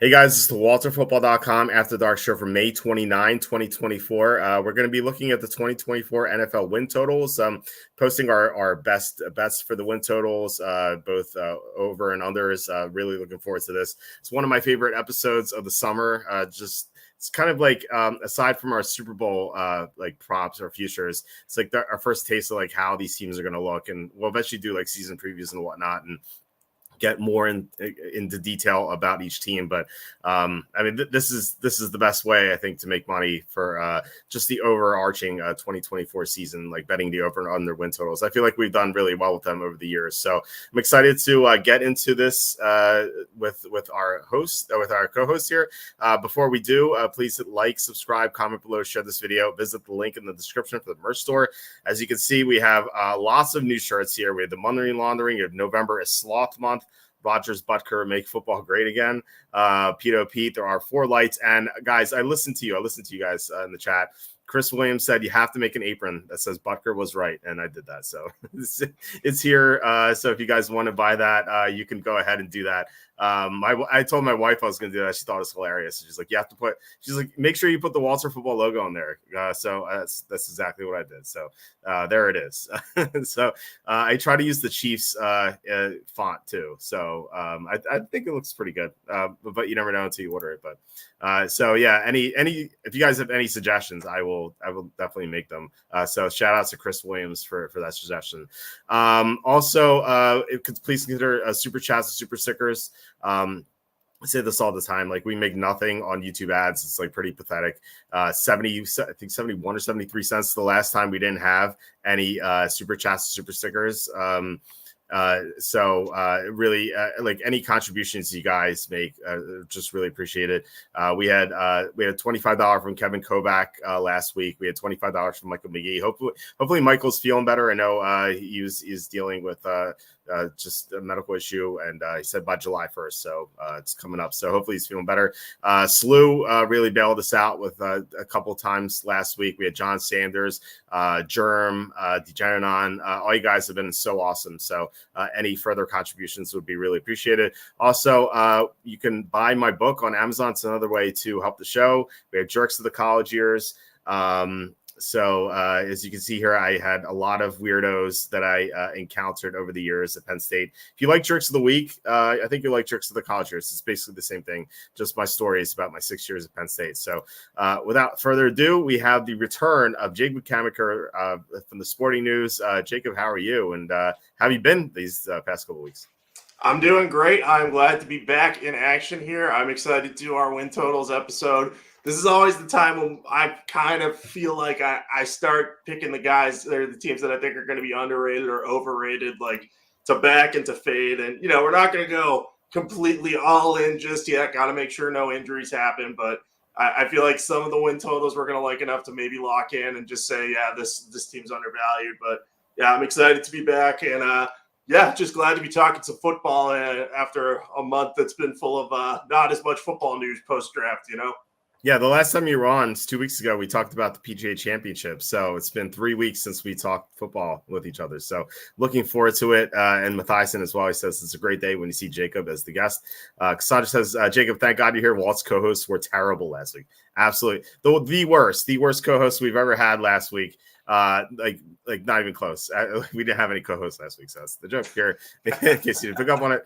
Hey guys, this is the WalterFootball.com After Dark show for May 29, 2024. We're going to be looking at the 2024 NFL win totals, posting our best bets for the win totals, both over and unders. Really looking forward to this. It's one of my favorite episodes of the summer. It's kind of like aside from our Super Bowl like props or futures, it's like our first taste of like how these teams are going to look, and we'll eventually do like season previews and whatnot, and get more into detail about each team. But I mean, this is the best way, I think, to make money for just the overarching 2024 season, like betting the over and under win totals. I feel like we've done really well with them over the years. So I'm excited to get into this with our host, with our co-host here. Before we do, please hit like, subscribe, comment below, share this video, visit the link in the description for the merch store. As you can see, we have lots of new shirts here. We have the Money Laundering. Of November is Sloth Month. Rogers Butker, make football great again. Pete, there are 4 lights. And guys, I listened to you. I listened to you guys in the chat. Chris Williams said you have to make an apron that says Butker was right, and I did that. So it's here. So if you guys want to buy that, you can go ahead and do that. I told my wife I was going to do that. She thought it was hilarious. She's like, she's like, make sure you put the Walter Football logo on there. So that's exactly what I did. So there it is. So I try to use the Chiefs font too. So I think it looks pretty good. But you never know until you order it. But so yeah, any if you guys have any suggestions, I will definitely make them. So shout out to Chris Williams for that suggestion. Also, please consider super chats and super stickers. I say this all the time. Like, we make nothing on YouTube ads. It's like pretty pathetic. 71 or 73 cents the last time we didn't have any super chats, super stickers. Really, like, any contributions you guys make, just really appreciate it. We had $25 from Kevin Kovac last week. We had $25 from Michael McGee. Hopefully Michael's feeling better. I know he's dealing with just a medical issue, and he said by July 1st, so it's coming up. So hopefully he's feeling better. Slew really bailed us out with a couple times last week. We had John Sanders, Germ, Degeneron. All you guys have been so awesome. So any further contributions would be really appreciated. Also, you can buy my book on Amazon. It's another way to help the show. We have Jerks of the College Years. So as you can see here, I had a lot of weirdos that I encountered over the years at Penn State. If you like Jerks of the Week, I think you like Jerks of the College Years. It's basically the same thing, just my stories about my 6 years at Penn State. So without further ado, we have the return of Jacob Camenker from the Sporting News. Jacob, how are you? And how have you been these past couple of weeks? I'm doing great. I'm glad to be back in action here. I'm excited to do our win totals episode. This is always the time when I kind of feel like I start picking the guys or the teams that I think are going to be underrated or overrated, like to back and to fade. And, we're not going to go completely all in just yet. Got to make sure no injuries happen. But I feel like some of the win totals we're going to like enough to maybe lock in and just say, yeah, this team's undervalued. But, yeah, I'm excited to be back. And, yeah, just glad to be talking some football after a month that's been full of not as much football news post-draft, Yeah, the last time you were on, 2 weeks ago, we talked about the PGA Championship. So it's been 3 weeks since we talked football with each other. So looking forward to it. And Matthiasen as well, he says it's a great day when you see Jacob as the guest. Cassandra says, Jacob, thank God you're here. Walt's co-hosts were terrible last week. Absolutely. The worst co-hosts we've ever had last week. Like not even close. We didn't have any co-hosts last week, so that's the joke here. In case you didn't pick up on it,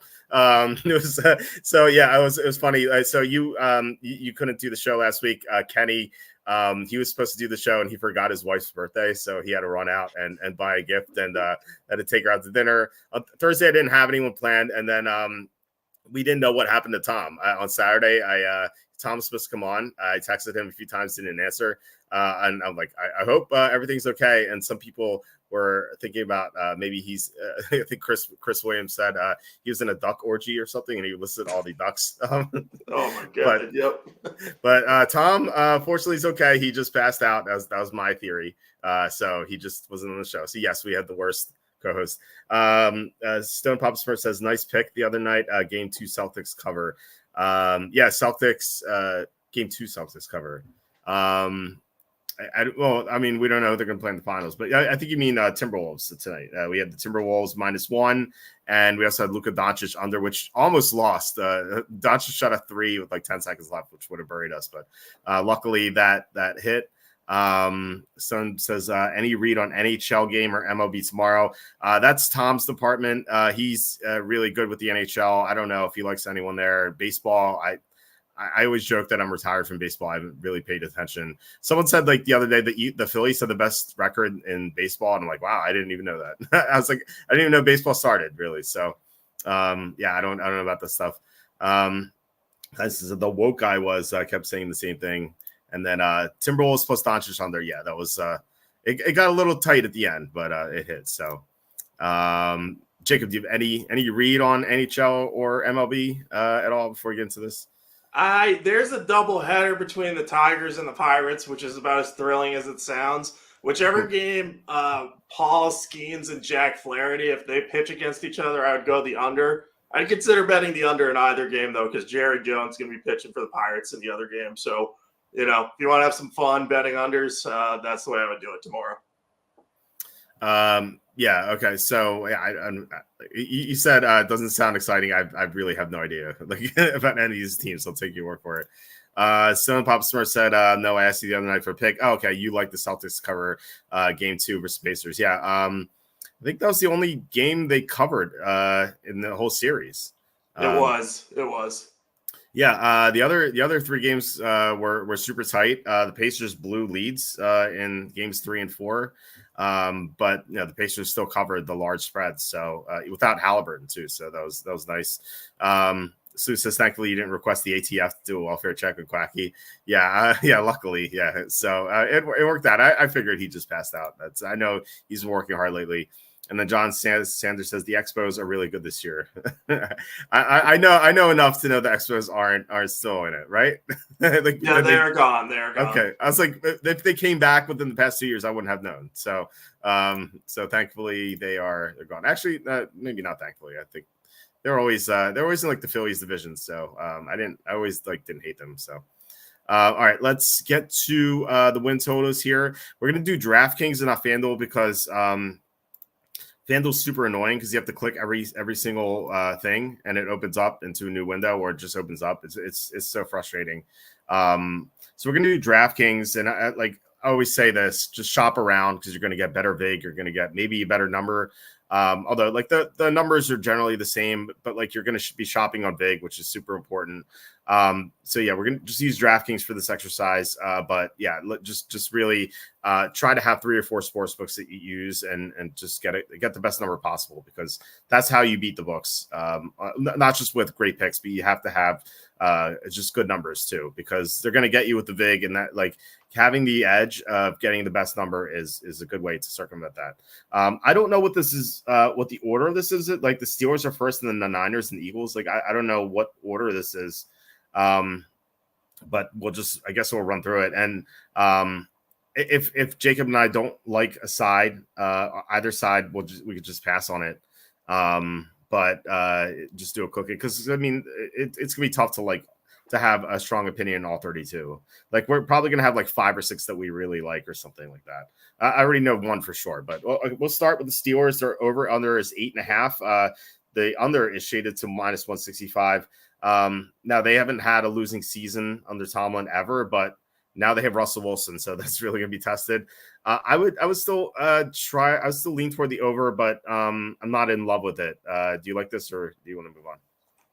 it was so yeah. It was funny. So you couldn't do the show last week. Kenny, he was supposed to do the show and he forgot his wife's birthday, so he had to run out and buy a gift and had to take her out to dinner. On Thursday, I didn't have anyone planned, and then we didn't know what happened to Tom on Saturday. Tom was supposed to come on. I texted him a few times, didn't answer. And I'm like, I hope everything's okay. And some people were thinking about maybe he's, I think Chris Williams said he was in a duck orgy or something, and he listed all the ducks. Oh my God! Yep. But Tom, fortunately, is okay. He just passed out. That was my theory. So he just wasn't on the show. So yes, we had the worst co-host. Stone Papa Smurf says, nice pick the other night. Game 2 Celtics cover. Yeah, Celtics game 2 Celtics cover. Well, I mean, we don't know if they're going to play in the finals, but I think you mean Timberwolves tonight. We had the Timberwolves -1, and we also had Luka Doncic under, which almost lost. Doncic shot a 3 with like 10 seconds left, which would have buried us, but luckily that hit. Son says, any read on NHL game or MLB tomorrow? That's Tom's department. He's really good with the NHL. I don't know if he likes anyone there. Baseball, I always joke that I'm retired from baseball. I haven't really paid attention. Someone said like the other day that the Phillies had the best record in baseball. And I'm like, wow, I didn't even know that. I was like, I didn't even know baseball started really. So yeah, I don't know about this stuff. This is the woke guy kept saying the same thing. And then Timberwolves plus Doncic on there. Yeah, that was it got a little tight at the end, but it hit. So Jacob, do you have any read on NHL or MLB at all before we get into this? There's a double header between the Tigers and the Pirates, which is about as thrilling as it sounds. Whichever game Paul Skeens and Jack Flaherty, if they pitch against each other, I would go the under. I'd consider betting the under in either game, though, because Jerry Jones is going to be pitching for the Pirates in the other game. So, if you want to have some fun betting unders, that's the way I would do it tomorrow. Yeah. Okay. So yeah, you said it doesn't sound exciting. I really have no idea about any of these teams. I'll take your word for it. Stone Pop Smart said, no, I asked you the other night for a pick. Oh, okay. You like the Celtics to cover game 2 versus Pacers. Yeah. I think that was the only game they covered in the whole series. It was. Yeah, the other 3 games were super tight. The Pacers blew leads in games 3 and 4, but the Pacers still covered the large spreads. So without Halliburton too, so that was nice. Sue says, thankfully you didn't request the ATF to do a welfare check with Quacky. Yeah, luckily, yeah. So it worked out. I figured he just passed out. I know he's been working hard lately. And then John Sanders says the Expos are really good this year. I know enough to know the Expos aren't still in it, right? They're gone. Okay, I was like, if they came back within the past 2 years, I wouldn't have known. So thankfully they're gone. Actually, maybe not thankfully. I think they're always in like the Phillies division. So I always didn't hate them. So. All right, let's get to the win totals here. We're gonna do DraftKings and not FanDuel because FanDuel's super annoying because you have to click every single thing and it opens up into a new window or it just opens up. It's so frustrating. So we're gonna do DraftKings, and I always say this: just shop around because you're gonna get better vig. You're gonna get maybe a better number. Although the numbers are generally the same, but you're gonna be shopping on vig, which is super important. So yeah, we're gonna just use DraftKings for this exercise. But yeah, just really try to have 3 or 4 sports books that you use and just get the best number possible, because that's how you beat the books. Not just with great picks, but you have to have just good numbers too, because they're gonna get you with the vig, and that having the edge of getting the best number is a good way to circumvent that. I don't know what this is, what the order of this is. The Steelers are first, and then the Niners and the Eagles. I don't know what order this is. But I guess we'll run through it. And if Jacob and I don't like a side, either side, we could just pass on it. But just do a cookie, because I mean it's gonna be tough to have a strong opinion in all 32. We're probably gonna have 5 or 6 that we really like or something like that. I already know one for sure, but we'll start with the Steelers. Their over under is 8.5. The under is shaded to -165. Now they haven't had a losing season under Tomlin ever, but now they have Russell Wilson, so that's really going to be tested. I would still lean toward the over, but I'm not in love with it. Do you like this, or do you want to move on?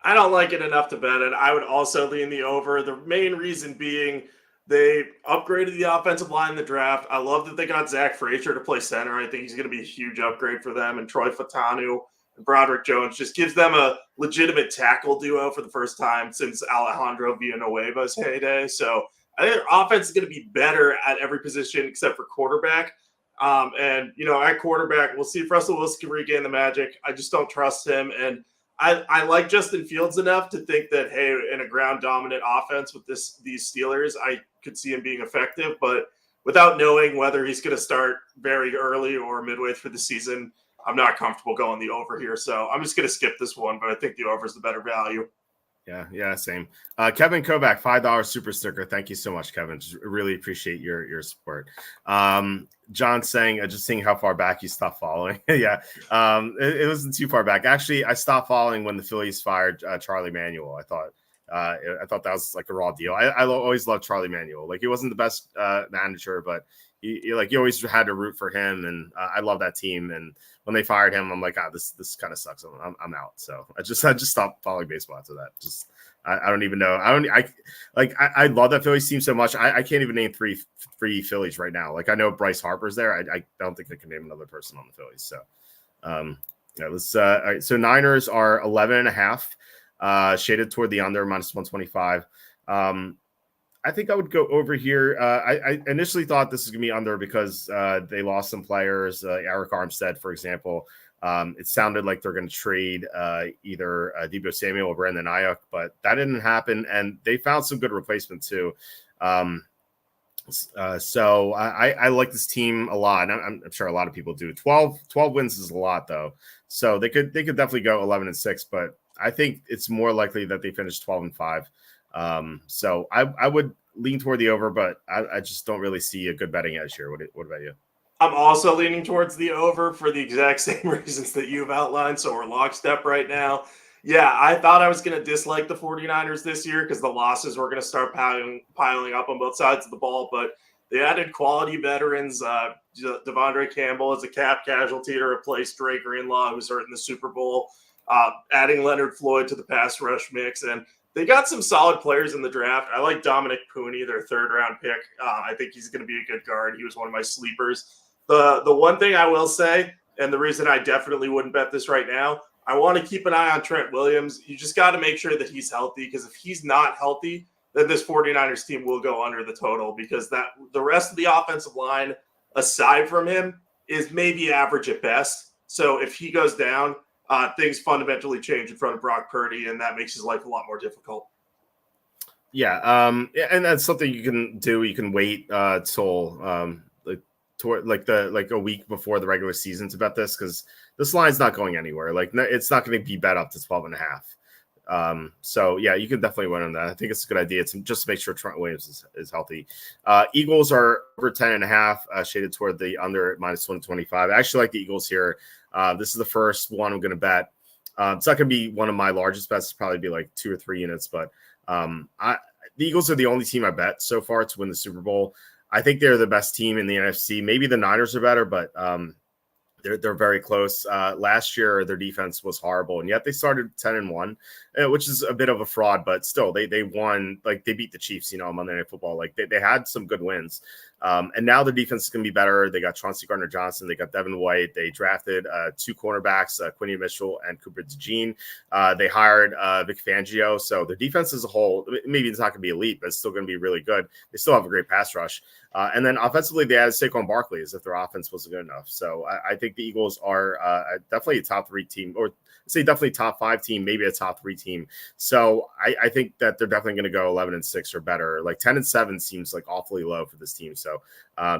I don't like it enough to bet it. I would also lean the over. The main reason being they upgraded the offensive line in the draft. I love that they got Zach Frazier to play center. I think he's going to be a huge upgrade for them, and Troy Fatanu and Broderick Jones just gives them a legitimate tackle duo for the first time since Alejandro Villanueva's heyday. So I think their offense is going to be better at every position except for quarterback. And at quarterback, we'll see if Russell Wilson can regain the magic. I just don't trust him. And I like Justin Fields enough to think that, hey, in a ground dominant offense with these Steelers, I could see him being effective. But without knowing whether he's going to start very early or midway through the season, I'm not comfortable going the over here. So I'm just going to skip this one, but I think the over is the better value. Yeah, same. Kevin Kovac, $5 super sticker. Thank you so much, Kevin. Just really appreciate your support. John saying, just seeing how far back you stopped following. Yeah, it wasn't too far back. Actually, I stopped following when the Phillies fired Charlie Manuel. I thought that was like a raw deal. I always loved Charlie Manuel. Like, he wasn't the best manager, but you always had to root for him, and I love that team. And when they fired him, I'm like, this kind of sucks. I'm out. So I just stopped following baseball after that. Just I don't even know. I love that Phillies team so much. I can't even name three Phillies right now. Like, I know Bryce Harper's there. I don't think I can name another person on the Phillies. So yeah, let's all right. So Niners are 11.5, shaded toward the under, -125. I think I would go over here. I initially thought this was going to be under because they lost some players, Eric Armstead, for example. It sounded like they're going to trade either Deebo Samuel or Brandon Ayuk, but that didn't happen, and they found some good replacements too. So I like this team a lot. I'm sure a lot of people do. 12 wins is a lot, though. So they could definitely go 11-6, but I think it's more likely that they finish 12-5. So I would lean toward the over, but I just don't really see a good betting edge here. What about you? I'm also leaning towards the over for the exact same reasons that you've outlined. So we're lockstep right now. Yeah, I thought I was going to dislike the 49ers this year because the losses were going to start piling up on both sides of the ball, but they added quality veterans. Devondre Campbell is a cap casualty to replace Dre Greenlaw, who's hurt in the Super Bowl. Adding Leonard Floyd to the pass rush mix, and they got some solid players in the draft. I like Dominic Pooney, their third-round pick. I think he's going to be a good guard. He was one of my sleepers. The one thing I will say, and the reason I definitely wouldn't bet this right now, I want to keep an eye on Trent Williams. You just got to make sure that he's healthy, because if he's not healthy, then this 49ers team will go under the total, because the rest of the offensive line, aside from him, is maybe average at best. So if he goes down, things fundamentally change in front of Brock Purdy, and that makes his life a lot more difficult. Yeah, and that's something you can do. You can wait till like a week before the regular season to bet this, because this line's not going anywhere. Like, it's not going to be bet up to 12.5. So yeah, you can definitely win on that. I think it's a good idea. It's just to make sure Trent Williams is healthy. Eagles are over 10.5, shaded toward the under at -125. I actually like the Eagles here. This is the first one I'm going to bet. It's not going to be one of my largest bets. It's probably be like 2 or 3 units, but the Eagles are the only team I bet so far to win the Super Bowl. I think they're the best team in the NFC. Maybe the Niners are better, but they're very close. Last year, their defense was horrible, and yet they started 10-1, which is a bit of a fraud, but still, they won. Like, they beat the Chiefs, on Monday Night Football. Like, they had some good wins. And now the defense is going to be better. They got Chauncey Gardner-Johnson. They got Devin White. They drafted 2 cornerbacks, Quinny Mitchell and Cooper DeJean. They hired Vic Fangio. So the defense as a whole, maybe it's not going to be elite, but it's still going to be really good. They still have a great pass rush. And then offensively, they added Saquon Barkley as if their offense wasn't good enough. So I think the Eagles are definitely a top 3 team, or say definitely top 5 team, maybe a top 3 team. So I think that they're definitely going to go 11-6 or better. Like 10-7 seems like awfully low for this team. So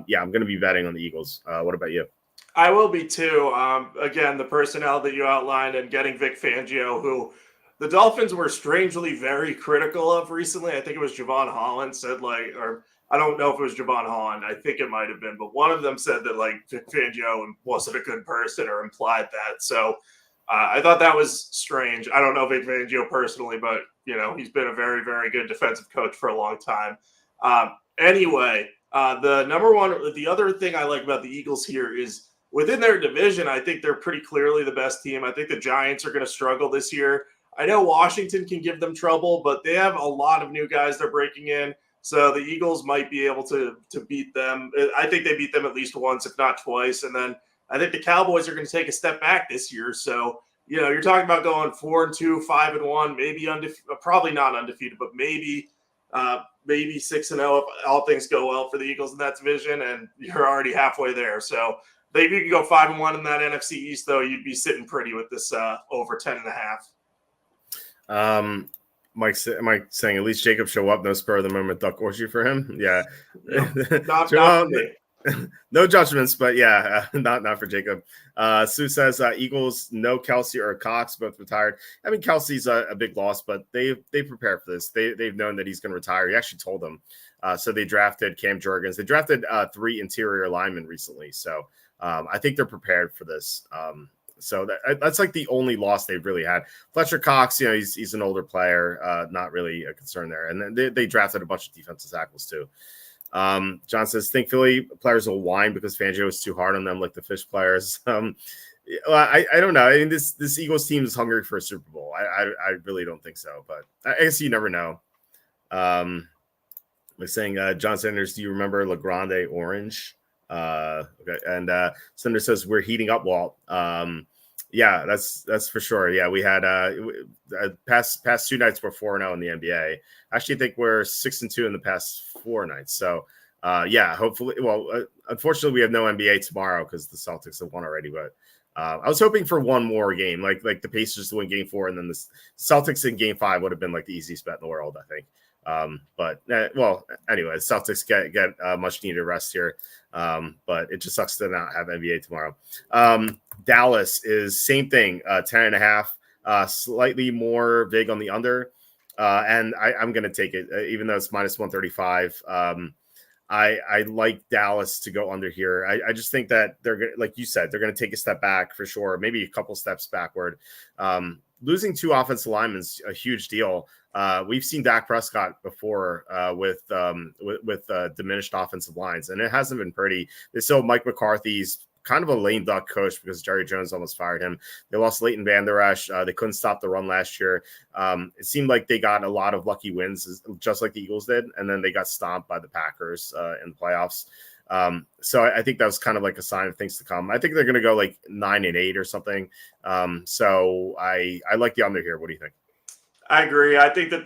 yeah, I'm going to be betting on the Eagles. What about you? I will be too. Again, the personnel that you outlined and getting Vic Fangio, who the Dolphins were strangely very critical of recently. I think it was Javon Holland said, or I don't know if it was Javon Holland. I think it might have been, but one of them said that Vic Fangio wasn't a good person, or implied that. So I thought that was strange. I don't know Vic Fangio personally, but he's been a very, very good defensive coach for a long time. Anyway, the other thing I like about the Eagles here is within their division, I think they're pretty clearly the best team. I think the Giants are going to struggle this year. I know Washington can give them trouble, but they have a lot of new guys they're breaking in. So the Eagles might be able to beat them. I think they beat them at least once, if not twice. And then I think the Cowboys are going to take a step back this year. So, you're talking about going 4-2, 5-1, maybe probably not undefeated, but maybe 6-0 if all things go well for the Eagles in that division, and you're already halfway there. So if you could go 5-1 in that NFC East, though, you'd be sitting pretty with this over 10.5. Mike saying at least Jacob show up, no spur of the moment duck horseshoe for him. Yeah, Not for me. No judgments, but yeah, not for Jacob. Sue says Eagles, no Kelsey or Cox, both retired. I mean, Kelsey's a big loss, but they prepared for this. They've known that he's going to retire. He actually told them. So they drafted Cam Jurgens. They drafted 3 interior linemen recently. So I think they're prepared for this. So that's like the only loss they've really had. Fletcher Cox, he's an older player, not really a concern there. And then they drafted a bunch of defensive tackles too. John says, think Philly players will whine because Fangio is too hard on them, like the Fish players. I don't know. I mean, this Eagles team is hungry for a Super Bowl. I really don't think so, but I guess you never know. We're saying, John Sanders, do you remember LeGrande Orange? Okay, and Senator says we're heating up, Walt. Yeah, that's for sure. Yeah, we had past 2 nights we're 4-0 in the NBA. I actually think we're 6-2 in the past 4 nights. So yeah, hopefully. Well, unfortunately, we have no NBA tomorrow because the Celtics have won already. But I was hoping for one more game, like the Pacers to win Game 4, and then the Celtics in Game 5 would have been like the easiest bet in the world, I think. But well, anyway, Celtics get much needed rest here. But it just sucks to not have NBA tomorrow. Dallas is same thing, 10.5, slightly more big on the under. And I'm going to take it, even though it's minus 135. I like Dallas to go under here. I just think that they're going to, like you said, they're going to take a step back for sure, maybe a couple steps backward. Losing 2 offensive linemen is a huge deal. We've seen Dak Prescott before with diminished offensive lines, and it hasn't been pretty. So Mike McCarthy's kind of a lame duck coach because Jerry Jones almost fired him. They lost Leighton Vander Esch. They couldn't stop the run last year. It seemed like they got a lot of lucky wins, just like the Eagles did, and then they got stomped by the Packers in the playoffs. So I think that was kind of like a sign of things to come. I think they're going to go like 9-8 or something. So I like the under here. What do you think? I agree. I think that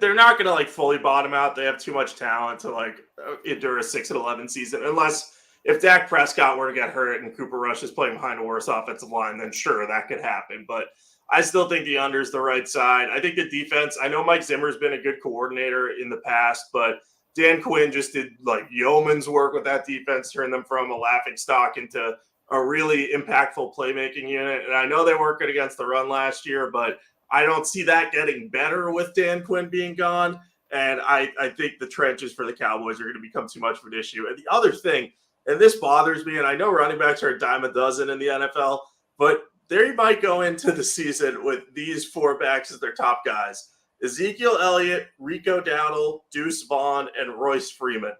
they're not going to like fully bottom out. They have too much talent to like endure a 6-11 season, unless if Dak Prescott were to get hurt and Cooper Rush is playing behind a worse offensive line, then sure, that could happen. But I still think the under is the right side. I think the defense, I know Mike Zimmer's been a good coordinator in the past, but Dan Quinn just did like yeoman's work with that defense, turned them from a laughingstock into a really impactful playmaking unit. And I know they weren't good against the run last year, but I don't see that getting better with Dan Quinn being gone. And I think the trenches for the Cowboys are going to become too much of an issue. And the other thing, and this bothers me, and I know running backs are a dime a dozen in the NFL, but they might go into the season with these 4 backs as their top guys: Ezekiel Elliott, Rico Dowdle, Deuce Vaughn, and Royce Freeman.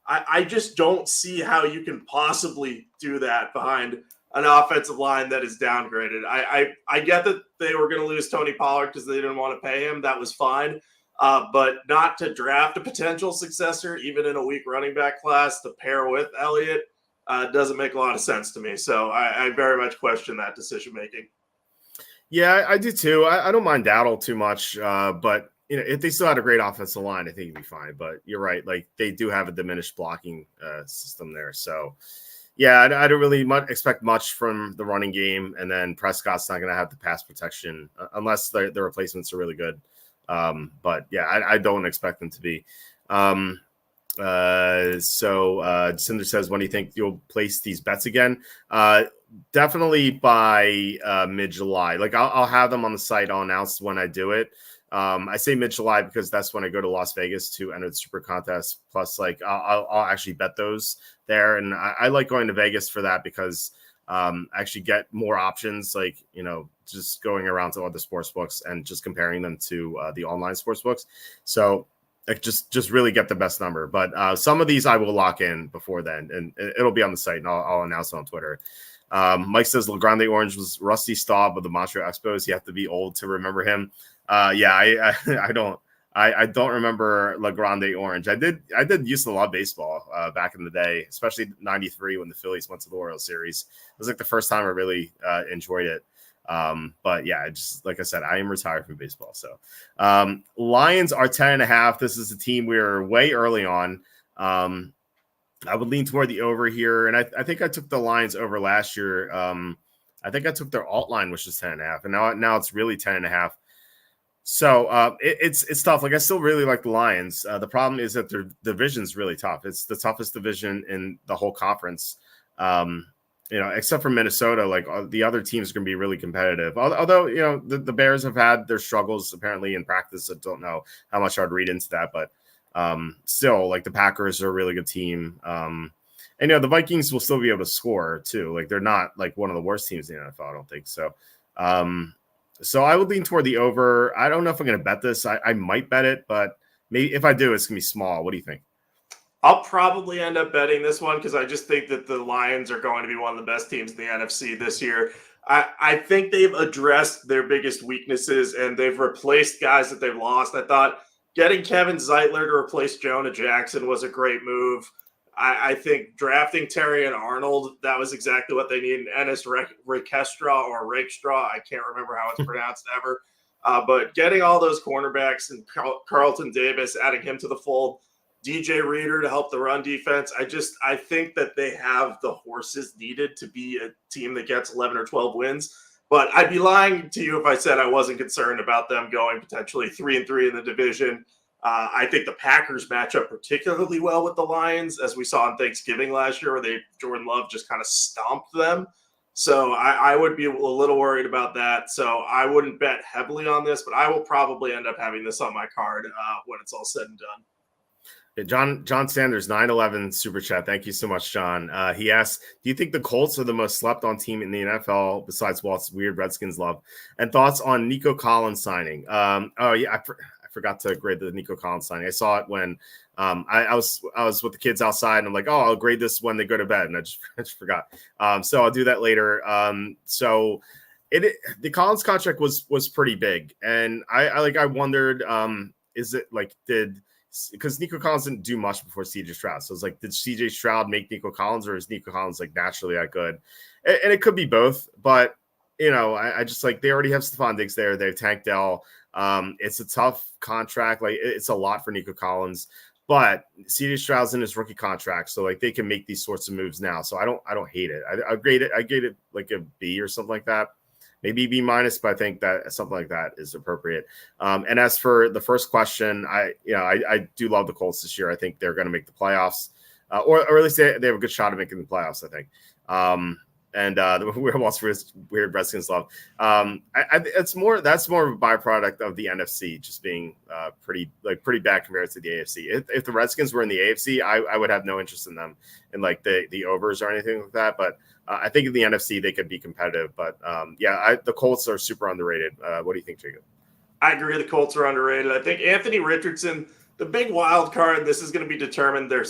I just don't see how you can possibly do that behind an offensive line that is downgraded. I get that they were going to lose Tony Pollard because they didn't want to pay him. That was fine. But not to draft a potential successor, even in a weak running back class, to pair with Elliott doesn't make a lot of sense to me. So I very much question that decision-making. Yeah, I do too. I don't mind Dowdle too much, but if they still had a great offensive line, I think it'd be fine. But you're right; like they do have a diminished blocking system there. So, yeah, I don't really expect much from the running game, and then Prescott's not going to have the pass protection unless the replacements are really good. But yeah, I don't expect them to be. So Cinder says, when do you think you'll place these bets again? Definitely by mid-July. Like I'll have them on the site. I'll announce when I do it. I say mid-July because that's when I go to Las Vegas to enter the Super Contest. Plus, like I'll actually bet those there, and I like going to Vegas for that because I actually get more options. Like just going around to other sports books and just comparing them to the online sports books. So like just really get the best number. But some of these I will lock in before then, and it'll be on the site, and I'll announce it on Twitter. Mike says LeGrande Orange was Rusty Staub of the Montreal Expos. You have to be old to remember him. Yeah, I don't remember LeGrande Orange. I did used to love baseball back in the day, especially '93 when the Phillies went to the World Series. It was like the first time I really enjoyed it. But yeah, just like I said, I am retired from baseball. So Lions are 10.5. This is a team we were way early on. I would lean toward the over here, and I think I took the Lions over last year. I think I took their alt line, which is 10.5, and now it's really 10.5. So it's tough. Like I still really like the Lions. The problem is that their division's really tough. It's the toughest division in the whole conference. Except for Minnesota, like the other teams are going to be really competitive. Although the Bears have had their struggles apparently in practice. I don't know how much I'd read into that, but still, like the Packers are a really good team. And the Vikings will still be able to score too. Like they're not like one of the worst teams in the NFL. I don't think so. So I would lean toward the over. I don't know if I'm going to bet this. I might bet it, but maybe if I do, it's going to be small. What do you think? I'll probably end up betting this one because I just think that the Lions are going to be one of the best teams in the NFC this year. I think they've addressed their biggest weaknesses and they've replaced guys that they've lost. I thought getting Kevin Zeitler to replace Jonah Jackson was a great move. I think drafting Terry and Arnold, that was exactly what they needed. Ennis Rakestraw or Rakestraw, I can't remember how it's pronounced ever. But getting all those cornerbacks and Carlton Davis, adding him to the fold, DJ Reader to help the run defense. I think that they have the horses needed to be a team that gets 11 or 12 wins. But I'd be lying to you if I said I wasn't concerned about them going potentially 3-3 in the division. I think the Packers match up particularly well with the Lions, as we saw on Thanksgiving last year, where Jordan Love just kind of stomped them. So I would be a little worried about that. So I wouldn't bet heavily on this, but I will probably end up having this on my card when it's all said and done. John Sanders, 911 super chat. Thank you so much, John. He asks, do you think the Colts are the most slept on team in the NFL besides Walt's weird Redskins love? And thoughts on Nico Collins signing? I forgot to grade the Nico Collins signing. I saw it when I was with the kids outside and I'm like, I'll grade this when they go to bed. And I just forgot. So I'll do that later. The Collins contract was pretty big. And I wondered, is it like, because Nico Collins didn't do much before CJ Stroud. So it's like, did CJ Stroud make Nico Collins, or is Nico Collins like naturally that good? And it could be both, but I just like, they already have Stephon Diggs there. They have Tank Dell. It's a tough contract. Like it's a lot for Nico Collins, but CJ Stroud's in his rookie contract. So like they can make these sorts of moves now. So I don't hate it. I grade it like a B or something like that. Maybe B-, but I think that something like that is appropriate. And as for the first question, I do love the Colts this year. I think they're going to make the playoffs, or at least they have a good shot of making the playoffs, I think. The weird Redskins love. That's more of a byproduct of the NFC just being pretty bad compared to the AFC. If the Redskins were in the AFC, I would have no interest in them in like the overs or anything like that. But I think in the NFC they could be competitive. But the Colts are super underrated. What do you think, Jacob? I agree. The Colts are underrated. I think Anthony Richardson, the big wild card, this is going to determine their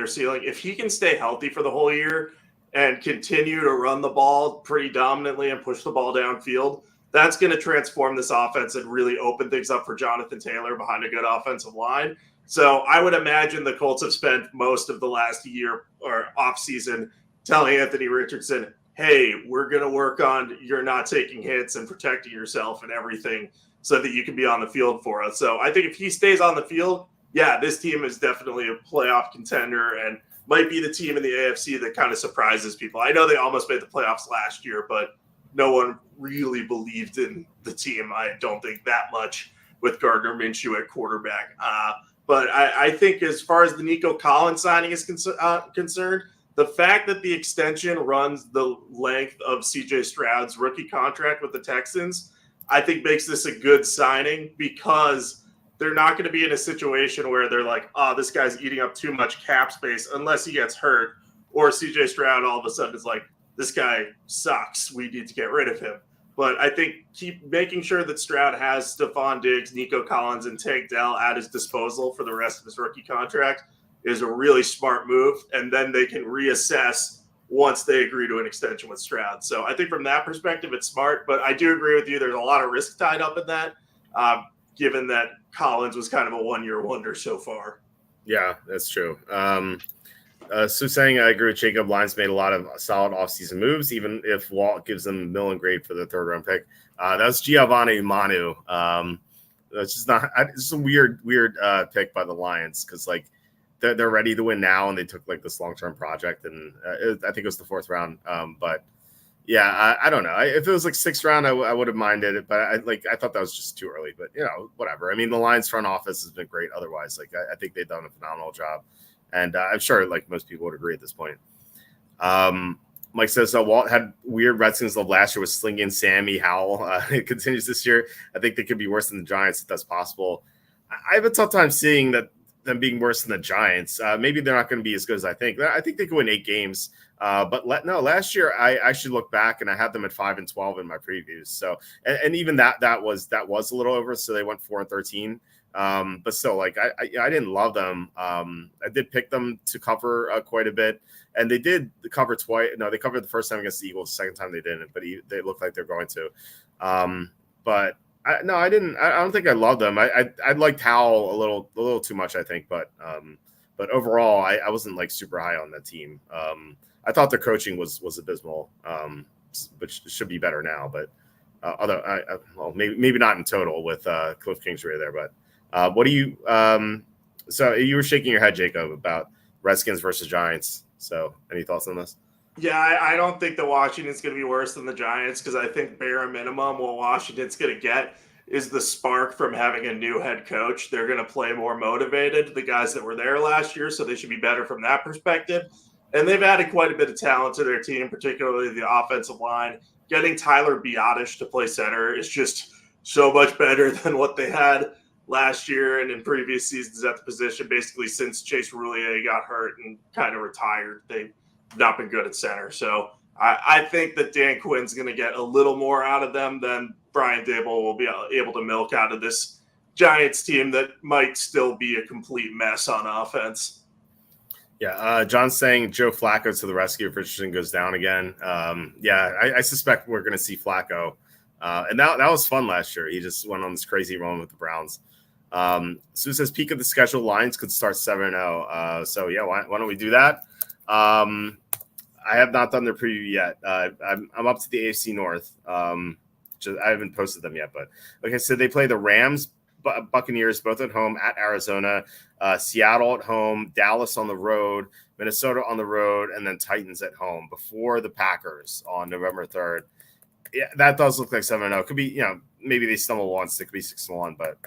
ceiling. If he can stay healthy for the whole year and continue to run the ball pretty dominantly and push the ball downfield, that's going to transform this offense and really open things up for Jonathan Taylor behind a good offensive line. So I would imagine the Colts have spent most of the last year or offseason telling Anthony Richardson, hey, we're going to work on you're not taking hits and protecting yourself and everything so that you can be on the field for us. So I think if he stays on the field, this team is definitely a playoff contender and might be the team in the AFC that kind of surprises people. I know they almost made the playoffs last year, but no one really believed in the team, I don't think, that much with Gardner Minshew at quarterback. But I think as far as the Nico Collins signing is concerned, the fact that the extension runs the length of CJ Stroud's rookie contract with the Texans, I think makes this a good signing because they're not going to be in a situation where they're like, this guy's eating up too much cap space unless he gets hurt, or CJ Stroud all of a sudden is like, this guy sucks, we need to get rid of him. But I think keep making sure that Stroud has Stephon Diggs, Nico Collins, and Tank Dell at his disposal for the rest of his rookie contract is a really smart move. And then they can reassess once they agree to an extension with Stroud. So I think from that perspective, it's smart. But I do agree with you. There's a lot of risk tied up in that, given that Collins was kind of a one-year wonder so far. Yeah, that's true. So saying I agree with Jacob. Lions made a lot of solid offseason moves, even if Walt gives them mill and grade for the third-round pick. That was Giovanni Manu. It's just not. It's a weird pick by the Lions because like they're ready to win now, and they took like this long-term project, and I think it was the fourth round. But Yeah, I don't know. If it was like sixth round, I would have minded it, but I thought that was just too early. But whatever. I mean, the Lions front office has been great. Otherwise, I think they've done a phenomenal job, and I'm sure like most people would agree at this point. Mike says Walt had weird Redskins love last year with Slinky and Sammy Howell. It continues this year. I think they could be worse than the Giants if that's possible. I have a tough time seeing that them being worse than the Giants. Maybe they're not going to be as good as I think. I think they could win 8 games. But last year I actually look back and I had them at 5-12 in my previews. So and even that was a little over. So they went 4-13. But still, like I didn't love them. I did pick them to cover quite a bit, and they did cover twice. No, they covered the first time against the Eagles. The second time they didn't, but they looked like they're going to. But I didn't. I don't think I loved them. I liked Howell a little too much, I think. But overall, I wasn't like super high on that team. I thought their coaching was abysmal, which should be better now. But maybe not in total with Cliff Kingsbury there. But what do you? So you were shaking your head, Jacob, about Redskins versus Giants. So any thoughts on this? Yeah, I don't think that Washington's going to be worse than the Giants because I think bare minimum what Washington's going to get is the spark from having a new head coach. They're going to play more motivated, the guys that were there last year, so they should be better from that perspective. And they've added quite a bit of talent to their team, particularly the offensive line. Getting Tyler Biadasz to play center is just so much better than what they had last year and in previous seasons at the position. Basically, since Chase Roulier got hurt and kind of retired, they've not been good at center. So I think that Dan Quinn's going to get a little more out of them than Brian Dable will be able to milk out of this Giants team that might still be a complete mess on offense. Yeah, John's saying Joe Flacco to the rescue if Richardson goes down again. I suspect we're going to see Flacco. And that was fun last year. He just went on this crazy run with the Browns. Sue says peak of the schedule, Lions could start 7-0. So, yeah, why don't we do that? I have not done their preview yet. I'm up to the AFC North. I haven't posted them yet. But, like I said, they play the Rams, Buccaneers, both at home, at Arizona, Seattle at home, Dallas on the road, Minnesota on the road, and then Titans at home before the Packers on November 3rd. Yeah, that does look like 7-0. It could be, maybe they stumble once. It could be 6-1, but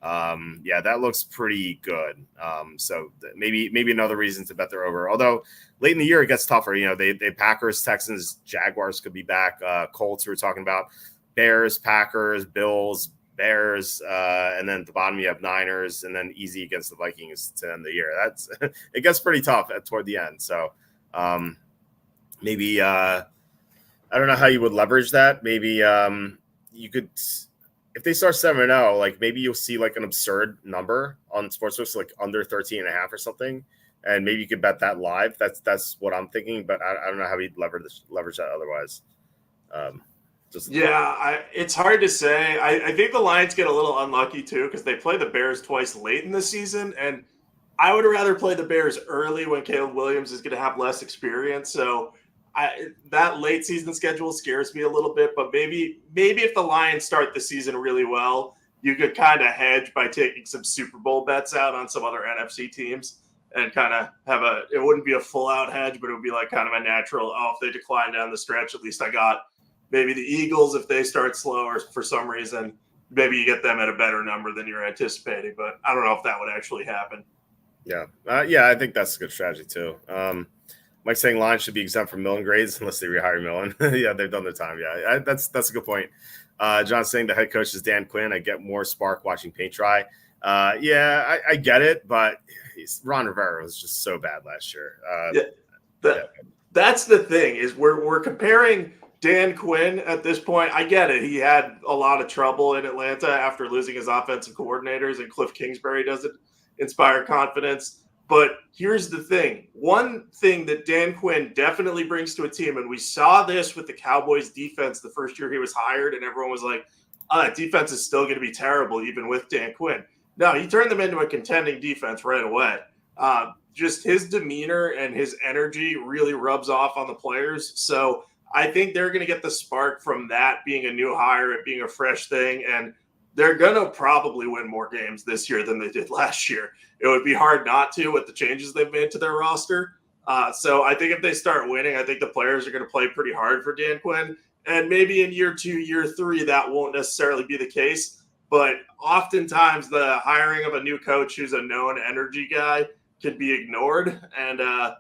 that looks pretty good. So maybe another reason to bet they're over. Although late in the year it gets tougher. They Packers, Texans, Jaguars could be back. Colts we were talking about, Bears, Packers, Bills, Bears, and then at the bottom you have Niners, and then easy against the Vikings to end the year. That's it gets pretty tough toward the end. So maybe I don't know how you would leverage that. Maybe you could, if they start 7-0, like maybe you'll see like an absurd number on sportsbooks, like under 13.5 or something, and maybe you could bet that live. That's what I'm thinking, but I don't know how you'd leverage that otherwise. It's hard to say. I think the Lions get a little unlucky too because they play the Bears twice late in the season, and I would rather play the Bears early when Caleb Williams is going to have less experience. So that late season schedule scares me a little bit. But maybe if the Lions start the season really well, you could kind of hedge by taking some Super Bowl bets out on some other NFC teams and kind of have it wouldn't be a full out hedge, but it would be like kind of a natural, if they decline down the stretch, at least I got maybe the Eagles if they start slow or for some reason, maybe you get them at a better number than you're anticipating. But I don't know if that would actually happen. Yeah. I think that's a good strategy too. Mike saying Lions should be exempt from Millen grades unless they rehire Millen. Yeah, they've done their time. Yeah, that's a good point. John saying the head coach is Dan Quinn. I get more spark watching paint dry. I get it, but Ron Rivera was just so bad last year. That's the thing is we're comparing Dan Quinn at this point. I get it. He had a lot of trouble in Atlanta after losing his offensive coordinators, and Cliff Kingsbury doesn't inspire confidence. But here's the thing. One thing that Dan Quinn definitely brings to a team, and we saw this with the Cowboys defense the first year he was hired, and everyone was like, defense is still going to be terrible even with Dan Quinn. No, he turned them into a contending defense right away. Just his demeanor and his energy really rubs off on the players. So I think they're going to get the spark from that being a new hire, it being a fresh thing, and they're going to probably win more games this year than they did last year. It would be hard not to with the changes they've made to their roster. So I think if they start winning, I think the players are going to play pretty hard for Dan Quinn. And maybe in year 2, year 3, that won't necessarily be the case. But oftentimes the hiring of a new coach who's a known energy guy can be ignored. And I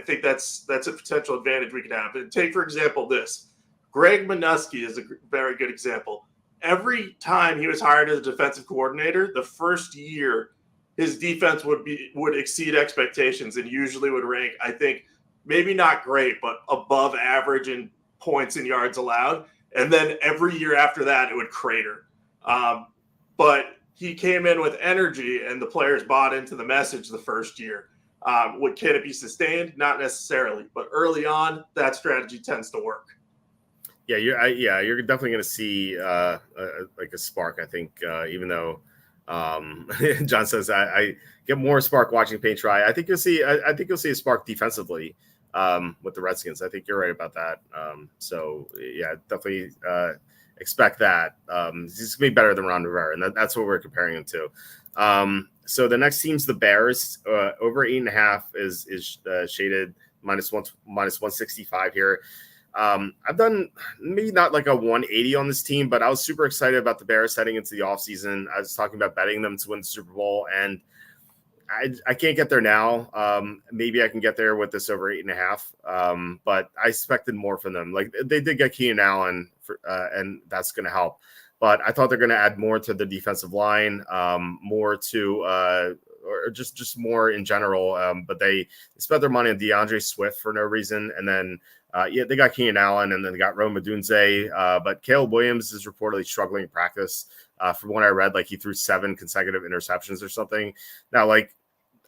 think that's a potential advantage we can have. And take, for example, this. Greg Minuski is a very good example. Every time he was hired as a defensive coordinator, the first year his defense would exceed expectations and usually would rank, I think, maybe not great, but above average in points and yards allowed. And then every year after that, it would crater. But he came in with energy, and the players bought into the message the first year. Can it be sustained? Not necessarily, but early on, that strategy tends to work. Yeah, you're definitely going to see like a spark. I think, even though John says I get more spark watching paint dry. I think you'll see. I think you'll see a spark defensively with the Redskins. I think you're right about that. So yeah, definitely expect that. He's gonna be better than Ron Rivera, and that's what we're comparing him to. So the next team's the Bears. Over 8.5 is shaded -165 here. I've done maybe not like a 180 on this team, but I was super excited about the Bears heading into the offseason. I was talking about betting them to win the Super Bowl, and I can't get there now. Maybe I can get there with this over 8.5. But I expected more from them. Like, they did get Keenan Allen, and that's going to help. But I thought they're going to add more to the defensive line, more to or just more in general. But they spent their money on DeAndre Swift for no reason, and then they got Keenan Allen, and then they got Rome Odunze. But Caleb Williams is reportedly struggling in practice. From what I read, like, he threw 7 consecutive interceptions or something. Now, like,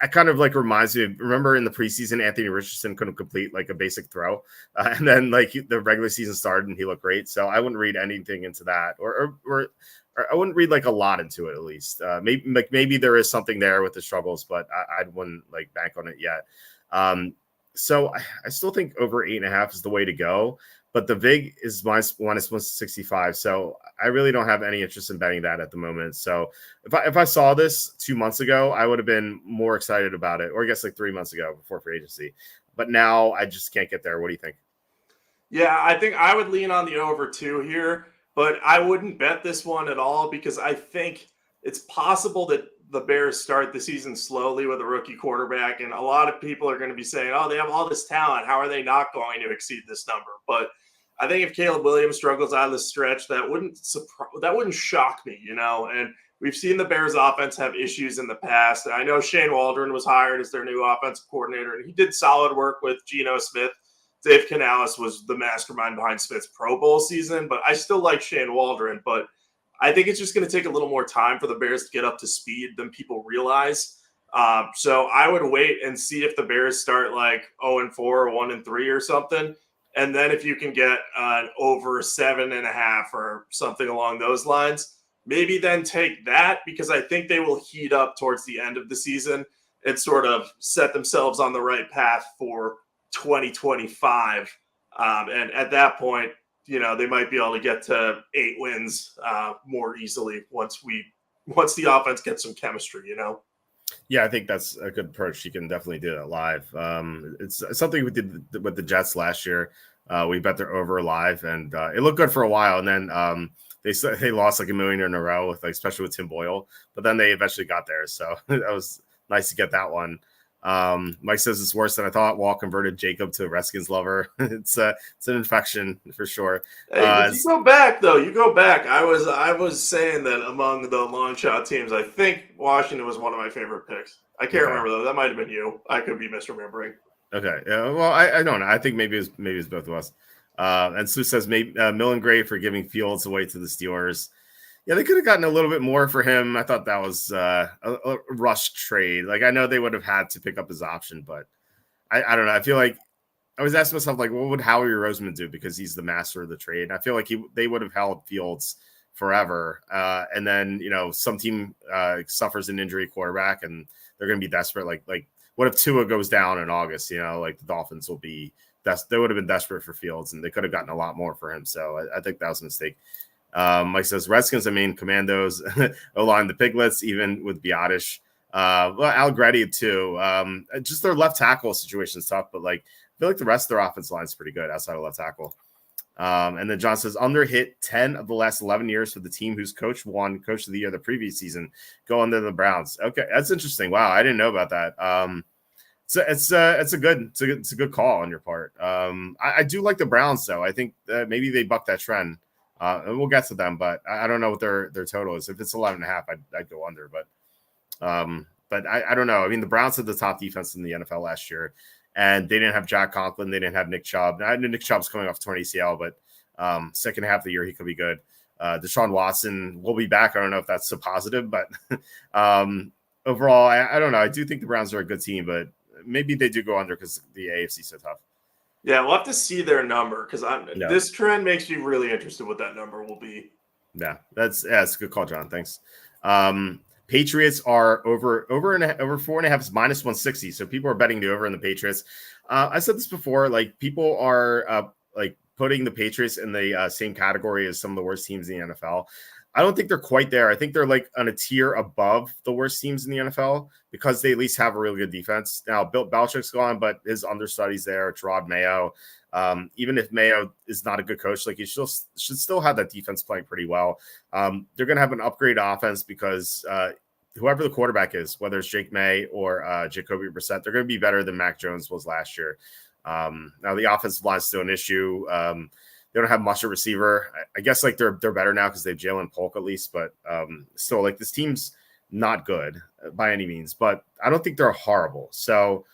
it kind of like reminds me of, remember in the preseason, Anthony Richardson couldn't complete like a basic throw. And then like the regular season started and he looked great. So I wouldn't read anything into that, or I wouldn't read like a lot into it, at least. Maybe there is something there with the struggles, but I wouldn't like bank on it yet. So I still think over 8.5 is the way to go, but the VIG is -165. So I really don't have any interest in betting that at the moment. So if I saw this 2 months ago, I would have been more excited about it, or I guess like 3 months ago before free agency. But now I just can't get there. What do you think? Yeah, I think I would lean on the over 2 here, but I wouldn't bet this one at all because I think it's possible that the Bears start the season slowly with a rookie quarterback, and a lot of people are going to be saying, "Oh, they have all this talent. How are they not going to exceed this number?" But I think if Caleb Williams struggles out of the stretch, that wouldn't shock me, you know. And we've seen the Bears offense have issues in the past. And I know Shane Waldron was hired as their new offensive coordinator, and he did solid work with Geno Smith. Dave Canales was the mastermind behind Smith's Pro Bowl season, but I still like Shane Waldron. But I think it's just going to take a little more time for the Bears to get up to speed than people realize. So I would wait and see if the Bears start like 0-4 or 1-3 or something. And then if you can get over 7.5 or something along those lines, maybe then take that, because I think they will heat up towards the end of the season and sort of set themselves on the right path for 2025. And at that point, you know, they might be able to get to 8 wins more easily once the offense gets some chemistry, you know? Yeah, I think that's a good approach. You can definitely do that live. It's something we did with the Jets last year. We bet their over live, and it looked good for a while. And then they lost like $1 million in a row, with like, especially with Tim Boyle. But then they eventually got there, so that was nice to get that one. Mike says it's worse than I thought. Walt converted Jacob to a Redskins lover. It's an infection for sure. Hey, you go back though. You go back. I was saying that among the long shot teams, I think Washington was one of my favorite picks. I can't remember though. That might have been you. I could be misremembering. Okay. Well, I don't know. I think maybe it's both of us. And Sue says maybe Millen Gray for giving Fields away to the Steelers. Yeah, they could have gotten a little bit more for him. I thought that was a rushed trade. Like, I know they would have had to pick up his option, but I don't know. I feel like I was asking myself, like, what would Howie Roseman do, because he's the master of the trade? And I feel like they would have held Fields forever. And then, you know, some team suffers an injury quarterback, and they're going to be desperate. Like, what if Tua goes down in August? You know, like, the Dolphins will be they would have been desperate for Fields, and they could have gotten a lot more for him. So I think that was a mistake. Mike says Redskins, Commandos, O-line the Piglets, even with Biotish. Well, Allegretti too. Just their left tackle situation is tough, but like I feel like the rest of their offense line is pretty good outside of left tackle. And then John says under hit 10 of the last 11 years for the team whose coach won Coach of the Year the previous season go under the Browns. Okay, that's interesting. Wow, I didn't know about that. So it's a good call on your part. I do like the Browns though. I think that maybe they buck that trend. And we'll get to them, but I don't know what their total is. If it's 11.5, I'd go under. But I don't know. I mean, the Browns had the top defense in the NFL last year, and they didn't have Jack Conklin. They didn't have Nick Chubb. I know Nick Chubb's coming off torn ACL, but second half of the year he could be good. Deshaun Watson will be back. I don't know if that's so positive, but overall, I don't know. I do think the Browns are a good team, but maybe they do go under because the AFC is so tough. Yeah, we'll have to see their number because this trend makes me really interested what that number will be. Yeah, that's a good call, John. Thanks. Patriots are over 4.5 is minus 160. So people are betting the over in the Patriots. I said this before, like people are like putting the Patriots in the same category as some of the worst teams in the NFL. I don't think they're quite there. I think they're like on a tier above the worst teams in the NFL because they at least have a really good defense. Now, Bill Belichick's gone, but his understudies there, Gerard Mayo. Even if Mayo is not a good coach, like he should still have that defense playing pretty well. They're going to have an upgrade offense because whoever the quarterback is, whether it's Jake May or Jacoby Brissett, they're going to be better than Mac Jones was last year. Now the offensive line is still an issue. They don't have much of a receiver. I guess like they're better now because they have Jalen Polk at least, but still like this team's not good by any means, but I don't think they're horrible. So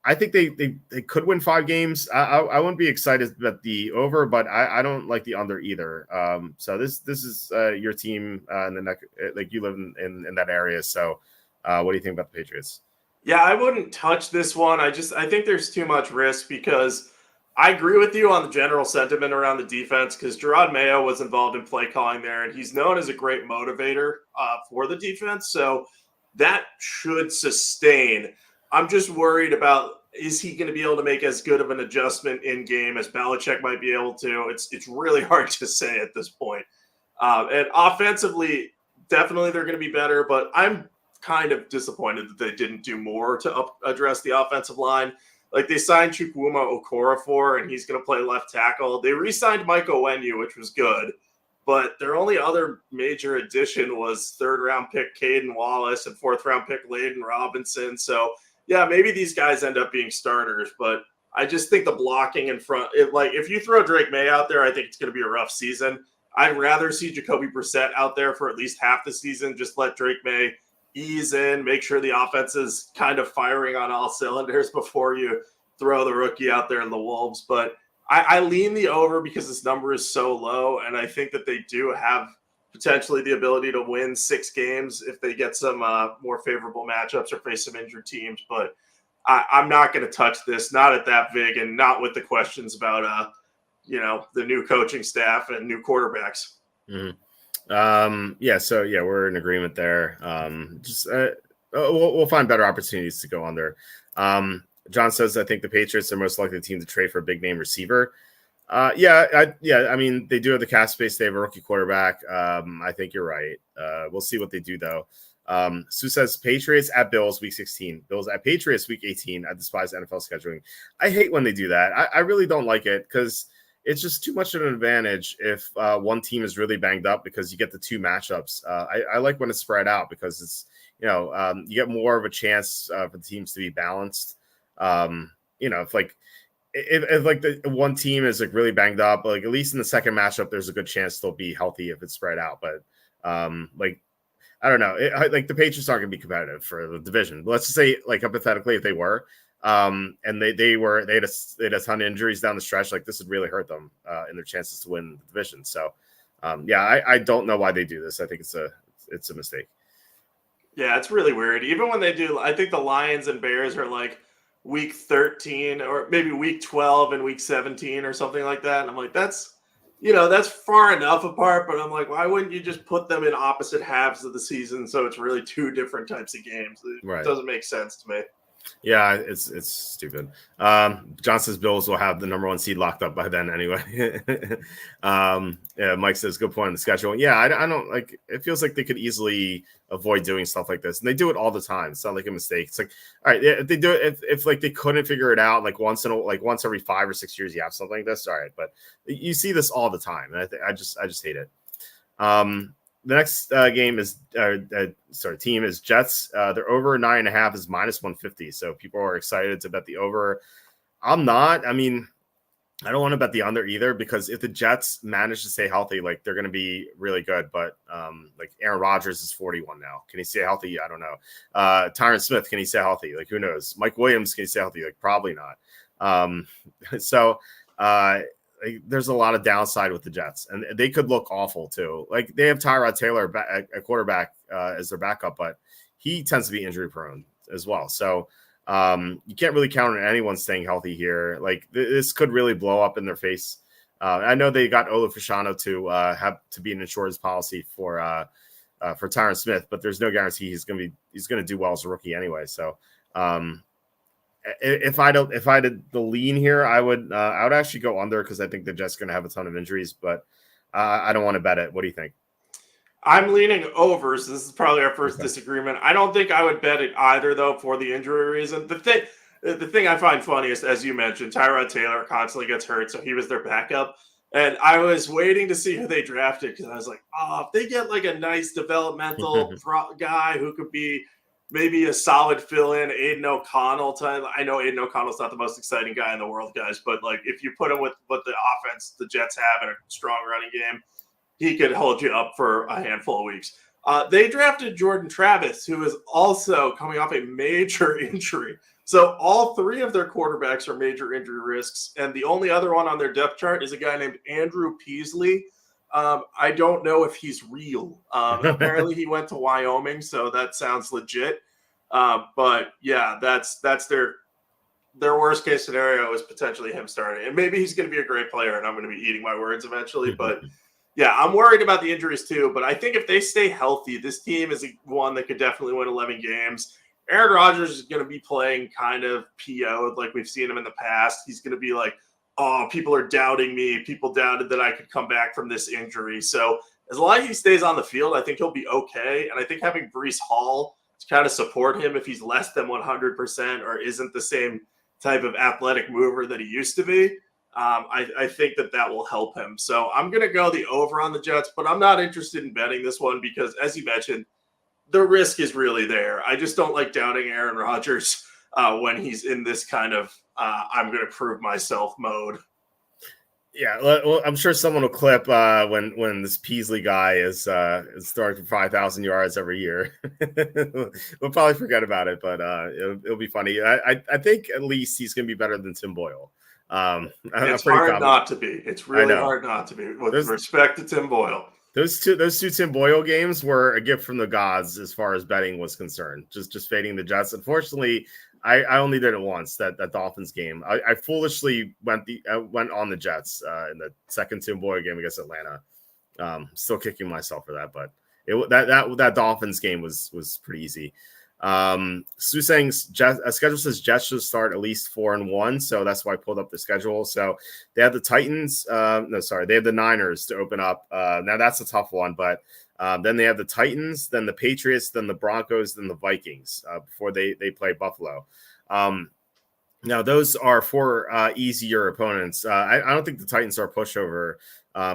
I think they could win 5 games. I wouldn't be excited about the over, but I don't like the under either. So this is your team and then like you live in that area. So what do you think about the Patriots? Yeah, I wouldn't touch this one. I think there's too much risk because I agree with you on the general sentiment around the defense because Gerard Mayo was involved in play calling there, and he's known as a great motivator for the defense. So that should sustain. I'm just worried about is he going to be able to make as good of an adjustment in game as Belichick might be able to? It's really hard to say at this point. And offensively, definitely they're going to be better, but I'm kind of disappointed that they didn't do more to address the offensive line. Like they signed Chukwuma Okorafor, and he's going to play left tackle. They re-signed Mike Onwenu, which was good, but their only other major addition was 3rd-round pick Caden Wallace and 4th-round pick Layden Robinson. So, yeah, maybe these guys end up being starters, but I just think the blocking in front, if you throw Drake May out there, I think it's going to be a rough season. I'd rather see Jacoby Brissett out there for at least half the season. Just let Drake May ease in, make sure the offense is kind of firing on all cylinders before you throw the rookie out there in the Wolves. But I lean the over because this number is so low, and I think that they do have potentially the ability to win 6 games if they get some more favorable matchups or face some injured teams. But I'm not going to touch this, not at that vig, and not with the questions about the new coaching staff and new quarterbacks. Mm-hmm. We're in agreement there. We'll find better opportunities to go on there. John says, I think the Patriots are most likely the team to trade for a big name receiver. I mean, they do have the cap space. They have a rookie quarterback. I think you're right. We'll see what they do though. Sue says Patriots at Bills week 16, Bills at Patriots week 18. I despise NFL scheduling. I hate when they do that. I really don't like it because it's just too much of an advantage if one team is really banged up because you get the 2 matchups. I like when it's spread out because it's, you get more of a chance for the teams to be balanced. If the one team is like really banged up, like at least in the second matchup, there's a good chance they'll be healthy if it's spread out. But I don't know. The Patriots aren't going to be competitive for the division. But let's just say, like hypothetically, if they were, and they had a ton of injuries down the stretch, like this would really hurt them in their chances to win the division. So, I don't know why they do this. I think it's a mistake. Yeah, it's really weird. Even when they do, I think the Lions and Bears are like week 13 or maybe week 12 and week 17 or something like that. And I'm like, that's far enough apart, but I'm like, why wouldn't you just put them in opposite halves of the season so it's really 2 different types of games? It doesn't make sense to me. Yeah, it's stupid. Johnson's Bills will have the number 1 seed locked up by then anyway. Yeah, Mike says good point on the schedule. Yeah, I don't like. It feels like they could easily avoid doing stuff like this, and they do it all the time. It's not like a mistake. It's like, all right, if they do it, if like they couldn't figure it out, like once every 5 or 6 years, you have something like this. All right, but you see this all the time, and I just hate it. The next game is team is Jets. Their over 9.5 is -150. So people are excited to bet the over. I'm not. I mean, I don't want to bet the under either because if the Jets manage to stay healthy, like they're going to be really good. But like Aaron Rodgers is 41 now. Can he stay healthy? I don't know. Tyron Smith, can he stay healthy? Like who knows? Mike Williams, can he stay healthy? Like probably not. There's a lot of downside with the Jets, and they could look awful too. Like they have Tyrod Taylor a quarterback as their backup, but he tends to be injury prone as well. So you can't really count on anyone staying healthy here. Like this could really blow up in their face. I know they got Olu Fashanu to have to be an insurance policy for Tyron Smith, but there's no guarantee he's going to do well as a rookie anyway. So if I had the lean here, I would actually go under because I think the Jets going to have a ton of injuries, but I don't want to bet it. What do you think? I'm leaning over, so this is probably our first disagreement. I don't think I would bet it either, though, for the injury reason. The thing I find funniest, as you mentioned, Tyrod Taylor constantly gets hurt, so he was their backup. And I was waiting to see who they drafted because I was like, if they get like a nice developmental guy who could be maybe a solid fill-in Aiden O'Connell type. I know Aiden O'Connell's not the most exciting guy in the world, guys, but like if you put him with what the offense the Jets have in a strong running game, he could hold you up for a handful of weeks. They drafted Jordan Travis, who is also coming off a major injury. So all 3 of their quarterbacks are major injury risks, and the only other one on their depth chart is a guy named Andrew Peasley. I don't know if he's real. Apparently he went to Wyoming, so that sounds legit. But yeah, that's their worst case scenario is potentially him starting. And maybe he's going to be a great player and I'm going to be eating my words eventually. But yeah, I'm worried about the injuries too. But I think if they stay healthy, this team is one that could definitely win 11 games. Aaron Rodgers is going to be playing kind of PO'd like we've seen him in the past. He's going to be like, oh, people are doubting me. People doubted that I could come back from this injury. So as long as he stays on the field, I think he'll be okay. And I think having Breece Hall to kind of support him if he's less than 100% or isn't the same type of athletic mover that he used to be, I think that will help him. So I'm going to go the over on the Jets, but I'm not interested in betting this one because, as you mentioned, the risk is really there. I just don't like doubting Aaron Rodgers when he's in this kind of I'm going to prove myself mode. Yeah, well, I'm sure someone will clip when this Peasley guy is throwing for 5,000 yards every year. We'll probably forget about it, but it'll be funny. I think at least he's going to be better than Tim Boyle. It's hard not to be. It's really hard not to be with respect to Tim Boyle. Those two Tim Boyle games were a gift from the gods as far as betting was concerned. Just fading the Jets. Unfortunately, I only did it once, that Dolphins game. I foolishly went on the Jets in the second Tim Boyle game against Atlanta. Still kicking myself for that, but that Dolphins game was pretty easy. Sue saying schedule says Jets should start at least 4-1, so that's why I pulled up the schedule. So they have the Titans. They have the Niners to open up. Now that's a tough one, but then they have the Titans, then the Patriots, then the Broncos, then the Vikings before they play Buffalo. Now those are 4 easier opponents. I don't think the Titans are a pushover.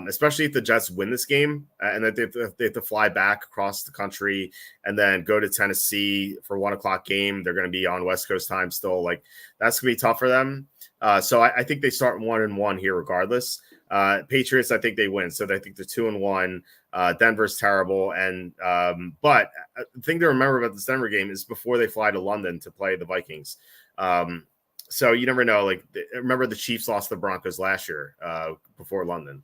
Especially if the Jets win this game and that they have to fly back across the country and then go to Tennessee for 1:00 game. They're going to be on West Coast time still. Like that's going to be tough for them. So I think they start 1-1 here regardless. Patriots, I think they win. So I think they're 2-1. Denver's terrible. And but the thing to remember about this Denver game is before they fly to London to play the Vikings. So you never know. Like, remember the Chiefs lost the Broncos last year before London.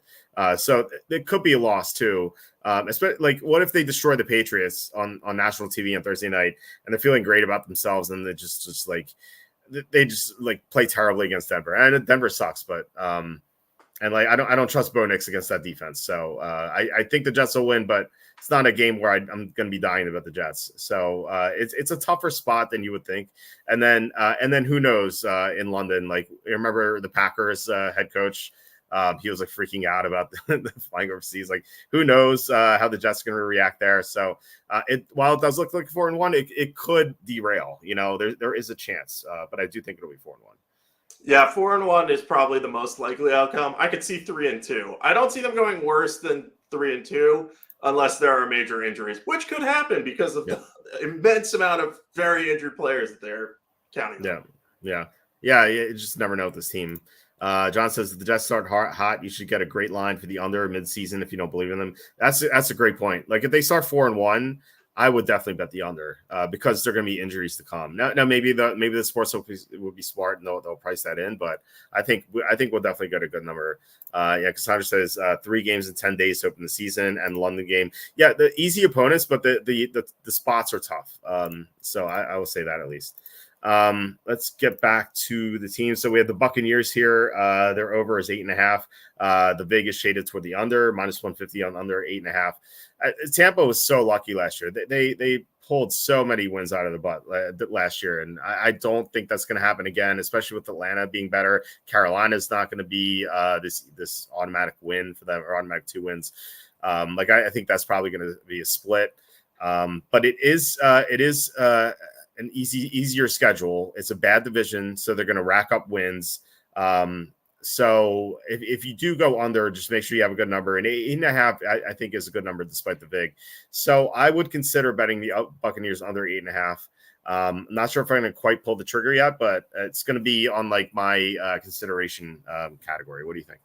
So it could be a loss too. Especially, like, what if they destroy the Patriots on national TV on Thursday night and they're feeling great about themselves and they just play terribly against Denver. And Denver sucks, but And like I don't trust Bo Nix against that defense. So I think the Jets will win, but it's not a game where I'm going to be dying about the Jets. So it's a tougher spot than you would think. And then who knows in London? Like, remember the Packers head coach? He was like freaking out about the flying overseas. Like, who knows how the Jets are going to react there? So while it does look like 4-1, it could derail. There is a chance, but I do think it'll be 4-1. Yeah, 4-1 is probably the most likely outcome. I could see 3-2. I don't see them going worse than 3-2 unless there are major injuries, which could happen because of the immense amount of very injured players that they're counting on. Yeah. You just never know with this team. John says if the Jets start hot, you should get a great line for the under midseason if you don't believe in them. That's a great point. Like if they start 4-1, I would definitely bet the under because there are going to be injuries to come. Now maybe the sports will be smart and they'll price that in, but I think we'll definitely get a good number. Cassandra says 3 games in 10 days to open the season and London game. Yeah, the easy opponents, but the spots are tough. So I will say that at least. Let's get back to the team. So we have the Buccaneers here. Their over is 8.5. The Vegas shaded toward the under, -150 on under 8.5. Tampa was so lucky last year. They pulled so many wins out of the butt last year, and I don't think that's going to happen again, especially with Atlanta being better. Carolina's not going to be this automatic win for them, or automatic 2 wins. I think that's probably going to be a split. But it is an easier schedule. It's a bad division, so they're going to rack up wins. So if you do go under, just make sure you have a good number. And 8.5, I think, is a good number despite the VIG. So I would consider betting the Buccaneers under 8.5. I'm not sure if I'm going to quite pull the trigger yet, but it's going to be on like my consideration category. What do you think?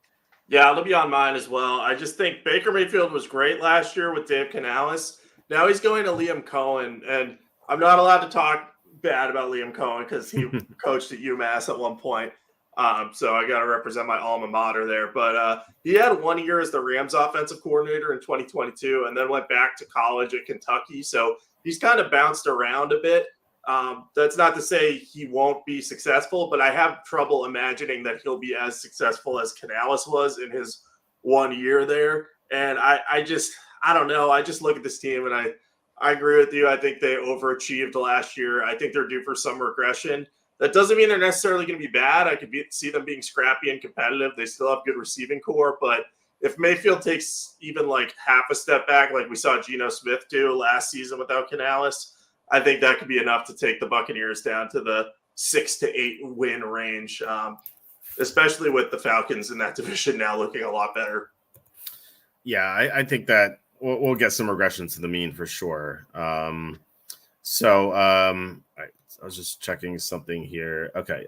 Yeah, it'll be on mine as well. I just think Baker Mayfield was great last year with Dave Canales. Now he's going to Liam Cohen, and I'm not allowed to talk bad about Liam Cohen because he coached at UMass at one point. So I got to represent my alma mater there. But he had 1 year as the Rams offensive coordinator in 2022 and then went back to college at Kentucky. So he's kind of bounced around a bit. That's not to say he won't be successful, but I have trouble imagining that he'll be as successful as Canales was in his 1 year there. And I don't know. I just look at this team and I agree with you. I think they overachieved last year. I think they're due for some regression. That doesn't mean they're necessarily going to be bad. I could see them being scrappy and competitive. They still have good receiving core. But if Mayfield takes even like half a step back, like we saw Geno Smith do last season without Canales, I think that could be enough to take the Buccaneers down to the 6 to 8 win range, especially with the Falcons in that division now looking a lot better. Yeah, I think that we'll get some regression to the mean for sure. I was just checking something here. Okay.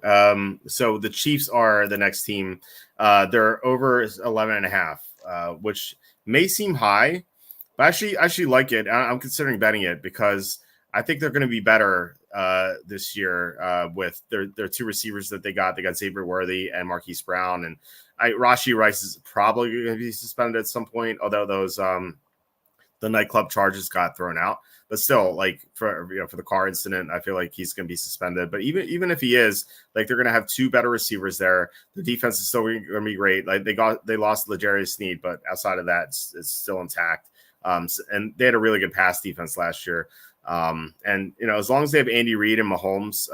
So the Chiefs are the next team. They're over 11.5, which may seem high, but I actually like it. I'm considering betting it because I think they're going to be better this year with their 2 receivers that they got. They got Xavier Worthy and Marquise Brown, and Rashee Rice is probably going to be suspended at some point. Although those the nightclub charges got thrown out. But still, like for the car incident, I feel like he's going to be suspended. But even if he is, like they're going to have 2 better receivers there. The defense is still going to be great. Like they lost L'Jarius Sneed, but outside of that, it's still intact. And they had a really good pass defense last year. And as long as they have Andy Reid and Mahomes,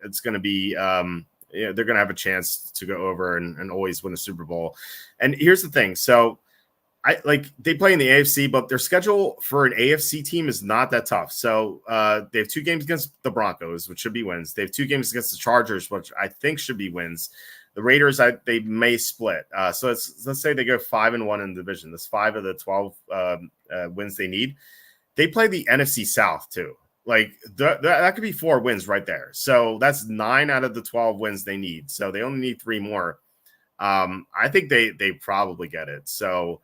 it's going to be they're going to have a chance to go over and always win a Super Bowl. And here's the thing, so. They play in the AFC, but their schedule for an AFC team is not that tough. So they have 2 games against the Broncos, which should be wins. They have 2 games against the Chargers, which I think should be wins. The Raiders, they may split. So let's say they go 5-1 in the division. That's 5 of the 12 wins they need. They play the NFC South too. Like that could be 4 wins right there. So that's 9 out of the 12 wins they need. So they only need 3 more. I think they probably get it. So.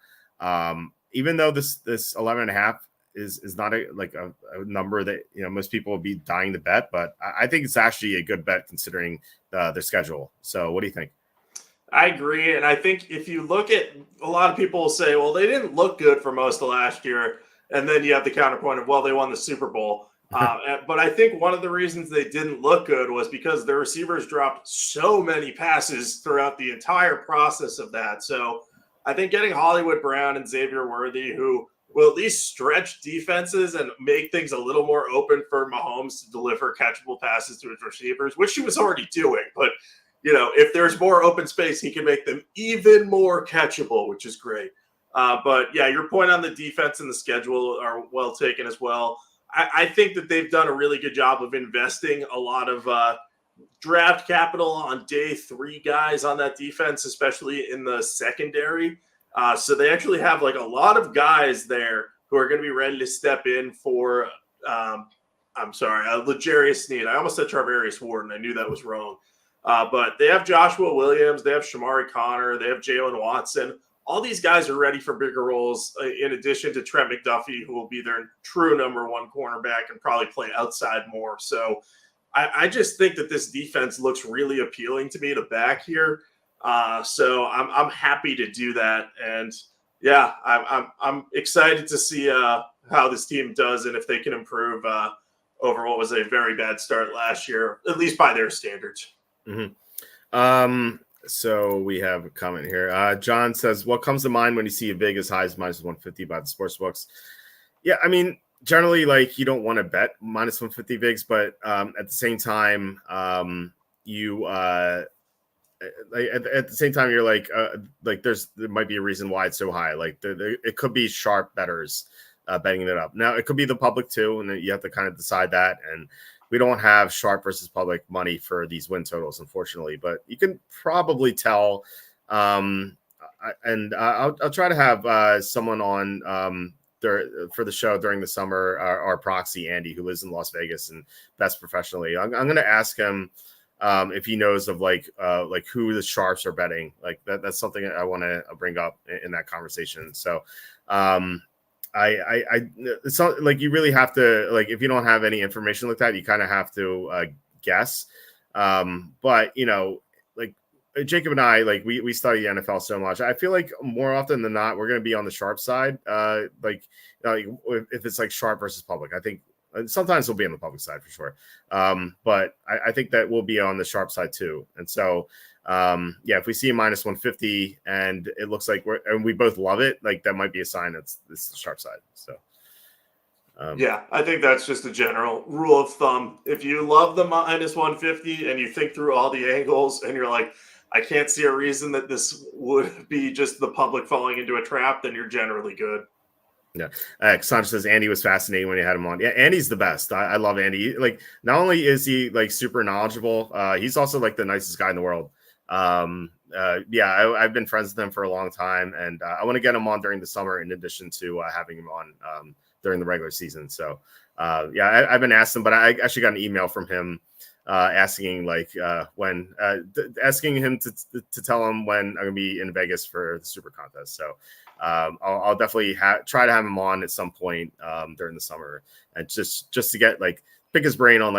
Even though this 11.5 is not a number that most people would be dying to bet, but I think it's actually a good bet considering their schedule. So what do you think? I agree, and I think if you look at a lot of people will say, well, they didn't look good for most of last year, and then you have the counterpoint of, well, they won the Super Bowl. But I think one of the reasons they didn't look good was because their receivers dropped so many passes throughout the entire process of that. So I think getting Hollywood Brown and Xavier Worthy, who will at least stretch defenses and make things a little more open for Mahomes to deliver catchable passes to his receivers, which he was already doing. But, if there's more open space, he can make them even more catchable, which is great. But yeah, your point on the defense and the schedule are well taken as well. I think that they've done a really good job of investing a lot of draft capital on day 3 guys on that defense, especially in the secondary. So they actually have like a lot of guys there who are going to be ready to step in for, L'Jarius Sneed. I almost said Charvarius Ward, and I knew that was wrong. But they have Joshua Williams, they have Shamari Connor, they have Jalen Watson. All these guys are ready for bigger roles, in addition to Trent McDuffie, who will be their true number 1 cornerback and probably play outside more. So I just think that this defense looks really appealing to me to back here. So I'm happy to do that. And yeah, I'm excited to see how this team does and if they can improve over what was a very bad start last year, at least by their standards. Mm-hmm. So we have a comment here. John says, what comes to mind when you see a big as high as minus 150 by the sports books? Yeah, I mean, generally, like, you don't want to bet minus 150 bigs, but at the same time, at the same time, you're like there might be a reason why it's so high. Like it could be sharp bettors betting it up. Now it could be the public too, and you have to kind of decide that. And we don't have sharp versus public money for these win totals, unfortunately, but you can probably tell. I'll try to have someone on for the show during the summer, our proxy, Andy, who lives in Las Vegas and bets professionally. I'm going to ask him if he knows of like who the sharps are betting. Like that's something I want to bring up in that conversation. So it's not like you really have to, like, if you don't have any information like that, you kind of have to guess. But like Jacob and I, like we study the NFL so much. I feel like more often than not, we're going to be on the sharp side. If it's like sharp versus public, I think sometimes we'll be on the public side for sure. But I think that we'll be on the sharp side too. And so, if we see a minus 150 and it looks like we both love it, like that might be a sign it's the sharp side. So, I think that's just a general rule of thumb. If you love the minus 150 and you think through all the angles and you're like, I can't see a reason that this would be just the public falling into a trap, then you're generally good. Yeah. Cassandra says Andy was fascinating when you had him on. Yeah, Andy's the best. I love Andy. Like, not only is he like super knowledgeable, he's also like the nicest guy in the world. I've been friends with him for a long time, and I want to get him on during the summer in addition to having him on during the regular season. So I've been asking, but I actually got an email from him asking asking him to tell him when I'm gonna be in Vegas for the Super Contest. So I'll definitely try to have him on at some point during the summer, and just to get pick his brain on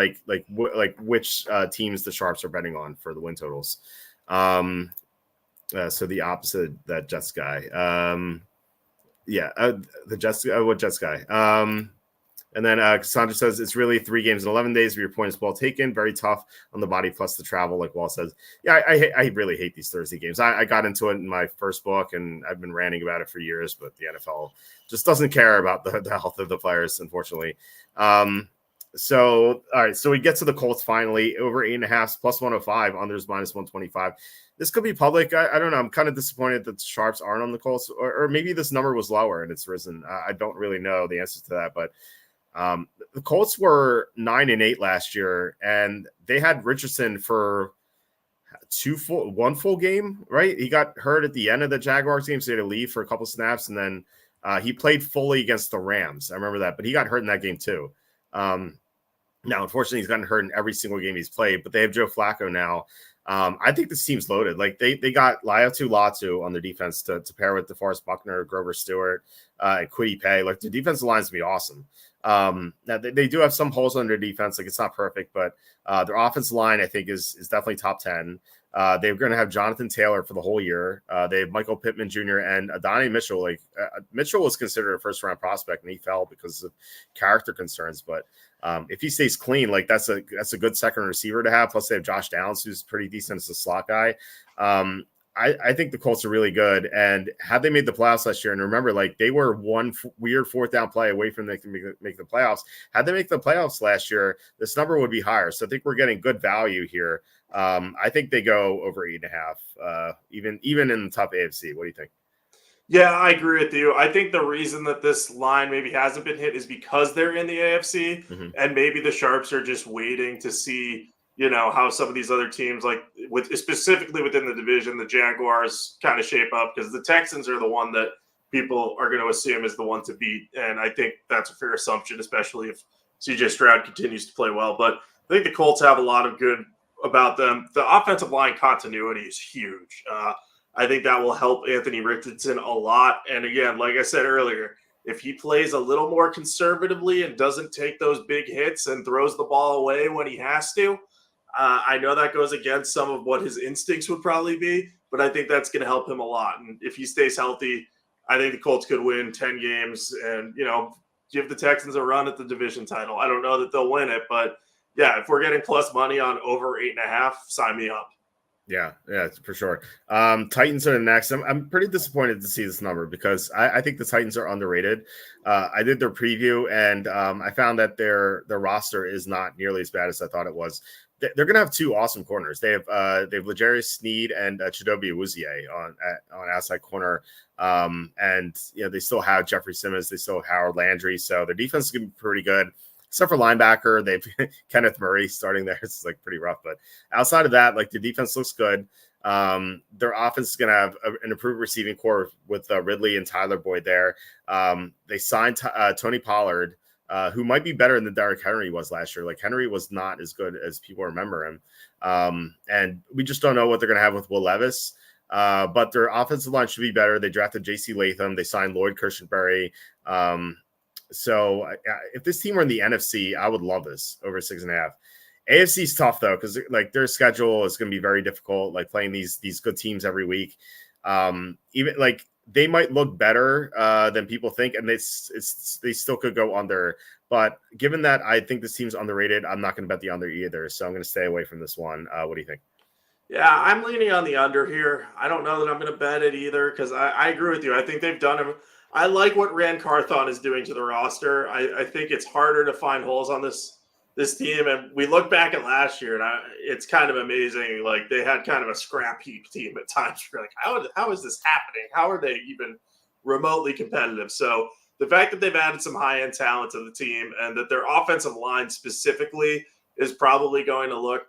which teams the sharps are betting on for the win totals. So the opposite, that Jets guy. The Jets. What Jets guy? And then Cassandra says it's really 3 games in 11 days. But your point is well taken. Very tough on the body plus the travel, like Walt says. Yeah, I really hate these Thursday games. I got into it in my first book, and I've been ranting about it for years. But the NFL just doesn't care about the health of the players, unfortunately. So all right, so we get to the Colts finally, over 8.5 plus 105, unders minus 125. This could be public. I don't know. I'm kind of disappointed that the sharps aren't on the Colts, or maybe this number was lower and it's risen. I don't really know the answer to that, but the Colts were 9-8 last year, and they had Richardson for one full game, right? He got hurt at the end of the Jaguars game, so he had to leave for a couple snaps, and then he played fully against the Rams. I remember that, but he got hurt in that game too. Now, unfortunately, he's gotten hurt in every single game he's played, but they have Joe Flacco now. I think this team's loaded. Like they got Latu on their defense to pair with DeForest Buckner, Grover Stewart, and Kwity Paye. Like the defensive line's gonna be awesome. Now they do have some holes on their defense. Like it's not perfect, but their offensive line I think is definitely top 10. They're going to have Jonathan Taylor for the whole year. They have Michael Pittman Jr. and Adonai Mitchell. Mitchell was considered a first-round prospect, and he fell because of character concerns. But if he stays clean, that's a good second receiver to have. Plus, they have Josh Downs, who's pretty decent as a slot guy. I think the Colts are really good. And had they made the playoffs last year, and remember, they were one weird fourth down play away from make the playoffs. Had they make the playoffs last year, this number would be higher. So I think we're getting good value here. I think they go over 8.5, even in the top AFC. What do you think? Yeah, I agree with you. I think the reason that this line maybe hasn't been hit is because they're in the AFC, and maybe the Sharps are just waiting to see, how some of these other teams, specifically within the division, the Jaguars kind of shape up, because the Texans are the one that people are going to assume is the one to beat. And I think that's a fair assumption, especially if CJ Stroud continues to play well. But I think the Colts have a lot of good about them. The offensive line continuity is huge. I think that will help Anthony Richardson a lot. And again, like I said earlier, if he plays a little more conservatively and doesn't take those big hits and throws the ball away when he has to, I know that goes against some of what his instincts would probably be, but I think that's going to help him a lot. And if he stays healthy, I think the Colts could win 10 games and, give the Texans a run at the division title. I don't know that they'll win it, but yeah, if we're getting plus money on over 8.5, sign me up. Yeah, for sure. Titans are next. I'm pretty disappointed to see this number because I think the Titans are underrated. I did their preview and I found that their roster is not nearly as bad as I thought it was. They're going to have two awesome corners. They have L'Jarius Sneed and Chidobe Awuzie on outside corner. And they still have Jeffrey Simmons. They still have Howard Landry. So their defense is going to be pretty good. Except for linebacker, they've Kenneth Murray starting there. It's pretty rough. But outside of that, the defense looks good. Their offense is going to have an improved receiving core with Ridley and Tyler Boyd there. They signed Tony Pollard, who might be better than Derrick Henry was last year. Henry was not as good as people remember him. And we just don't know what they're going to have with Will Levis. But their offensive line should be better. They drafted J.C. Latham. They signed Lloyd Cushenberry. So if this team were in the NFC, I would love this over 6.5. AFC is tough though, because their schedule is going to be very difficult. Playing these good teams every week, even they might look better than people think, and they still could go under. But given that I think this team's underrated, I'm not going to bet the under either. So I'm going to stay away from this one. What do you think? Yeah, I'm leaning on the under here. I don't know that I'm going to bet it either because I agree with you. I think they've done – I like what Rand Carthon is doing to the roster. I think it's harder to find holes on this team. And we look back at last year, and it's kind of amazing. They had kind of a scrap heap team at times. You're how is this happening? How are they even remotely competitive? So the fact that they've added some high-end talent to the team and that their offensive line specifically is probably going to look,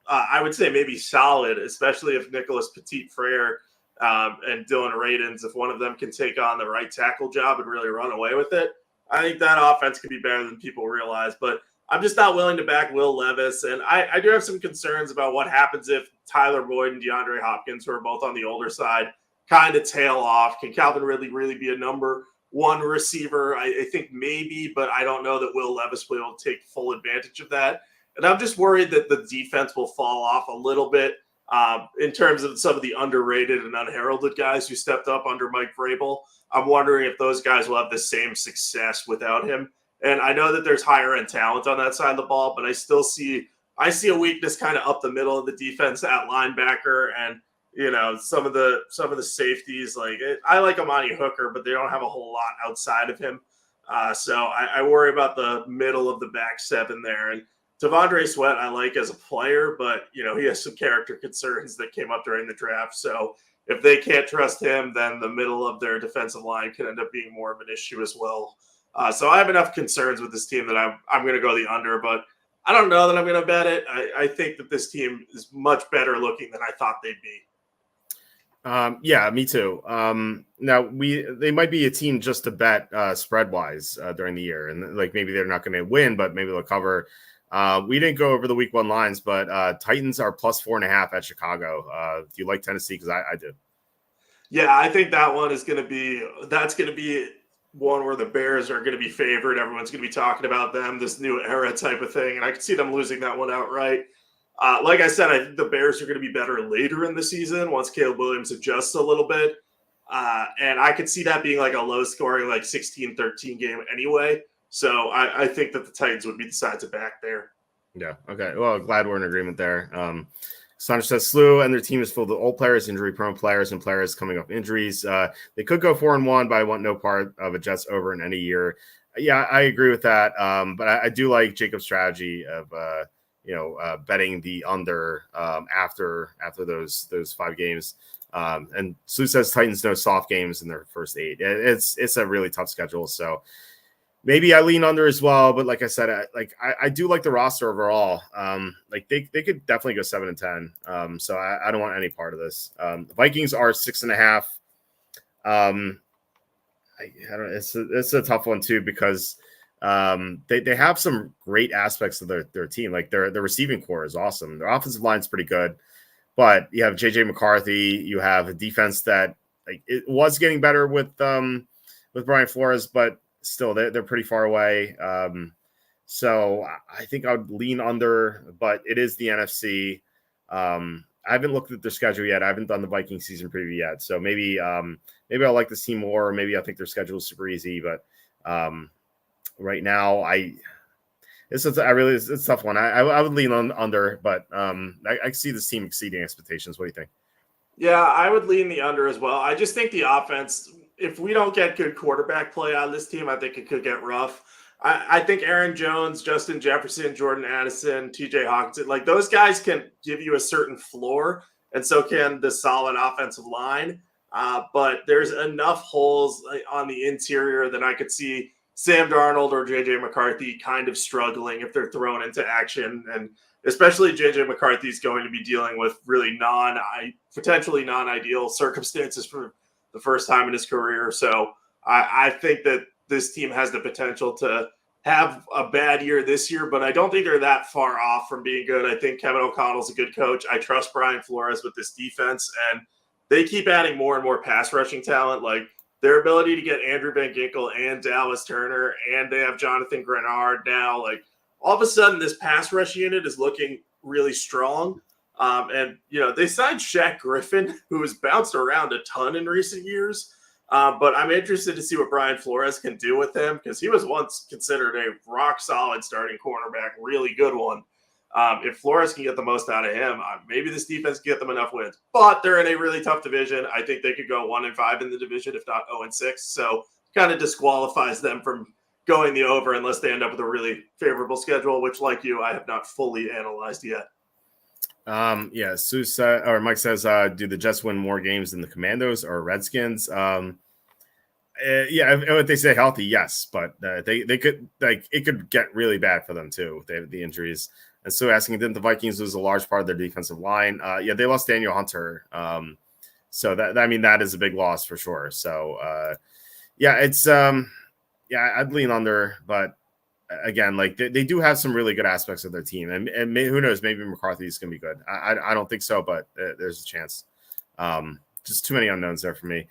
I would say maybe solid, especially if Nicholas Petit-Frere and Dylan Radins, if one of them can take on the right tackle job and really run away with it, I think that offense could be better than people realize. But I'm just not willing to back Will Levis. And I do have some concerns about what happens if Tyler Boyd and DeAndre Hopkins, who are both on the older side, kind of tail off. Can Calvin Ridley really be a number one receiver? I think maybe, but I don't know that Will Levis will be able to take full advantage of that. And I'm just worried that the defense will fall off a little bit. In terms of some of the underrated and unheralded guys who stepped up under Mike Vrabel, I'm wondering if those guys will have the same success without him. And I know that there's higher end talent on that side of the ball, but I still see a weakness kind of up the middle of the defense at linebacker, and some of the safeties. I like Amani Hooker, but they don't have a whole lot outside of him. So I worry about the middle of the back seven there. And Devondre Sweat I like as a player, but he has some character concerns that came up during the draft. So if they can't trust him, then the middle of their defensive line can end up being more of an issue as well. So I have enough concerns with this team that I'm going to go the under, but I don't know that I'm going to bet it. I think that this team is much better looking than I thought they'd be. Yeah, me too. Now they might be a team just to bet spread wise during the year, and maybe they're not going to win, but maybe they'll cover. We didn't go over the week one lines, but Titans are plus 4.5 at Chicago. Do you like Tennessee? Because I do. Yeah, I think that one is going to be one where the Bears are going to be favored. Everyone's going to be talking about them, this new era type of thing. And I could see them losing that one outright. Like I said, I think the Bears are going to be better later in the season once Caleb Williams adjusts a little bit. And I could see that being like a low scoring, like 16-13 game anyway. So I think that the Titans would be the side to back there. Yeah. Okay. Well, glad we're in agreement there. Saunders says Slew and their team is full of old players, injury-prone players, and players coming off injuries. They could go 4-1, but I want no part of a Jets over in any year. Yeah, I agree with that. But I do like Jacob's strategy of betting the under after those 5 games. And Slew says Titans no soft games in their first 8. It's a really tough schedule, so. Maybe I lean under as well, but like I said, I do like the roster overall. Like they could definitely go 7-10. So I don't want any part of this. The Vikings are 6.5. I don't. It's a tough one too because they have some great aspects of their team. Like their receiving core is awesome. Their offensive line is pretty good, but you have JJ McCarthy. You have a defense that like it was getting better with Brian Flores, but still they're pretty far away. So I think I would lean under, but it is the NFC. I haven't looked at their schedule yet. I haven't done the Viking season preview yet. So maybe I like this team more. Maybe I think their schedule is super easy, but right now it's a tough one. I would lean on under, but I see this team exceeding expectations. What do you think? Yeah, I would lean the under as well. I just think the offense, if we don't get good quarterback play on this team, I think it could get rough. I think Aaron Jones, Justin Jefferson, Jordan Addison, TJ Hawkinson, like those guys can give you a certain floor, and so can the solid offensive line. But there's enough holes on the interior that I could see Sam Darnold or JJ McCarthy kind of struggling if they're thrown into action. And especially JJ McCarthy is going to be dealing with really potentially non-ideal circumstances for the first time in his career. So I think that this team has the potential to have a bad year this year, but I don't think they're that far off from being good. I think Kevin O'Connell's a good coach. I trust Brian Flores with this defense, and they keep adding more and more pass rushing talent. Like their ability to get Andrew Van Ginkel and Dallas Turner, and they have Jonathan Grenard now. Like all of a sudden, this pass rush unit is looking really strong. And, they signed Shaq Griffin, who has bounced around a ton in recent years. But I'm interested to see what Brian Flores can do with him because he was once considered a rock-solid starting cornerback, really good one. If Flores can get the most out of him, maybe this defense can get them enough wins. But they're in a really tough division. I think they could go 1-5 in the division, if not 0-6. So kind of disqualifies them from going the over unless they end up with a really favorable schedule, which, like you, I have not fully analyzed yet. Yeah, Mike says, do the Jets win more games than the Commandos or Redskins? Yeah, if they stay healthy, yes, but they could it could get really bad for them too. They have the injuries, and so asking, didn't the Vikings lose a large part of their defensive line? Yeah, they lost Daniel Hunter, so that is a big loss for sure. So yeah, it's I'd lean under, but again, like they do have some really good aspects of their team, and who knows, maybe McCarthy is going to be good. I don't think so, but there's a chance. Just too many unknowns there for me.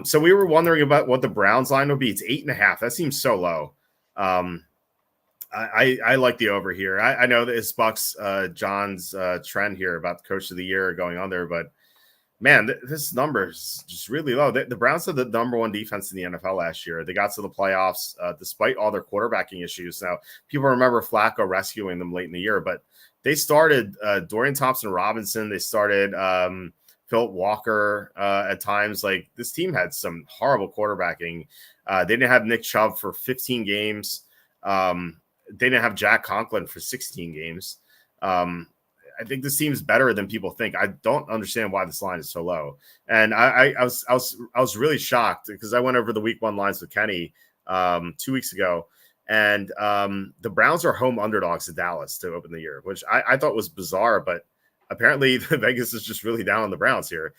So we were wondering about what the Browns line would be. It's 8.5. That seems so low. I like the over here. I know that it's Bucks John's trend here about the coach of the year going on there, but man, this number is just really low. The Browns had the number 1 defense in the NFL last year. They got to the playoffs despite all their quarterbacking issues. Now, people remember Flacco rescuing them late in the year, but they started Dorian Thompson-Robinson. They started Philip Walker at times. Like this team had some horrible quarterbacking. They didn't have Nick Chubb for 15 games. They didn't have Jack Conklin for 16 games. I think this team is better than people think. I don't understand why this line is so low. And I was really shocked because I went over the week 1 lines with Kenny 2 weeks ago, and the Browns are home underdogs to Dallas to open the year, which I thought was bizarre, but apparently the Vegas is just really down on the Browns here.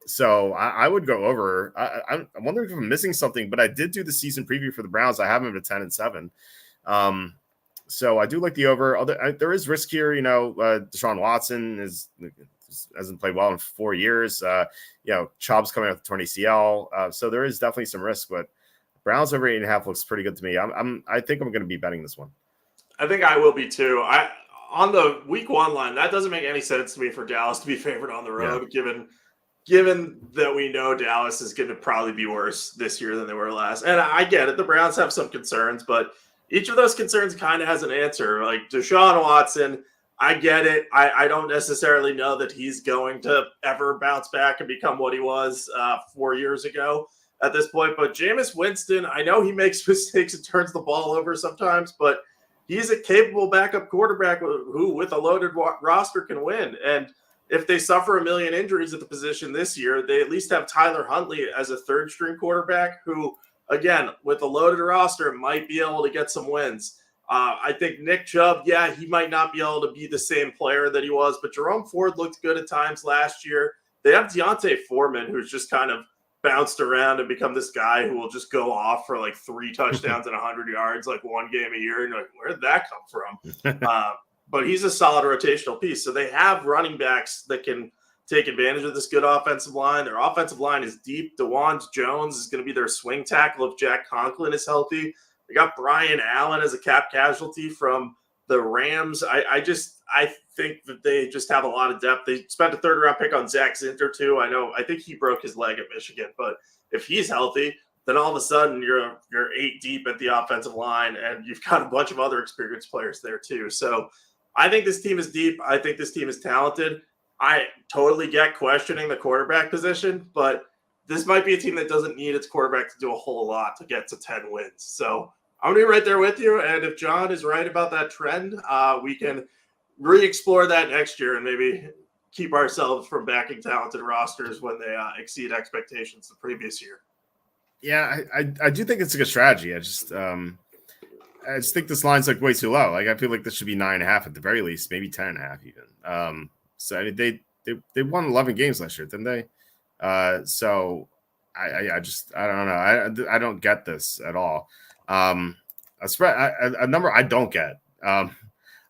So I would go over. I'm wondering if I'm missing something, but I did do the season preview for the Browns. I have them at 10-7. So I do like the over. There is risk here. Deshaun Watson hasn't played well in 4 years. Chubb's coming off the torn ACL. So there is definitely some risk, but Browns over 8.5 looks pretty good to me. I think I'm going to be betting this one. I think I will be too. on the week 1 line, that doesn't make any sense to me for Dallas to be favored on the road, Yeah. given that we know Dallas is going to probably be worse this year than they were last. And I get it. The Browns have some concerns, but each of those concerns kind of has an answer. Like Deshaun Watson, I get it. I don't necessarily know that he's going to ever bounce back and become what he was 4 years ago at this point. But Jameis Winston, I know he makes mistakes and turns the ball over sometimes, but he's a capable backup quarterback who, with a loaded roster, can win. And if they suffer a million injuries at the position this year, they at least have Tyler Huntley as a third string quarterback who, again, with a loaded roster, might be able to get some wins. I think Nick Chubb, he might not be able to be the same player that he was, but Jerome Ford looked good at times last year. They have Deontay Foreman, who's just kind of bounced around and become this guy who will just go off for like 3 touchdowns and 100 yards, like one game a year. And you're like, where did that come from? But he's a solid rotational piece. So they have running backs that can take advantage of this good offensive line. Their offensive line is deep. DeWan Jones is going to be their swing tackle if Jack Conklin is healthy. They got Brian Allen as a cap casualty from the Rams. I think that they just have a lot of depth. They spent a 3rd-round pick on Zach Zinter too. I think he broke his leg at Michigan, but if he's healthy, then all of a sudden you're 8 deep at the offensive line, and you've got a bunch of other experienced players there too. So I think this team is deep. I think this team is talented. I totally get questioning the quarterback position, but this might be a team that doesn't need its quarterback to do a whole lot to get to 10 wins. So I'm going to be right there with you. And if John is right about that trend, we can re-explore that next year and maybe keep ourselves from backing talented rosters when they exceed expectations the previous year. Yeah, I do think it's a good strategy. I just think this line's like way too low. Like I feel like this should be 9.5 at the very least, maybe 10.5 even. So I mean, they won 11 games last year, didn't they? So I don't know. I don't get this at all. A number I don't get.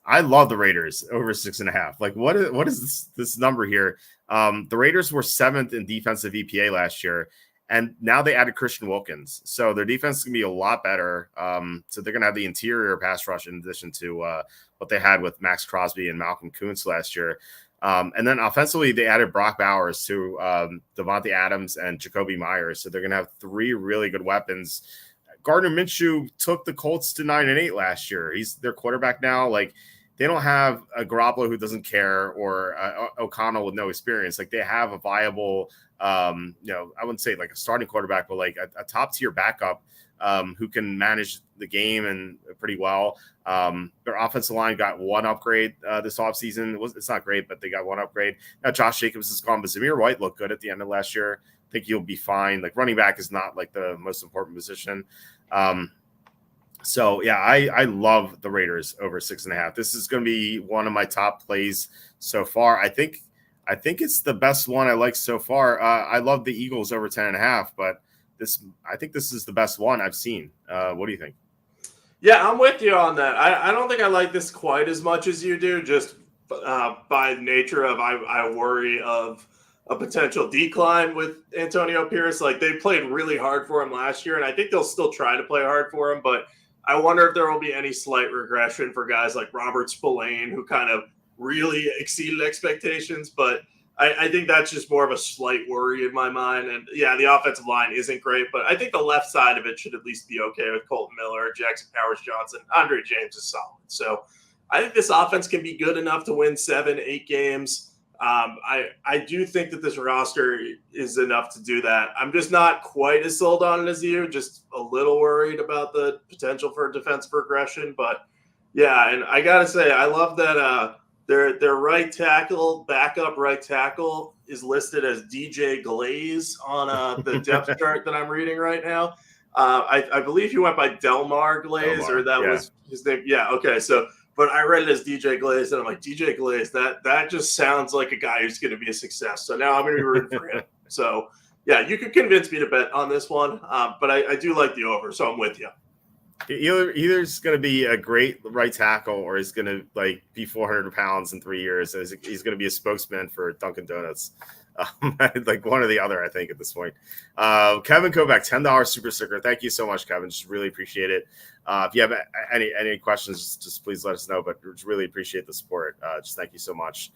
I love the Raiders over 6.5. Like what is this number here? The Raiders were 7th in defensive EPA last year, and now they added Christian Wilkins, so their defense is gonna be a lot better. So they're gonna have the interior pass rush in addition to what they had with Max Crosby and Malcolm Kuntz last year. And then offensively, they added Brock Bowers to Devontae Adams and Jacoby Myers. So they're going to have 3 really good weapons. Gardner Minshew took the Colts to 9-8 last year. He's their quarterback now. Like they don't have a Garoppolo who doesn't care or O'Connell with no experience. Like they have a viable, I wouldn't say like a starting quarterback, but like a top tier backup who can manage the game and pretty well. Their offensive line got 1 upgrade this offseason. It's not great, but they got 1 upgrade. Now Josh Jacobs is gone, but Zamir White looked good at the end of last year. I think he'll be fine. Like running back is not like the most important position. So yeah, I love the Raiders over 6.5. This is going to be one of my top plays so far. I think it's the best one I like so far. I love the Eagles over 10.5, but I think this is the best one I've seen. What do you think? Yeah, I'm with you on that. I don't think I like this quite as much as you do, just by nature of I worry of a potential decline with Antonio Pierce. Like they played really hard for him last year, and I think they'll still try to play hard for him, but I wonder if there will be any slight regression for guys like Robert Spillane, who kind of really exceeded expectations, but I think that's just more of a slight worry in my mind. And yeah, the offensive line isn't great, but I think the left side of it should at least be okay with Colton Miller, Jackson Powers-Johnson. Andre James is solid. So I think this offense can be good enough to win 7-8 games. I do think that this roster is enough to do that. I'm just not quite as sold on it as you, just a little worried about the potential for defensive regression. But yeah, and I got to say, I love that their right tackle, backup right tackle, is listed as DJ Glaze on the depth chart that I'm reading right now. I believe he went by Delmar Glaze, or that was his name. Yeah, okay. So, but I read it as DJ Glaze, and I'm like, DJ Glaze, that just sounds like a guy who's going to be a success. So now I'm going to be rooting for him. So, yeah, you could convince me to bet on this one, but I do like the over, so I'm with you. Either it's going to be a great right tackle, or he's going to like be 400 pounds in 3 years. He's going to be a spokesman for Dunkin' Donuts. Like one or the other, I think, at this point. Kevin Kovac, $10 super sticker. Thank you so much, Kevin. Just really appreciate it. If you have any questions, just please let us know. But really appreciate the support. Just thank you so much.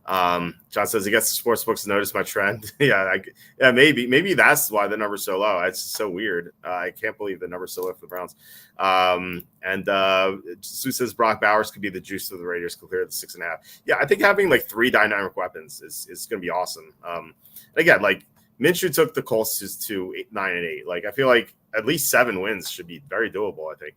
John says he gets the sports books to notice my trend. Yeah, maybe that's why the number's so low. It's so weird. I can't believe the number's so low for the Browns. Sue says Brock Bowers could be the juice of the Raiders compared to the 6.5. Yeah, I think having like 3 dynamic weapons is going to be awesome. Again, like Minshew took the Colts to 9-8. Like I feel like at least 7 wins should be very doable. I think.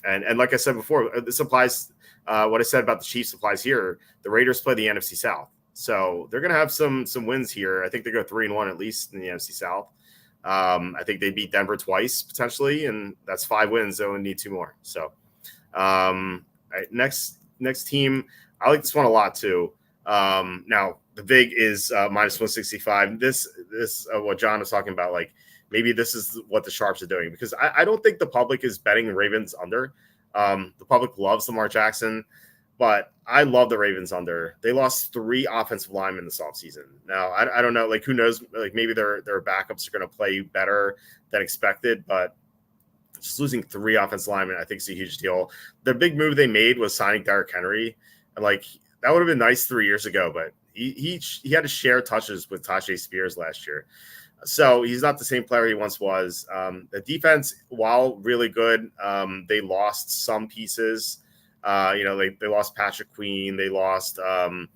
And like I said before, this applies. What I said about the Chiefs applies here. The Raiders play the NFC South, so they're going to have some wins here. I think they go 3-1 at least in the NFC South. I think they beat Denver twice potentially, and that's 5 wins. They only need 2 more. So, next team, I like this one a lot too. Now the vig is -165. This what John was talking about. Like maybe this is what the sharps are doing, because I don't think the public is betting Ravens under. The public loves Lamar Jackson, but I love the Ravens under. They lost 3 offensive linemen this offseason. Now, I don't know, like who knows, like maybe their backups are going to play better than expected, but just losing 3 offensive linemen, I think is a huge deal. The big move they made was signing Derrick Henry. And like that would have been nice 3 years ago, but he had to share touches with Tajay Spears last year. So he's not the same player he once was. The defense, while really good, they lost some pieces. They lost Patrick Queen. They lost a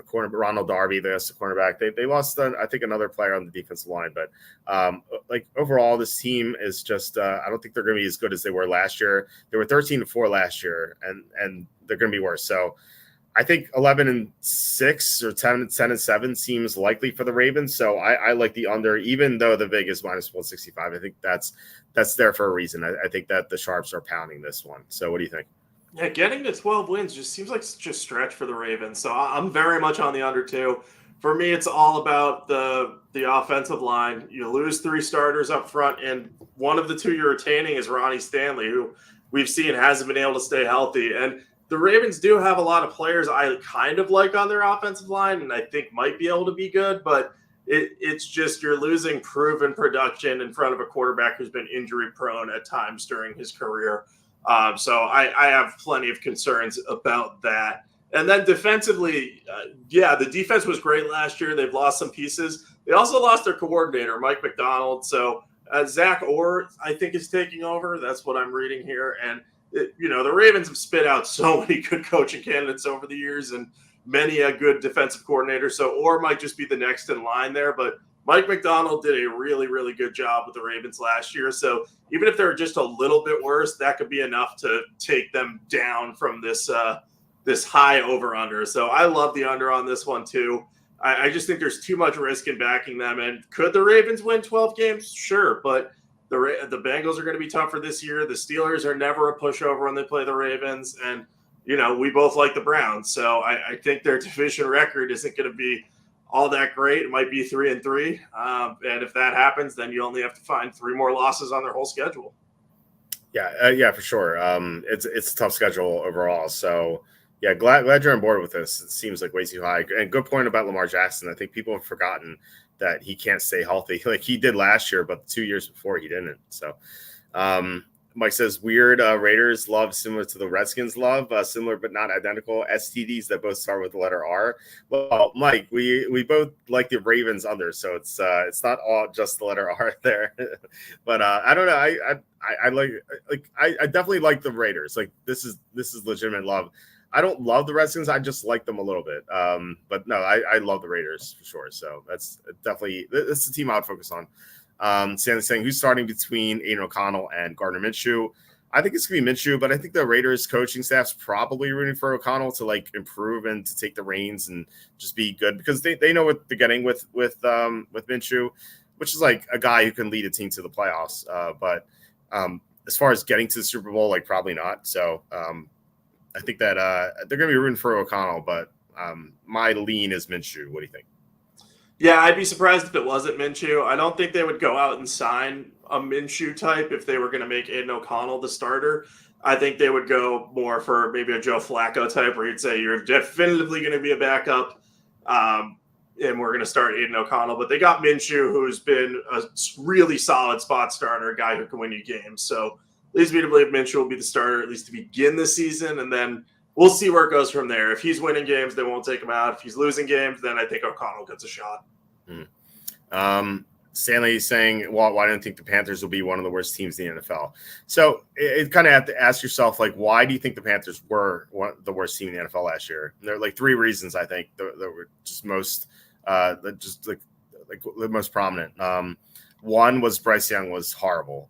corner, Ronald Darby. They lost a cornerback. They lost, I think, another player on the defensive line. But overall, this team is just. I don't think they're going to be as good as they were last year. They were 13-4 last year, and they're going to be worse. So. I think 11-6 or 10-7 seems likely for the Ravens. So I like the under, even though the vig is -165. I think that's there for a reason. I think that the sharps are pounding this one. So what do you think? Yeah, getting to 12 wins just seems like such a stretch for the Ravens. So I'm very much on the under too. For me, it's all about the offensive line. You lose 3 starters up front, and one of the 2 you're retaining is Ronnie Stanley, who we've seen hasn't been able to stay healthy. And the Ravens do have a lot of players I kind of like on their offensive line, and I think might be able to be good, but it's just you're losing proven production in front of a quarterback who's been injury prone at times during his career. So I have plenty of concerns about that. And then defensively, the defense was great last year. They've lost some pieces. They also lost their coordinator, Mike McDonald. So Zach Orr, I think, is taking over. That's what I'm reading here. And the Ravens have spit out so many good coaching candidates over the years and many a good defensive coordinator. So Orr might just be the next in line there. But Mike McDonald did a really, really good job with the Ravens last year. So even if they're just a little bit worse, that could be enough to take them down from this high over-under. So I love the under on this one too. I just think there's too much risk in backing them. And could the Ravens win 12 games? Sure, but the Bengals are going to be tougher this year. The Steelers are never a pushover when they play the Ravens. And, we both like the Browns. So I think their division record isn't going to be all that great. It might be 3-3. And if that happens, then you only have to find 3 more losses on their whole schedule. Yeah, for sure. It's a tough schedule overall. So, yeah, glad you're on board with this. It seems like way too high. And good point about Lamar Jackson. I think people have forgotten that he can't stay healthy like he did last year, but 2 years before he didn't. So Mike says weird Raiders love similar to the Redskins love, similar but not identical STDs that both start with the letter R. Well, Mike, we both like the Ravens under, so it's not all just the letter R there. But I don't know. I definitely like the Raiders. Like this is legitimate love. I don't love the Redskins. I just like them a little bit. But no, I love the Raiders for sure. So that's the team I would focus on. Sandy's saying who's starting between Aiden O'Connell and Gardner Minshew. I think it's gonna be Minshew, but I think the Raiders coaching staff's probably rooting for O'Connell to like improve and to take the reins and just be good because they know what they're getting with Minshew, which is like a guy who can lead a team to the playoffs. But as far as getting to the Super Bowl, like probably not. So I think that they're going to be rooting for O'Connell, but my lean is Minshew. What do you think? Yeah, I'd be surprised if it wasn't Minshew. I don't think they would go out and sign a Minshew type if they were going to make Aiden O'Connell the starter. I think they would go more for maybe a Joe Flacco type where you'd say you're definitively going to be a backup. And we're going to start Aiden O'Connell. But they got Minshew, who's been a really solid spot starter, a guy who can win you games. So leads me to believe Minshew will be the starter, at least to begin the season. And then we'll see where it goes from there. If he's winning games, they won't take him out. If he's losing games, then I think O'Connell gets a shot. Stanley is saying, well, why don't you think the Panthers will be one of the worst teams in the NFL? So it kind of have to ask yourself, like, why do you think the Panthers were the worst team in the NFL last year? And there are like three reasons, I think, that were just most the most prominent. One was Bryce Young was horrible.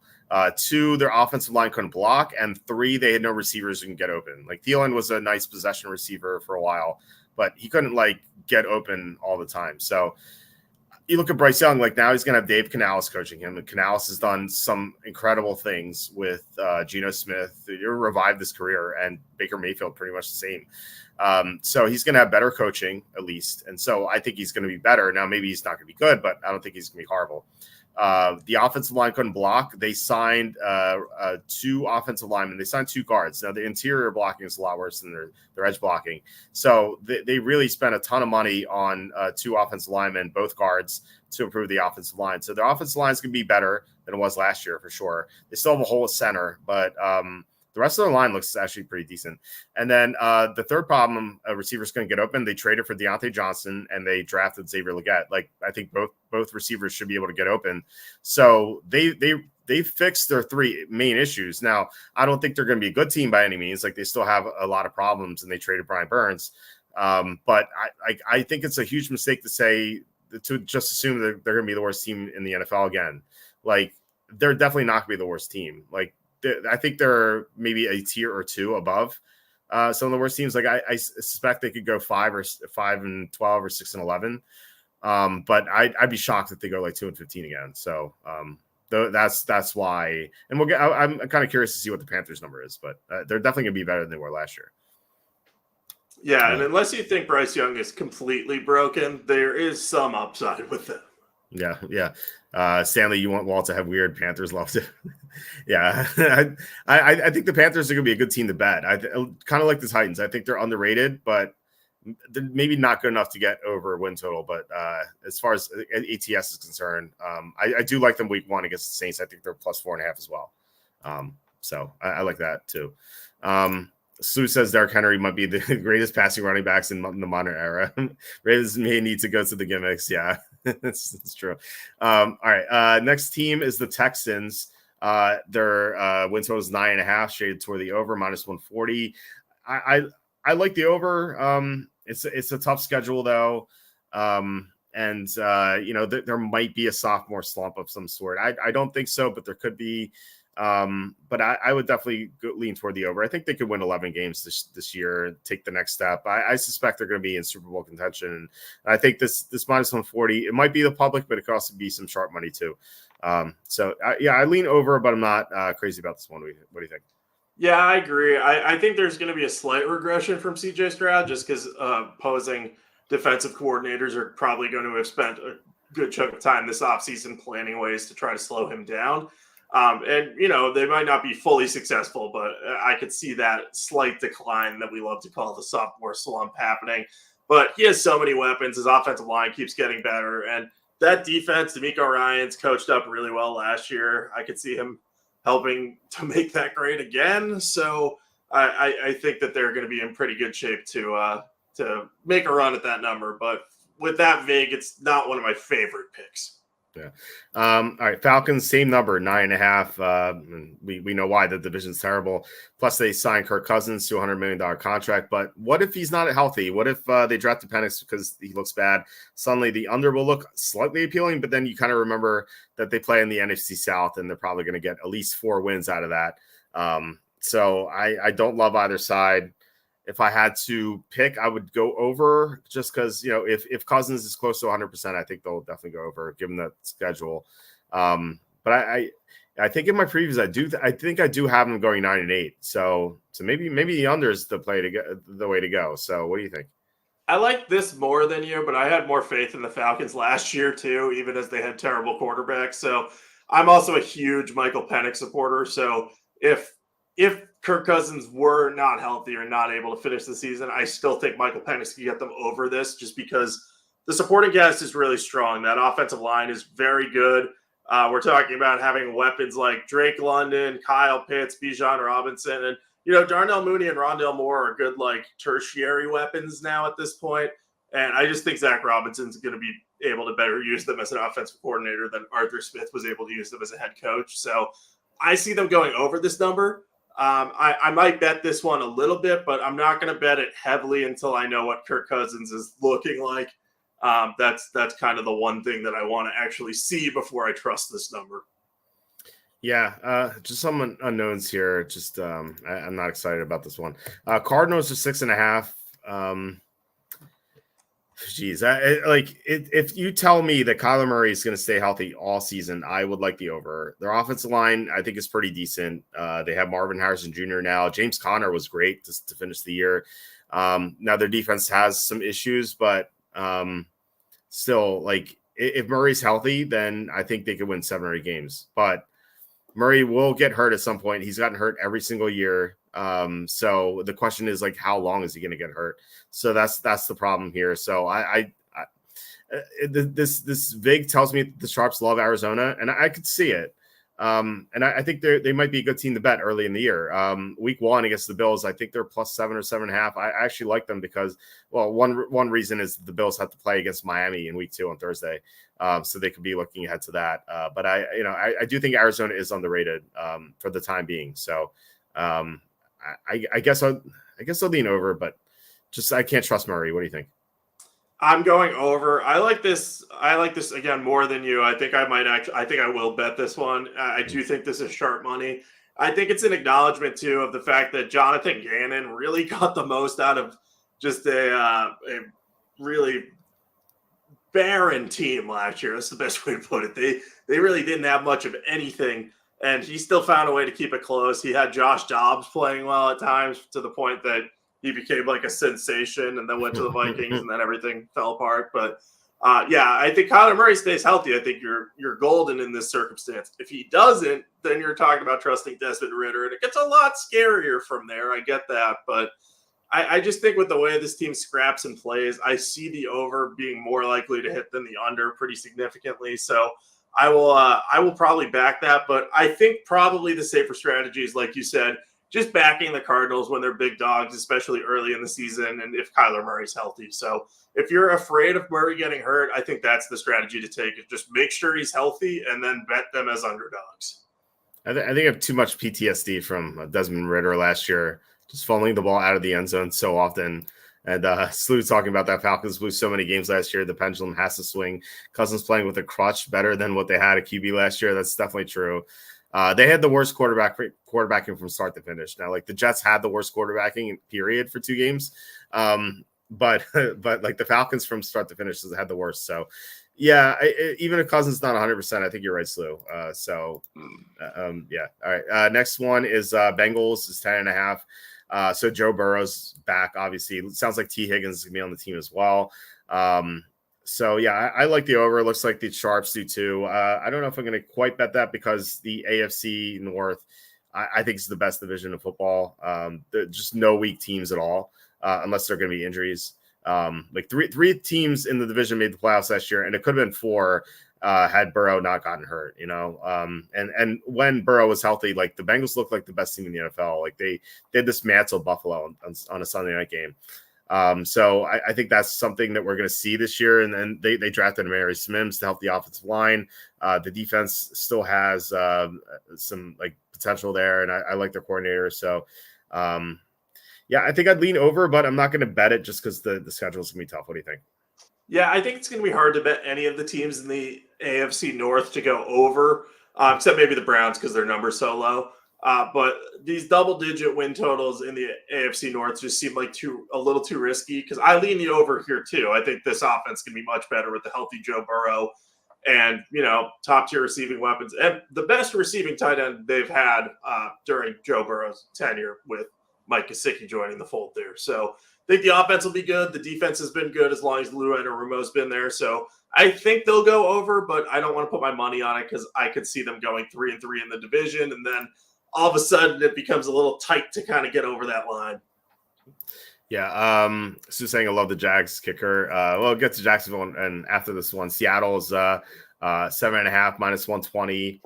Two, their offensive line couldn't block. And three, they had no receivers who can get open. Like Thielen was a nice possession receiver for a while, but he couldn't like get open all the time. So you look at Bryce Young, like now he's going to have Dave Canales coaching him. And Canales has done some incredible things with Geno Smith. He revived his career, and Baker Mayfield pretty much the same. So he's going to have better coaching, at least. And so I think he's going to be better. Now, maybe he's not going to be good, but I don't think he's going to be horrible. The offensive line couldn't block. They signed two offensive linemen. They signed two guards. Now, the interior blocking is a lot worse than their edge blocking. So they really spent a ton of money on two offensive linemen, both guards, to improve the offensive line. So their offensive line is going to be better than it was last year for sure. They still have a hole at center, but the rest of their line looks actually pretty decent. And then the third problem, a receiver's going to get open. They traded for Deontay Johnson and they drafted Xavier Legette. Like I think both receivers should be able to get open. So they fixed their three main issues. Now, I don't think they're going to be a good team by any means. Like they still have a lot of problems, and they traded Brian Burns. But I think it's a huge mistake to just assume that they're going to be the worst team in the NFL again. Like they're definitely not going to be the worst team. Like I think they're maybe a tier or two above some of the worst teams. Like I suspect they could go 5-12 or 6-11. But I'd be shocked if they go like 2-15 again. So that's why. And I'm kind of curious to see what the Panthers number is, but they're definitely gonna be better than they were last year. Yeah, and unless you think Bryce Young is completely broken, there is some upside with them. Yeah. Stanley, you want Walt to have weird Panthers love to. Yeah, I think the Panthers are going to be a good team to bet. I kind of like the Titans. I think they're underrated, but they're maybe not good enough to get over win total. But as far as ATS is concerned, I do like them week one against the Saints. I think they're plus 4.5 as well. So I like that too. Sue says Derrick Henry might be the greatest passing running backs in the modern era. Ravens may need to go to the gimmicks. Yeah, that's true. All right. Next team is the Texans. Their win total is 9.5, shaded toward the over, minus 140. I like the over. It's a tough schedule though. And there might be a sophomore slump of some sort. I don't think so, but there could be. But I would definitely lean toward the over. I think they could win 11 games this year and take the next step. I suspect they're going to be in Super Bowl contention. And I think this minus 140, it might be the public, but it could also be some sharp money too. I lean over, but I'm not crazy about this one. What do you think? Yeah, I agree. I think there's going to be a slight regression from CJ Stroud just because opposing defensive coordinators are probably going to have spent a good chunk of time this offseason planning ways to try to slow him down. They might not be fully successful, but I could see that slight decline that we love to call the sophomore slump happening. But he has so many weapons. His offensive line keeps getting better. And that defense, D'Amico Ryans coached up really well last year. I could see him helping to make that great again. So I think that they're going to be in pretty good shape to make a run at that number. But with that vig, it's not one of my favorite picks. Yeah. All right. Falcons, same number, 9.5. We know why the division's terrible. Plus, they signed Kirk Cousins to a $100 million contract. But what if he's not healthy? What if they drafted Penix because he looks bad? Suddenly, the under will look slightly appealing, but then you kind of remember that they play in the NFC South, and they're probably going to get at least 4 wins out of that. So I don't love either side. If I had to pick, I would go over just because, if Cousins is close to 100%, I think they'll definitely go over given the schedule. But I think in my previews, I think I do have them going 9-8. So maybe the under is the way to go. So what do you think? I like this more than you, but I had more faith in the Falcons last year too, even as they had terrible quarterbacks. So I'm also a huge Michael Penix supporter. So if Kirk Cousins were not healthy or not able to finish the season, I still think Michael Penix can get them over this just because the supporting cast is really strong. That offensive line is very good. We're talking about having weapons like Drake London, Kyle Pitts, Bijan Robinson, and Darnell Mooney and Rondale Moore are good like tertiary weapons now at this point. And I just think Zach Robinson's going to be able to better use them as an offensive coordinator than Arthur Smith was able to use them as a head coach. So I see them going over this number. I might bet this one a little bit, but I'm not going to bet it heavily until I know what Kirk Cousins is looking like. That's kind of the one thing that I want to actually see before I trust this number. Yeah, just some unknowns here. Just I'm not excited about this one. Cardinals are 6.5. Geez, if you tell me that Kyler Murray is going to stay healthy all season, I would like the over. Their offensive line, I think, is pretty decent. They have Marvin Harrison Jr. now. James Conner was great to finish the year. Now their defense has some issues, but still, like if Murray's healthy, then I think they could win 7 or 8 games. But Murray will get hurt at some point. He's gotten hurt every single year. So the question is, like, how long is he going to get hurt? So that's the problem here. So this VIG tells me the Sharps love Arizona, and I could see it. And I think they might be a good team to bet early in the year. Week 1 against the Bills, I think they're +7 or 7.5. I actually like them because, well, one reason is the Bills have to play against Miami in Week 2 on Thursday, so they could be looking ahead to that. But I do think Arizona is underrated for the time being. So I guess I'll lean over, but just I can't trust Murray. What do you think? I'm going over. I like this again more than you. I think I will bet this one. I do think this is sharp money. I think it's an acknowledgement too of the fact that Jonathan Gannon really got the most out of just a really barren team last year. That's the best way to put it. They really didn't have much of anything, and he still found a way to keep it close. He had Josh Dobbs playing well at times to the point that he became like a sensation and then went to the Vikings and then everything fell apart. But I think Kyler Murray stays healthy. I think you're golden in this circumstance. If he doesn't, then you're talking about trusting Desmond Ridder, and it gets a lot scarier from there. I get that. But I just think with the way this team scraps and plays, I see the over being more likely to hit than the under pretty significantly. So I will probably back that. But I think probably the safer strategy is, like you said, just backing the Cardinals when they're big dogs, especially early in the season, and if Kyler Murray's healthy. So if you're afraid of Murray getting hurt, I think that's the strategy to take. Just make sure he's healthy and then bet them as underdogs. I think I have too much PTSD from Desmond Ridder last year, just fumbling the ball out of the end zone so often. And Slew talking about that Falcons blew so many games last year. The pendulum has to swing. Cousins playing with a crutch better than what they had at QB last year. That's definitely true. They had the worst quarterbacking from start to finish. Now, like the Jets had the worst quarterbacking period for 2 games, but like the Falcons from start to finish had the worst. So, yeah, even if Cousins not 100%, I think you're right, Slew. All right. Next one is Bengals is 10.5. So Joe Burrow's back. Obviously, it sounds like T. Higgins is gonna be on the team as well. So, yeah, I like the over. It looks like the Sharps do too. I don't know if I'm going to quite bet that because the AFC North, I think, is the best division of football. Just no weak teams at all, unless there are going to be injuries. Like three teams in the division made the playoffs last year, and it could have been 4 had Burrow not gotten hurt, And when Burrow was healthy, like the Bengals looked like the best team in the NFL. Like they dismantled Buffalo on a Sunday night game. So I think that's something that we're going to see this year. And then they drafted Mary Smims to help the offensive line. The defense still has some like potential there, and I like their coordinator. So, I think I'd lean over, but I'm not going to bet it just because the schedule is going to be tough. What do you think? Yeah, I think it's going to be hard to bet any of the teams in the AFC North to go over, except maybe the Browns because their number's so low. But these double-digit win totals in the AFC North just seem like a little too risky because I lean the over here too. I think this offense can be much better with the healthy Joe Burrow and, top-tier receiving weapons. And the best receiving tight end they've had during Joe Burrow's tenure with Mike Gesicki joining the fold there. So I think the offense will be good. The defense has been good as long as Lou Anarumo's been there. So I think they'll go over, but I don't want to put my money on it because I could see them going 3-3 in the division and then all of a sudden it becomes a little tight to kind of get over that line. Yeah, Sue's saying I love the Jags kicker. Well, get to Jacksonville and after this one, Seattle's 7.5 minus 120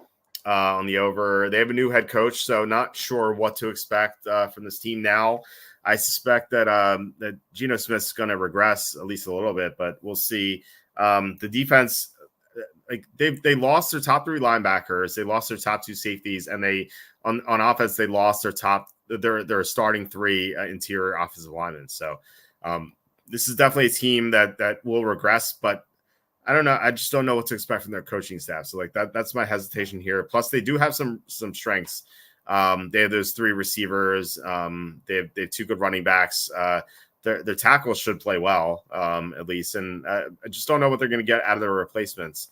on the over. They have a new head coach, so not sure what to expect from this team now. I suspect that Geno Smith's going to regress at least a little bit, but we'll see. The defense, like they lost their top 3 linebackers, they lost their top 2 safeties, and they on offense they lost their starting 3 interior offensive linemen. So this is definitely a team that will regress, but I don't know. I just don't know what to expect from their coaching staff. So like that's my hesitation here. Plus they do have some strengths. They have those 3 receivers. They have 2 good running backs. Their tackles should play well, at least. And I just don't know what they're going to get out of their replacements.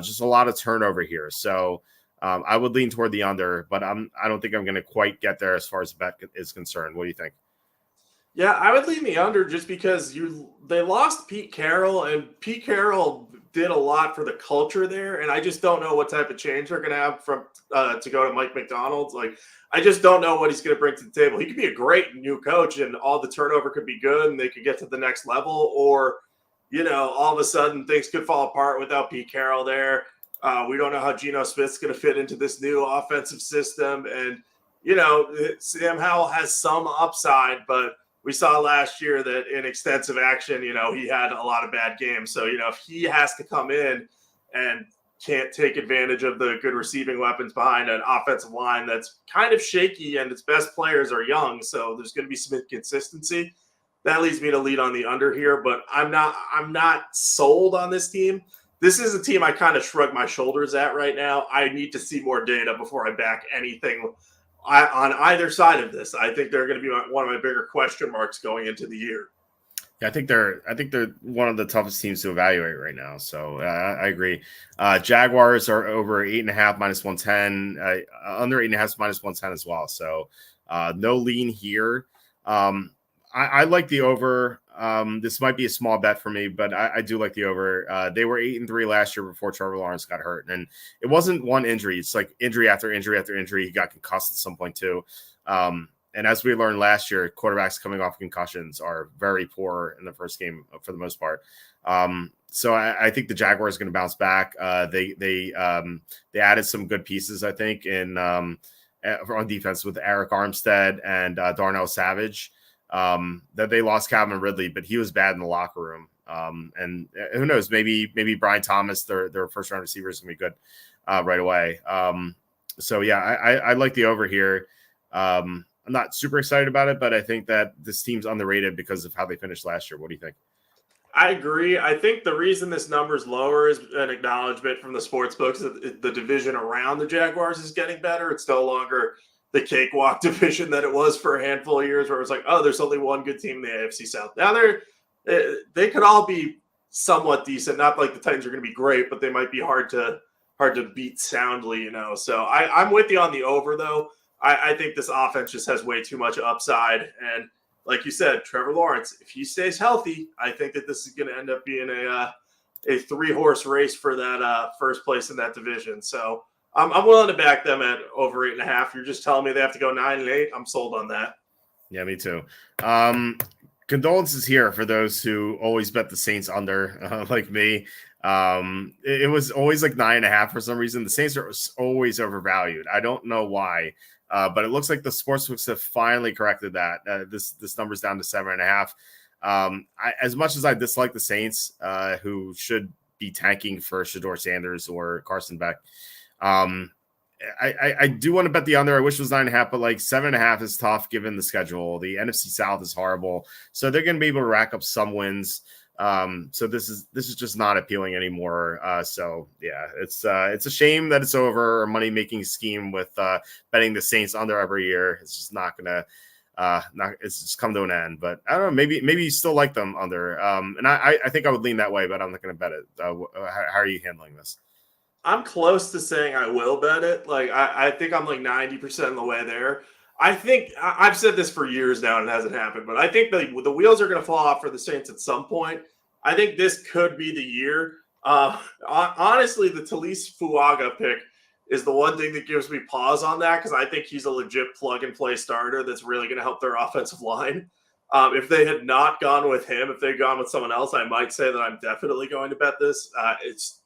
Just a lot of turnover here. So I would lean toward the under, but I don't think I'm going to quite get there as far as the bet is concerned. What do you think? Yeah, I would lean the under just because they lost Pete Carroll, and Pete Carroll did a lot for the culture there, and I just don't know what type of change they're going to have from to go to Mike McDonald's. Like, I just don't know what he's going to bring to the table. He could be a great new coach, and all the turnover could be good, and they could get to the next level, or all of a sudden things could fall apart without Pete Carroll there. We don't know how Geno Smith's going to fit into this new offensive system, and Sam Howell has some upside, but we saw last year that in extensive action, he had a lot of bad games. So, if he has to come in and can't take advantage of the good receiving weapons behind an offensive line that's kind of shaky and its best players are young, so there's going to be some inconsistency. That leads me to lead on the under here, but I'm not sold on this team. This is a team I kind of shrug my shoulders at right now. I need to see more data before I back anything on either side of this. I think they're going to be one of my bigger question marks going into the year. Yeah, I think they're one of the toughest teams to evaluate right now. So I agree. Jaguars are over 8.5 minus 110, under 8.5 minus 110 as well. So no lean here. I like the over. This might be a small bet for me, but I do like the over. They were 8-3 last year before Trevor Lawrence got hurt, and it wasn't one injury. It's like injury after injury after injury. He got concussed at some point too. And as we learned last year, quarterbacks coming off concussions are very poor in the first game for the most part. So I think the Jaguars are going to bounce back. They added some good pieces, I think, on defense with Eric Armstead and Darnell Savage. That they lost Calvin Ridley, but he was bad in the locker room. And who knows, maybe Brian Thomas, their first round receiver, is going to be good right away. So yeah, I like the over here. I'm not super excited about it, but I think that this team's underrated because of how they finished last year. What do you think? I agree. I think the reason this number is lower is an acknowledgement from the sports books that the division around the Jaguars is getting better. It's no longer the cakewalk division that it was for a handful of years where it was like, oh, there's only one good team in the AFC South. Now they could all be somewhat decent. Not like the Titans are going to be great, but they might be hard to beat soundly, So I'm with you on the over, though. I think this offense just has way too much upside. And like you said, Trevor Lawrence, if he stays healthy, I think that this is going to end up being a 3-horse race for that first place in that division. So I'm willing to back them at over 8.5. You're just telling me they have to go 9-8. I'm sold on that. Yeah, me too. Condolences here for those who always bet the Saints under, like me. It was always like 9.5 for some reason. The Saints are always overvalued. I don't know why, but it looks like the sportsbooks have finally corrected that. This number's down to 7.5. As much as I dislike the Saints, who should be tanking for Shedeur Sanders or Carson Beck, I do want to bet the under. I wish it was 9.5, but like 7.5 is tough given the schedule. The NFC South is horrible, so they're going to be able to rack up some wins. So this is just not appealing anymore. So yeah, it's a shame that it's over. A money making scheme with betting the Saints under every year. It's just not gonna it's just come to an end. But I don't know. Maybe you still like them under. And I think I would lean that way, but I'm not going to bet it. How are you handling this? I'm close to saying I will bet it. Like I think I'm like 90% of the way there. I think I've said this for years now and it hasn't happened, but I think the wheels are going to fall off for the Saints at some point. I think this could be the year. Honestly, the Talise Fuaga pick is the one thing that gives me pause on that, because I think he's a legit plug-and-play starter that's really going to help their offensive line. If they had not gone with him, if they'd gone with someone else, I might say that I'm definitely going to bet this.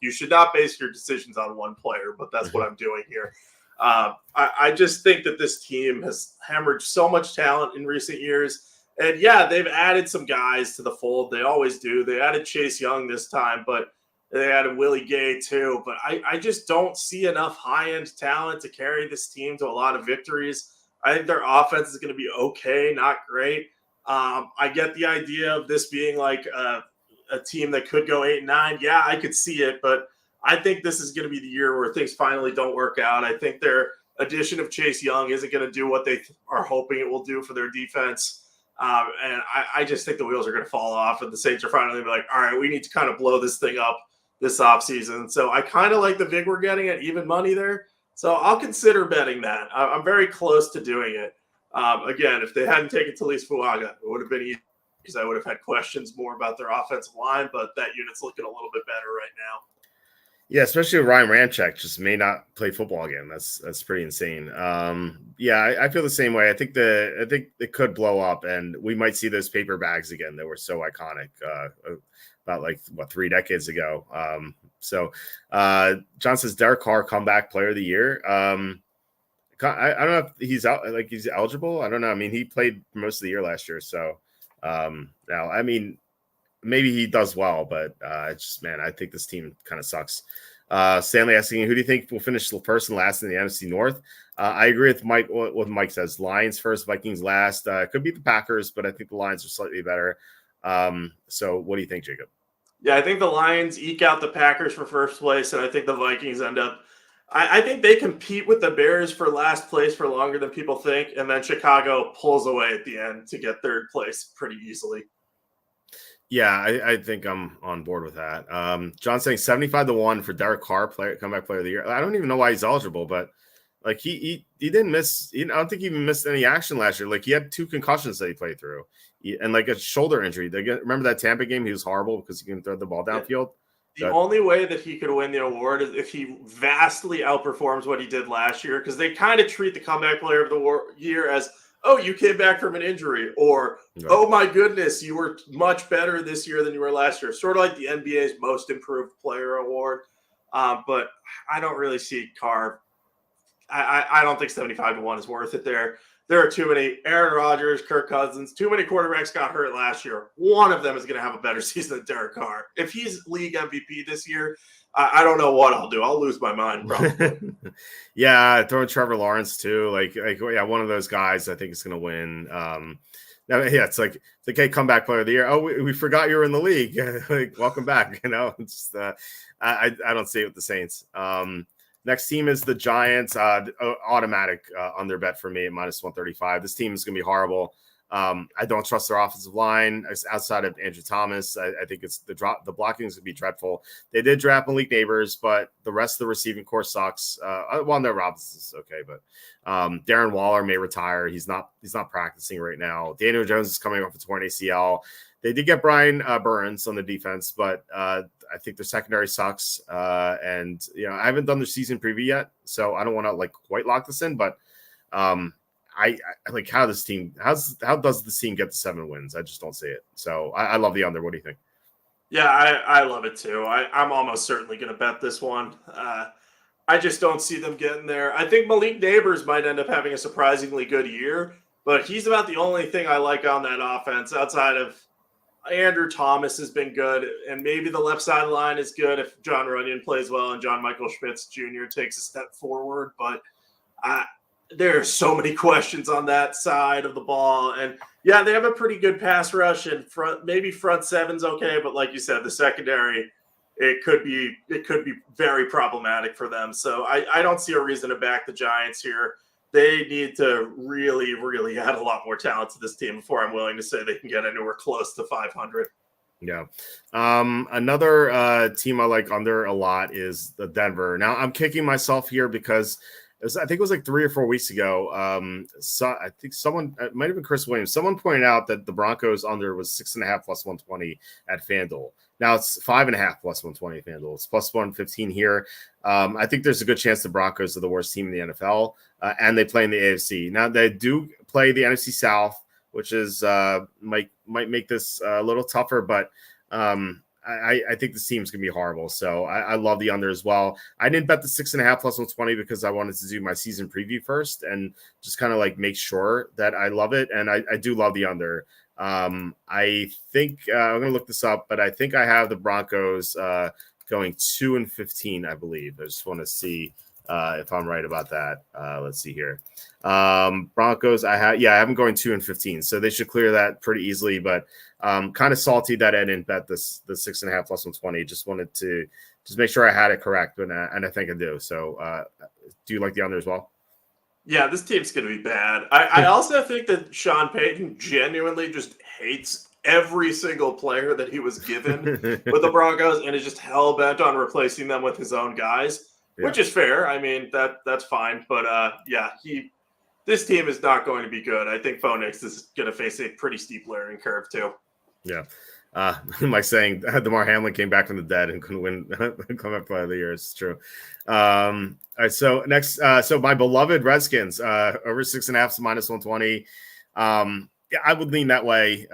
You should not base your decisions on one player, but that's what I'm doing here. I just think that this team has hemorrhaged so much talent in recent years. And yeah, they've added some guys to the fold. They always do. They added Chase Young this time, but they added Willie Gay too. But I just don't see enough high-end talent to carry this team to a lot of victories. I think their offense is going to be okay, not great. I get the idea of this being like a team that could go 8-9. Yeah, I could see it, but I think this is going to be the year where things finally don't work out. I think their addition of Chase Young isn't going to do what they are hoping it will do for their defense. And I just think the wheels are going to fall off, and the Saints are finally be like, all right, we need to kind of blow this thing up this offseason. So I kind of like the vig we're getting at even money there. So I'll consider betting that. I'm very close to doing it. Again, if they hadn't taken Talise Fuaga, it would have been easy because I would have had questions more about their offensive line, but that unit's looking a little bit better right now. Yeah, especially with Ryan Ramczyk just may not play football again. That's pretty insane. Yeah, I feel the same way. I think it could blow up, and we might see those paper bags again that were so iconic about 3 decades ago. John says Derek Carr comeback player of the year. I don't know if he's out, like he's eligible. I don't know. I mean, he played most of the year last year, so now I mean. Maybe he does well, but it's just, man, I think this team kind of sucks. Stanley asking, who do you think will finish first and last in the NFC North? I agree with Mike. What Mike says: Lions first, Vikings last. Could be the Packers, but I think the Lions are slightly better. So, what do you think, Jacob? Yeah, I think the Lions eke out the Packers for first place, and I think the Vikings end up. I think they compete with the Bears for last place for longer than people think, and then Chicago pulls away at the end to get third place pretty easily. Yeah, I think I'm on board with that. John's saying 75-1 for Derek Carr, comeback player of the year. I don't even know why he's eligible, but like he didn't miss. I don't think he even missed any action last year. Like he had 2 concussions that he played through, and like a shoulder injury. Remember that Tampa game? He was horrible because he couldn't throw the ball downfield. The only way that he could win the award is if he vastly outperforms what he did last year, because they kind of treat the comeback player of the year as, oh, you came back from an injury, or, oh my goodness, you were much better this year than you were last year. Sort of like the NBA's most improved player award. But I don't really see Carr. I don't think 75-1 is worth it there. There are too many Aaron Rodgers, Kirk Cousins, too many quarterbacks got hurt last year. One of them is going to have a better season than Derek Carr. If he's league MVP this year, I don't know what I'll do. I'll lose my mind, probably. Yeah, throwing Trevor Lawrence too. Like yeah, one of those guys I think is going to win. Now, yeah, it's like hey, comeback player of the year. Oh, we forgot you were in the league. Like, welcome back. You know, it's I don't see it with the Saints. Next team is the Giants. Automatic under bet for me at -135. This team is going to be horrible. I don't trust their offensive line outside of Andrew Thomas. I think it's the blocking is going to be dreadful. They did draft Malik Neighbors, but the rest of the receiving core sucks. Well, no, Robinson's okay, but Darren Waller may retire. He's not practicing right now. Daniel Jones is coming off a torn ACL. They did get Brian Burns on the defense, but I think their secondary sucks. And I haven't done the season preview yet, so I don't want to like quite lock this in, but I like how does this team get to 7 wins? I just don't see it. So I love the under. What do you think? Yeah, I love it too. I'm almost certainly going to bet this one. I just don't see them getting there. I think Malik Neighbors might end up having a surprisingly good year, but he's about the only thing I like on that offense outside of Andrew Thomas has been good, and maybe the left side of the line is good if John Runyon plays well and John Michael Schmitz Jr. takes a step forward. But there are so many questions on that side of the ball. And yeah, they have a pretty good pass rush, and maybe front seven's okay, but like you said, the secondary, it could be very problematic for them. So I don't see a reason to back the Giants here. They need to really, really add a lot more talent to this team before I'm willing to say they can get anywhere close to 500. Yeah. Another team I like under a lot is the Denver. Now I'm kicking myself here because I think it was like 3 or 4 weeks ago. So I think someone, it might have been Chris Williams. Someone pointed out that the Broncos under was 6.5 plus 120 at FanDuel. Now it's 5.5 plus 120 at FanDuel. It's plus 115 here. I think there's a good chance the Broncos are the worst team in the NFL, and they play in the AFC. Now they do play the NFC South, which is might make this a little tougher, but I think this team's gonna be horrible. So I love the under as well. I didn't bet the 6.5 plus 120 because I wanted to do my season preview first and just kind of like make sure that I love it. And I do love the under. I think I'm gonna look this up, but I think I have the Broncos going 2-15, I believe. I just want to see if I'm right about that. Let's see here. Broncos, I have them going 2-15, so they should clear that pretty easily. But kind of salty that I didn't bet the 6.5 plus 120. Just wanted to just make sure I had it correct, and I think I do. So, do you like the under as well? Yeah, this team's going to be bad. I also think that Sean Payton genuinely just hates every single player that he was given with the Broncos and is just hell-bent on replacing them with his own guys, which is fair. I mean, that's fine. But, this team is not going to be good. I think Phoenix is going to face a pretty steep learning curve, too. Yeah. Like saying DeMar Hamlin came back from the dead and couldn't win come up by the year. It's true. All right, so next, so my beloved Redskins, over 6.5 minus 120. Yeah, I would lean that way.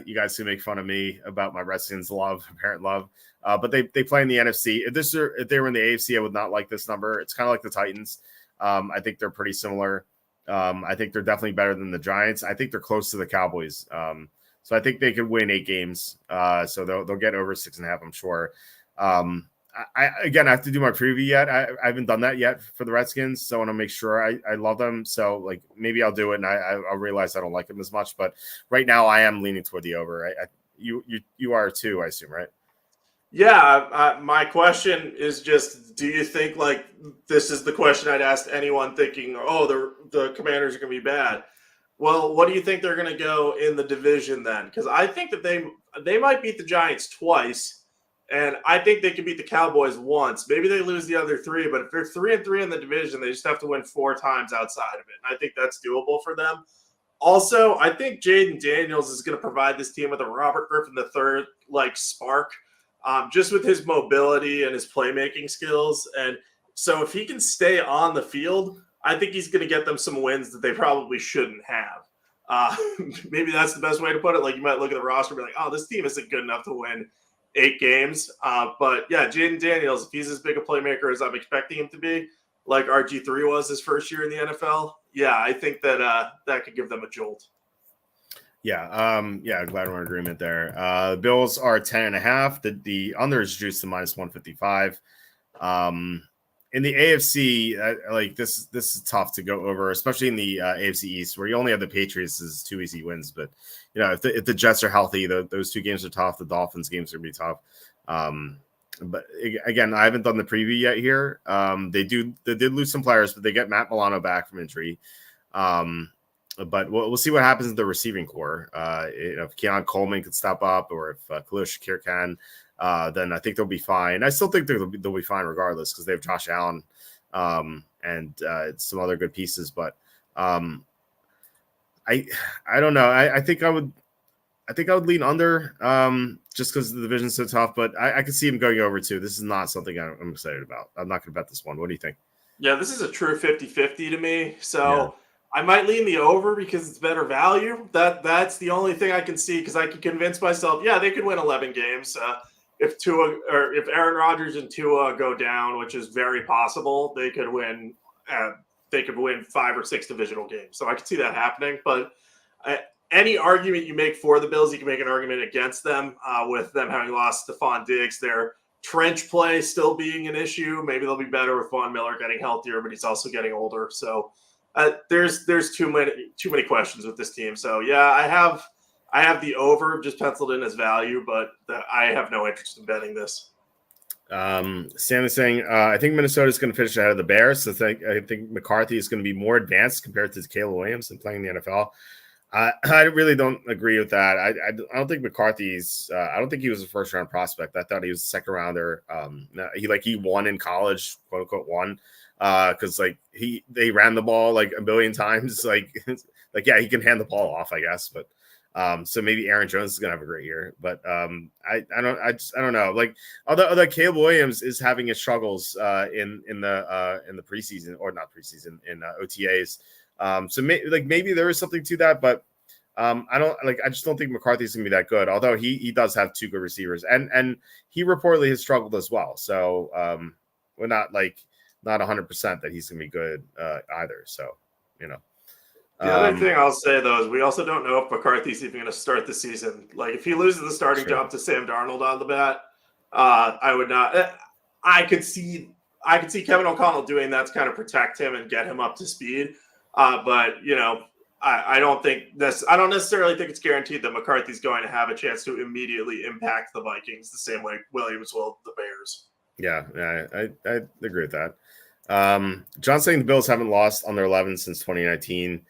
You guys can make fun of me about my Redskins love, apparent love. But they play in the NFC. If they were in the AFC, I would not like this number. It's kind of like the Titans. I think they're pretty similar. I think they're definitely better than the Giants. I think they're close to the Cowboys. So I think they could win 8 games. So they'll get over 6.5, I'm sure. I have to do my preview yet. I haven't done that yet for the Redskins, so I want to make sure I love them. So like maybe I'll do it, and I'll realize I don't like them as much. But right now, I am leaning toward the over. You are too, I assume, right? Yeah. My question is just: do you think like this is the question I'd ask anyone thinking, oh, the Commanders are going to be bad? Well, what do you think they're going to go in the division then? Because I think that they might beat the Giants twice. And I think they can beat the Cowboys once. Maybe they lose the other 3, but if they're 3-3 in the division, they just have to win 4 times outside of it. And I think that's doable for them. Also, I think Jaden Daniels is going to provide this team with a Robert Griffin III like spark, just with his mobility and his playmaking skills. And so if he can stay on the field, I think he's going to get them some wins that they probably shouldn't have. Maybe that's the best way to put it. Like you might look at the roster and be like, oh, this team isn't good enough to win 8 games. But yeah, Jaden Daniels, if he's as big a playmaker as I'm expecting him to be, like RG3 was his first year in the NFL, yeah, I think that that could give them a jolt. Yeah, glad we're in agreement there. The Bills are 10.5. The under is juiced to minus 155. In the AFC, like this is tough to go over, especially in the AFC East, where you only have the Patriots as 2 easy wins. But you know, if the Jets are healthy, those 2 games are tough. The Dolphins games are gonna be tough. But again, I haven't done the preview yet here. They did lose some players, but they get Matt Milano back from injury. But we'll see what happens in the receiving core. If Keon Coleman could step up, or if Khalil Shakir can. Then I think they'll be fine. I still think they'll be fine regardless because they have Josh Allen and some other good pieces. But I don't know. I think I would lean under just because the division's so tough. But I could see him going over too. This is not something I'm excited about. I'm not going to bet this one. What do you think? Yeah, this is a true 50-50 to me. So I might lean the over because it's better value. That's the only thing I can see because I can convince myself, yeah, they could win 11 games. If Aaron Rodgers and Tua go down, which is very possible, they could win. They could win 5 or 6 divisional games. So I could see that happening. But any argument you make for the Bills, you can make an argument against them with them having lost Stephon Diggs. Their trench play still being an issue. Maybe they'll be better with Von Miller getting healthier, but he's also getting older. So there's too many questions with this team. So yeah, I have the over just penciled in as value, but I have no interest in betting this. Sam is saying, I think Minnesota is going to finish ahead of the Bears. So I think McCarthy is going to be more advanced compared to Caleb Williams and playing in the NFL. I really don't agree with that. I don't think McCarthy's. I don't think he was a first round prospect. I thought he was a second rounder. He won in college, quote unquote won. because like they ran the ball like a billion times. Like yeah, he can hand the ball off, I guess, but. So maybe Aaron Jones is gonna have a great year, but I don't know. Like although Caleb Williams is having his struggles in the preseason, or not preseason, in OTAs. So maybe there is something to that, but I just don't think McCarthy's gonna be that good. Although he does have two good receivers, and he reportedly has struggled as well. So we're not 100% that he's gonna be good either. So you know. The other thing I'll say, though, is we also don't know if McCarthy's even going to start the season. Like, if he loses the starting job to Sam Darnold on the bat, I would not. I could see Kevin O'Connell doing that to kind of protect him and get him up to speed. But I don't think this. I don't necessarily think it's guaranteed that McCarthy's going to have a chance to immediately impact the Vikings the same way Williams will the Bears. Yeah, I agree with that. John saying the Bills haven't lost on their 11 since 2019.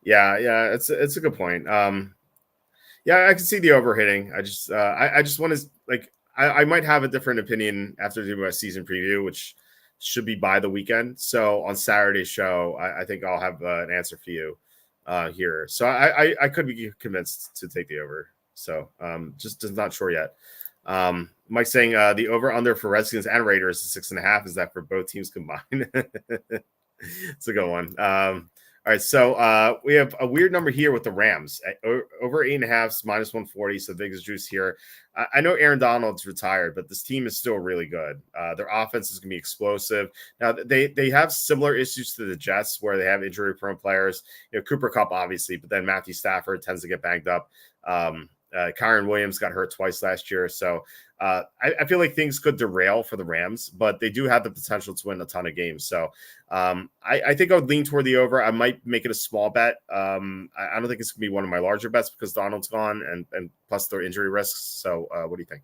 Yeah, it's a good point. Yeah, I can see the overhitting. I just want to I might have a different opinion after doing my season preview, which should be by the weekend. So on Saturday's show, I think I'll have an answer for you here. So I could be convinced to take the over. So just not sure yet. Mike saying the over under for Redskins and Raiders is 6.5. Is that for both teams combined? It's a good one. All right, so we have a weird number here with the Rams. Over 8.5, minus 140, so biggest juice here. I know Aaron Donald's retired, but this team is still really good. Their offense is going to be explosive. Now, they have similar issues to the Jets, where they have injury-prone players. Cooper Kupp, obviously, but then Matthew Stafford tends to get banged up. Kyron Williams got hurt twice last year, so I feel like things could derail for the Rams, but they do have the potential to win a ton of games. So I think I would lean toward the over. I might make it a small bet. I don't think it's going to be one of my larger bets because Donald's gone and plus their injury risks. So what do you think?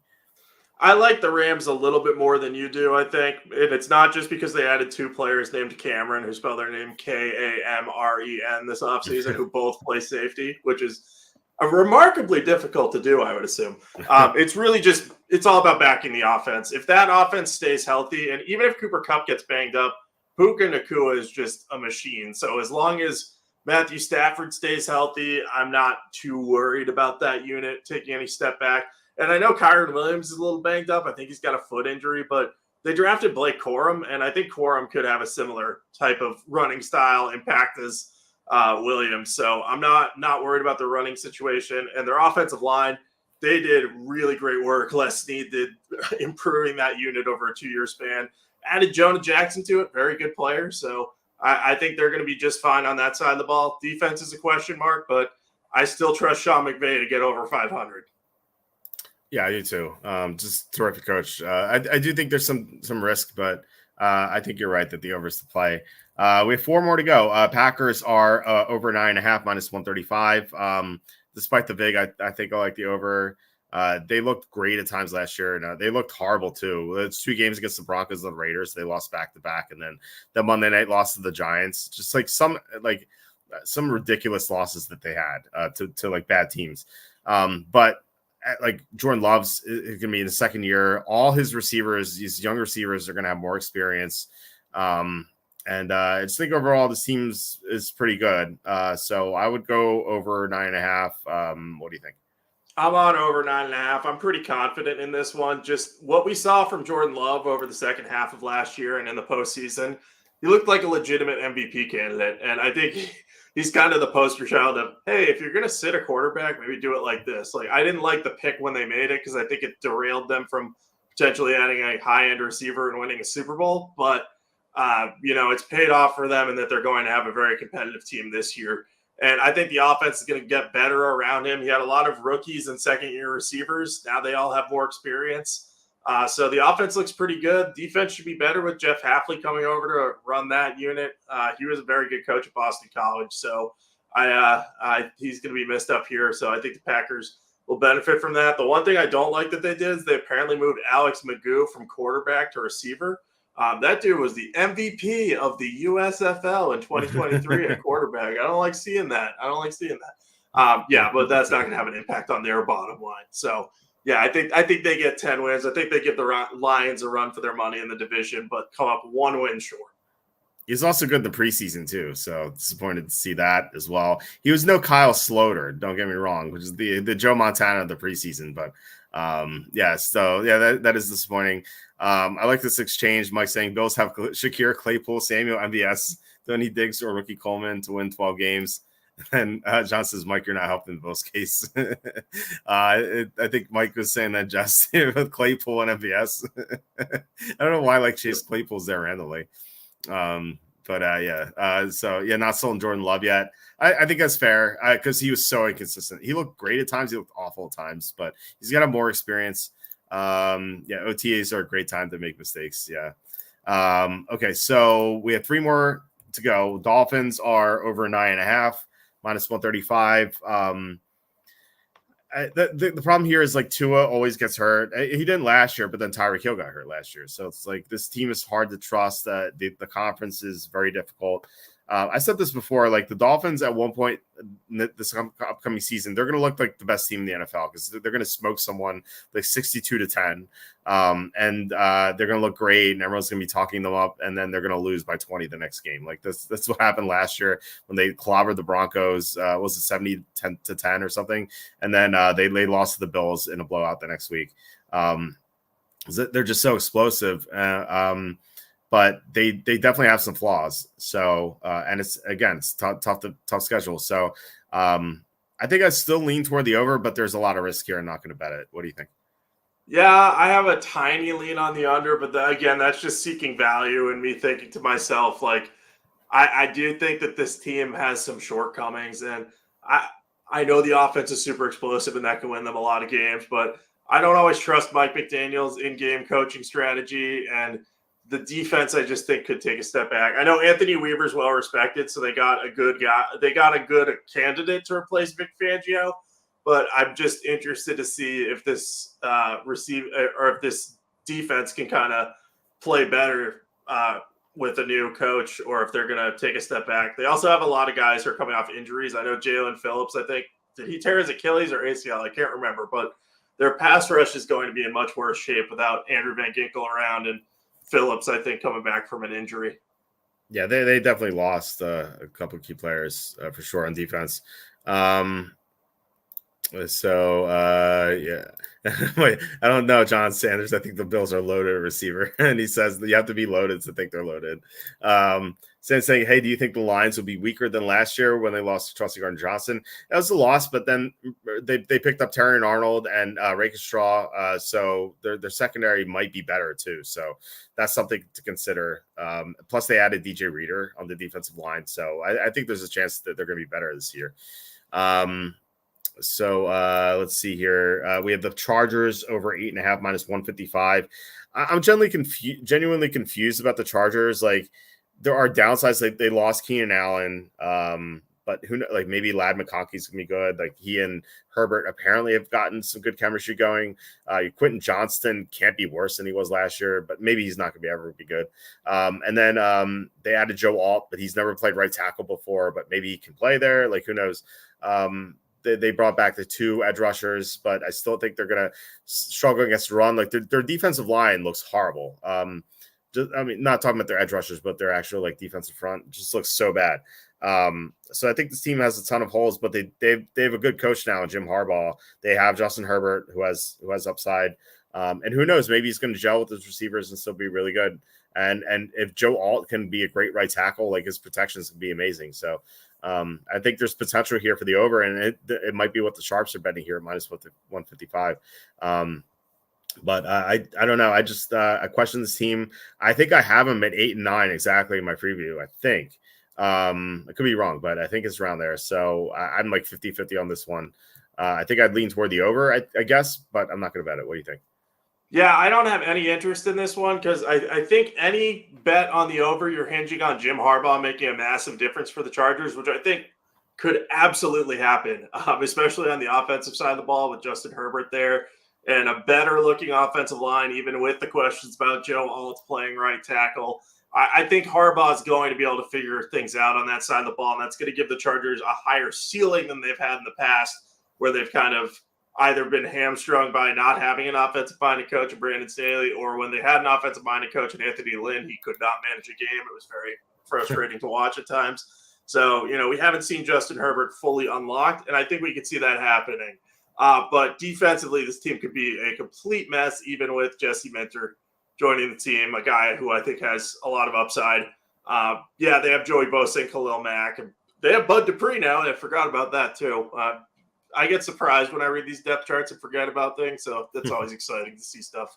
I like the Rams a little bit more than you do, I think. And it's not just because they added two players named Cameron, who spell their name Kamren this offseason, who both play safety, which is remarkably difficult to do, I would assume. It's really just – it's all about backing the offense. If that offense stays healthy, and even if Cooper Kupp gets banged up, Puka Nacua is just a machine. So as long as Matthew Stafford stays healthy, I'm not too worried about that unit taking any step back. And I know Kyron Williams is a little banged up. I think he's got a foot injury, but they drafted Blake Corum, and I think Corum could have a similar type of running style impact as Williams. So I'm not worried about the running situation. And their offensive line, they did really great work. Les Snead did improving that unit over a 2-year span. Added Jonah Jackson to it, very good player. So I think they're going to be just fine on that side of the ball. Defense is a question mark, but I still trust Sean McVay to get over 500. Yeah, I do too. Just terrific coach. I do think there's some risk, but I think you're right that the over is the play. We have 4 more to go. Packers are over 9.5, minus 135. Despite the vig, I think I like the over. They looked great at times last year, and they looked horrible too. It's 2 games against the Broncos and the Raiders. They lost back-to-back, and then the Monday night loss to the Giants. Just some ridiculous losses that they had to bad teams. But Jordan Love's going to be in the second year. All his receivers, these young receivers, are going to have more experience. And I just think overall this team is pretty good. So I would go over 9.5. What do you think? I'm on over 9.5. I'm pretty confident in this one. Just what we saw from Jordan Love over the second half of last year and in the postseason, he looked like a legitimate MVP candidate. And I think he's kind of the poster child of, hey, if you're going to sit a quarterback, maybe do it like this. I didn't like the pick when they made it because I think it derailed them from potentially adding a high-end receiver and winning a Super Bowl. But, it's paid off for them and that they're going to have a very competitive team this year. And I think the offense is going to get better around him. He had a lot of rookies and second-year receivers. Now they all have more experience. So the offense looks pretty good. Defense should be better with Jeff Hafley coming over to run that unit. He was a very good coach at Boston College. So he's going to be missed up here. So I think the Packers will benefit from that. The one thing I don't like that they did is they apparently moved Alex Magoo from quarterback to receiver. That dude was the MVP of the USFL in 2023 at quarterback. I don't like seeing that. But that's not going to have an impact on their bottom line. So, yeah, I think they get 10 wins. I think they give the Lions a run for their money in the division, but come up 1 win short. He's also good in the preseason too, so disappointed to see that as well. He was no Kyle Sloter, don't get me wrong, which is the Joe Montana of the preseason, but that is disappointing. I like this exchange. Mike saying Bills have Shakir, Claypool, Samuel, MVS, Tony Diggs, or Ricky Coleman to win 12 games. And John says, Mike, you're not helping the Bills case. I think Mike was saying that just with Claypool and MVS. I don't know why like Chase Claypool's there randomly. Not sold Jordan Love yet. I think that's fair because he was so inconsistent. He looked great at times, he looked awful at times, but he's got more experience. OTAs are a great time to make mistakes. Okay, so we have 3 more to go. Dolphins are over 9.5, minus 135. The problem here is like Tua always gets hurt. He didn't last year, but then Tyreek Hill got hurt last year. So it's like this team is hard to trust. The conference is very difficult. I said this before, like the Dolphins at one point this upcoming season, they're going to look like the best team in the NFL because they're going to smoke someone like 62-10. They're going to look great and everyone's going to be talking them up. And then they're going to lose by 20 the next game. Like that's what happened last year when they clobbered the Broncos. Was it 70-10 or something? And then they lost to the Bills in a blowout the next week. They're just so explosive. But they definitely have some flaws. So, and it's tough schedule. So, I think I still lean toward the over, but there's a lot of risk here. I'm not going to bet it. What do you think? Yeah, I have a tiny lean on the under, but again, that's just seeking value and me thinking to myself, like, I do think that this team has some shortcomings, and I know the offense is super explosive and that can win them a lot of games, but I don't always trust Mike McDaniel's in-game coaching strategy, and the defense, I just think, could take a step back. I know Anthony Weaver's well respected, so they got a good guy. They got a good candidate to replace Vic Fangio, but I'm just interested to see if this if this defense can kind of play better with a new coach, or if they're going to take a step back. They also have a lot of guys who are coming off injuries. I know Jalen Phillips, I think, did he tear his Achilles or ACL? I can't remember, but their pass rush is going to be in much worse shape without Andrew Van Ginkel around and Phillips, I think, coming back from an injury. Yeah, they definitely lost a couple of key players for sure on defense. Wait, I don't know, John Sanders. I think the Bills are loaded at receiver, and he says that you have to be loaded to think they're loaded. Saying, hey, do you think the Lions will be weaker than last year when they lost to Chauncey Gardner-Johnson? That was a loss, but then they picked up Terrion Arnold and Rakestraw, so their secondary might be better too. So that's something to consider. Plus, they added DJ Reader on the defensive line, so I think there's a chance that they're going to be better this year. Let's see here. We have the Chargers over 8.5 minus 155. I'm genuinely confused about the Chargers. Like, there are downsides. Like, they lost Keenan Allen, but who knows? Like, maybe Ladd McConkey's gonna be good. Like, he and Herbert apparently have gotten some good chemistry going. Quentin Johnston can't be worse than he was last year, but maybe he's not gonna ever be good. And then they added Joe Alt, but he's never played right tackle before, but maybe he can play there. Like, who knows? They brought back the 2 edge rushers, but I still think they're going to struggle against the run. Like, their defensive line looks horrible. Not talking about their edge rushers, but their actual like defensive front just looks so bad. So I think this team has a ton of holes, but they have a good coach now, Jim Harbaugh. They have Justin Herbert, who has upside, and who knows, maybe he's going to gel with his receivers and still be really good. And if Joe Alt can be a great right tackle, like his protections can be amazing. So I think there's potential here for the over, and it might be what the sharps are betting here at minus 155. But I don't know. I just I question this team. I think I have them at 8 and 9 exactly in my preview. I think I could be wrong, but I think it's around there. So I'm like 50-50 on this one. I think I'd lean toward the over, I guess, but I'm not going to bet it. What do you think? Yeah, I don't have any interest in this one because I think any bet on the over, you're hinging on Jim Harbaugh making a massive difference for the Chargers, which I think could absolutely happen, especially on the offensive side of the ball with Justin Herbert there and a better looking offensive line, even with the questions about Joe Alt playing right tackle. I think Harbaugh is going to be able to figure things out on that side of the ball, and that's going to give the Chargers a higher ceiling than they've had in the past, where they've kind of either been hamstrung by not having an offensive-minded coach, Brandon Staley, or when they had an offensive-minded coach and Anthony Lynn, he could not manage a game. It was very frustrating to watch at times. So, we haven't seen Justin Herbert fully unlocked, and I think we could see that happening. But defensively, this team could be a complete mess, even with Jesse Minter joining the team, a guy who I think has a lot of upside. They have Joey Bosa and Khalil Mack, and they have Bud Dupree now, and I forgot about that too. I get surprised when I read these depth charts and forget about things, so that's always exciting to see stuff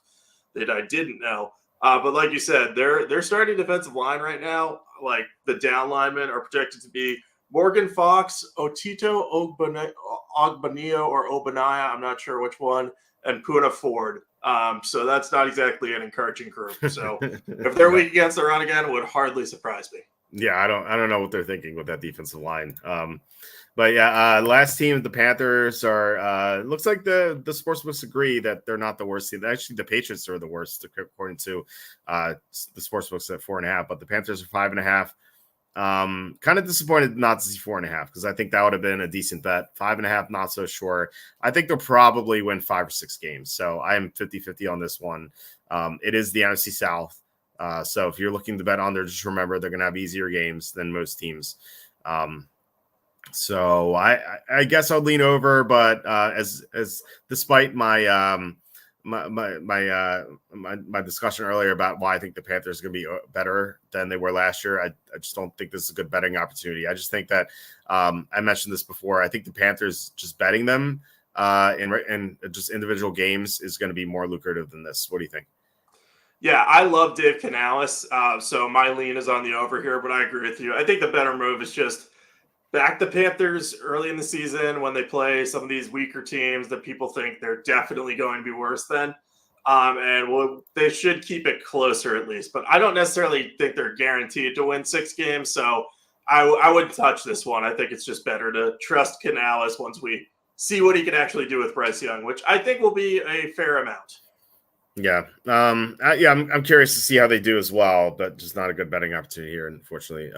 that I didn't know. But like you said, their starting defensive line right now, like the down linemen, are projected to be Morgan Fox, Otito Ogbonnia or Obaniah, I'm not sure which one, and Puna Ford. So that's not exactly an encouraging group. So if they're weak against the run again, it would hardly surprise me. Yeah, I don't know what they're thinking with that defensive line. But yeah, last team, the Panthers are. Looks like the sportsbooks agree that they're not the worst team. Actually, the Patriots are the worst according to the sportsbooks at 4.5. But the Panthers are 5.5. Kind of disappointed not to see 4.5 because I think that would have been a decent bet. 5.5, not so sure. I think they'll probably win 5 or 6 games. So I am 50-50 on this one. It is the NFC South. So if you're looking to bet on there, just remember they're going to have easier games than most teams. So I guess I'll lean over, but as despite my my discussion earlier about why I think the Panthers are going to be better than they were last year, I just don't think this is a good betting opportunity. I just think that I mentioned this before. I think the Panthers just betting them in just individual games is going to be more lucrative than this. What do you think? Yeah, I love Dave Canales, so my lean is on the over here, but I agree with you. I think the better move is just back the Panthers early in the season when they play some of these weaker teams that people think they're definitely going to be worse than. They should keep it closer at least. But I don't necessarily think they're guaranteed to win 6 games, so I wouldn't touch this one. I think it's just better to trust Canales once we see what he can actually do with Bryce Young, which I think will be a fair amount. Yeah. I'm curious to see how they do as well, but just not a good betting opportunity here, unfortunately.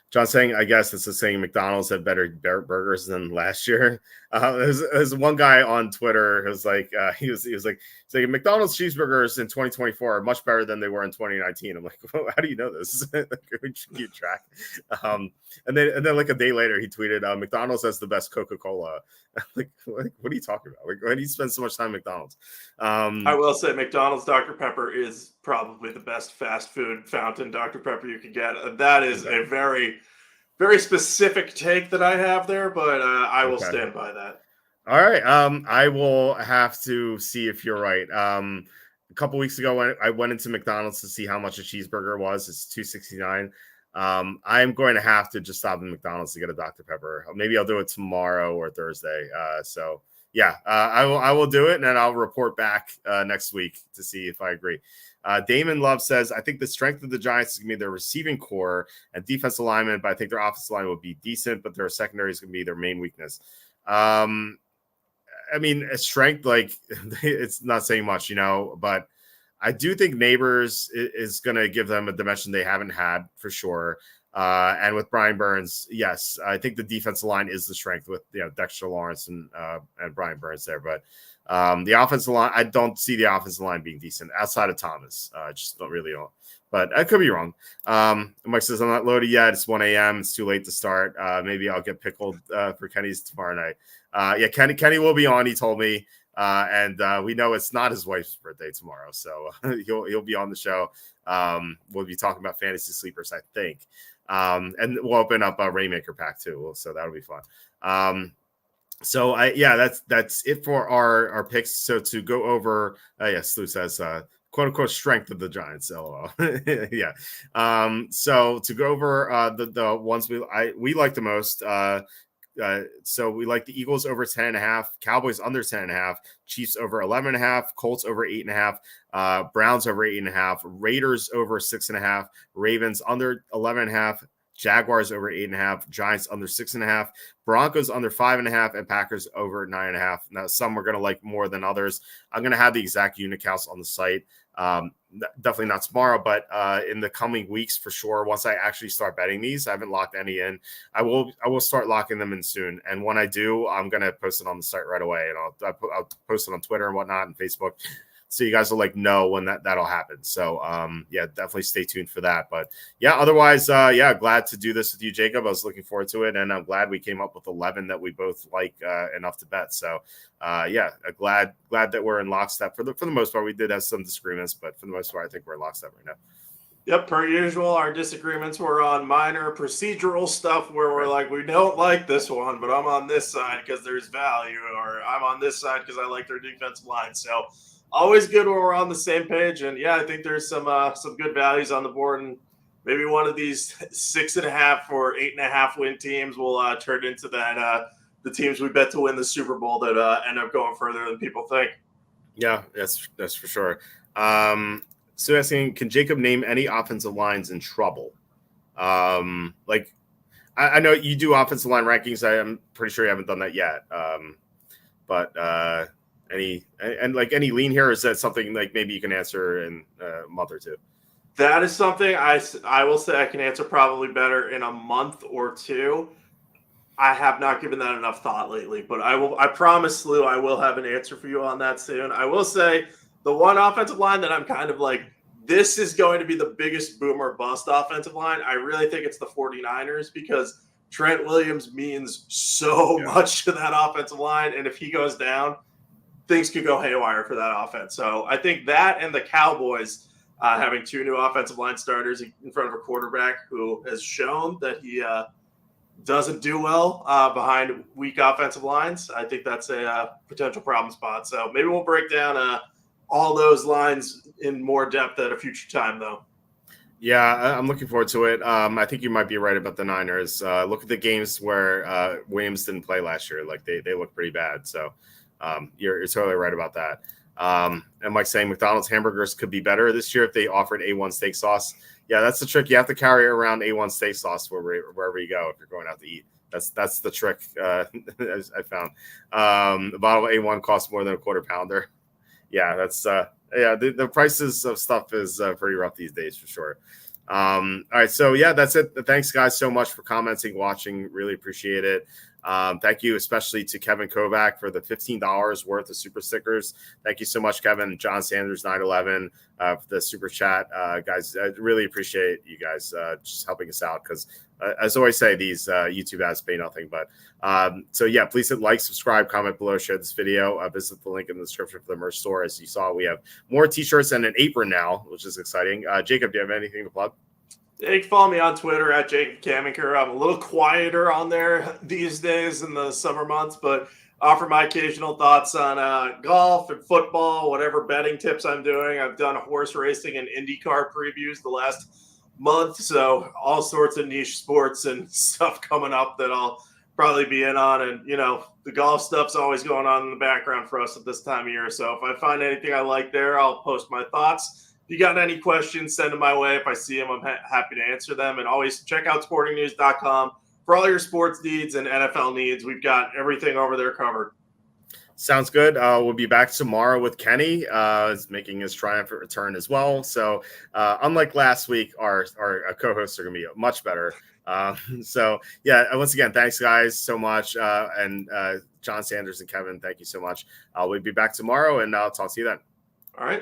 John saying, I guess it's the saying McDonald's had better burgers than last year. There's one guy on Twitter who's like, he was like saying McDonald's cheeseburgers in 2024 are much better than they were in 2019. I'm like, well, how do you know this? We should keep track. And then like a day later, he tweeted, McDonald's has the best Coca-Cola. Like, what are you talking about? Like, why do you spend so much time at McDonald's? I will say McDonald's Dr. Pepper is probably the best fast food fountain Dr. Pepper you can get. That is a very, very specific take that I have there, but I will stand by that. All right. I will have to see if you're right. A couple weeks ago, I went into McDonald's to see how much a cheeseburger was. It's $2.69. I'm going to have to just stop at McDonald's to get a Dr. Pepper. Maybe I'll do it tomorrow or Thursday. I will do it, and then I'll report back next week to see if I agree. Damon Love says, I think the strength of the Giants is going to be their receiving core and defensive linemen, but I think their offensive line will be decent, but their secondary is going to be their main weakness. I mean, a strength, like, it's not saying much, but I do think Neighbors is going to give them a dimension they haven't had for sure. And with Brian Burns, yes, I think the defensive line is the strength with Dexter Lawrence and Brian Burns there. But the offensive line, I don't see the offensive line being decent outside of Thomas. I just don't really know. But I could be wrong. Mike says, I'm not loaded yet. It's 1 a.m. It's too late to start. Maybe I'll get pickled for Kenny's tomorrow night. Kenny will be on, he told me. And we know it's not his wife's birthday tomorrow, so he'll be on the show. We'll be talking about fantasy sleepers, I think, and we'll open up a Rainmaker pack too, so that'll be fun. That's it for our picks. So to go over, yes, Lou says, quote unquote strength of the Giants. LOL. Yeah. So to go over the ones we like the most. So we like the Eagles over 10.5, Cowboys under 10.5, Chiefs over 11.5, Colts over 8.5, Browns over 8.5, Raiders over 6.5, Ravens under 11.5, Jaguars over 8.5, Giants under 6.5, Broncos under 5.5, and Packers over 9.5. Now, some are going to like more than others. I'm going to have the exact unit counts on the site. Definitely not tomorrow, but in the coming weeks for sure. Once I actually start betting these, I haven't locked any in. I will start locking them in soon. And when I do, I'm going to post it on the site right away. And I'll post it on Twitter and whatnot and Facebook so you guys will like know when that'll happen. So yeah, definitely stay tuned for that. But yeah, otherwise, yeah, glad to do this with you, Jacob. I was looking forward to it, and I'm glad we came up with 11 that we both like enough to bet. So yeah, glad that we're in lockstep for the most part. We did have some disagreements, but for the most part, I think we're in lockstep right now. Yep, per usual, our disagreements were on minor procedural stuff where we're like, we don't like this one, but I'm on this side because there's value, or I'm on this side because I like their defensive line. So always good when we're on the same page. And yeah, I think there's some good values on the board, and maybe one of these 6.5 or 8.5 win teams will turn into that the teams we bet to win the Super Bowl that end up going further than people think. Yeah, that's for sure. So asking, can Jacob name any offensive lines in trouble? Like I know you do offensive line rankings. I'm pretty sure you haven't done that yet. But any lean here, or is that something like maybe you can answer in a month or two? That is something I will say I can answer probably better in a month or two. I have not given that enough thought lately, but I promise, Lou, I will have an answer for you on that soon. I will say the one offensive line that I'm kind of like, this is going to be the biggest boom or bust offensive line. I really think it's the 49ers, because Trent Williams means so much to that offensive line. And if he goes down, things could go haywire for that offense. So I think that, and the Cowboys having two new offensive line starters in front of a quarterback who has shown that he doesn't do well behind weak offensive lines, I think that's a potential problem spot. So maybe we'll break down all those lines in more depth at a future time, though. Yeah, I'm looking forward to it. I think you might be right about the Niners. Look at the games where Williams didn't play last year. Like they look pretty bad. So you're totally right about that. And like saying McDonald's hamburgers could be better this year if they offered A1 steak sauce. Yeah, that's the trick. You have to carry around A1 steak sauce wherever you go if you're going out to eat. That's the trick I found. A bottle of A1 costs more than a quarter pounder. Yeah, that's the prices of stuff is pretty rough these days for sure. All right, so yeah, that's it. Thanks guys so much for commenting, watching. Really appreciate it. Thank you especially to Kevin Kovac for the $15 worth of super stickers. Thank you so much, Kevin. John Sanders 911 for the super chat. Guys, I really appreciate you guys just helping us out, because as I always say, these YouTube ads pay nothing. But so yeah, please hit like, subscribe, comment below, share this video. Visit the link in the description for the merch store. As you saw, we have more t-shirts and an apron now, which is exciting. Jacob, do you have anything to plug? You can follow me on Twitter at Jacob Camenker. I'm a little quieter on there these days in the summer months, but offer my occasional thoughts on golf and football, whatever betting tips I'm doing. I've done horse racing and IndyCar previews the last month, so all sorts of niche sports and stuff coming up that I'll probably be in on. And, you know, the golf stuff's always going on in the background for us at this time of year. So if I find anything I like there, I'll post my thoughts. If you got any questions, send them my way. If I see them, I'm happy to answer them. And always check out sportingnews.com for all your sports needs and NFL needs. We've got everything over there covered. Sounds good. We'll be back tomorrow with Kenny. Is making his triumphant return as well. So unlike last week, our co-hosts are going to be much better. So yeah, once again, thanks guys so much. And John Sanders and Kevin, thank you so much. We'll be back tomorrow, and I'll talk to you then. All right.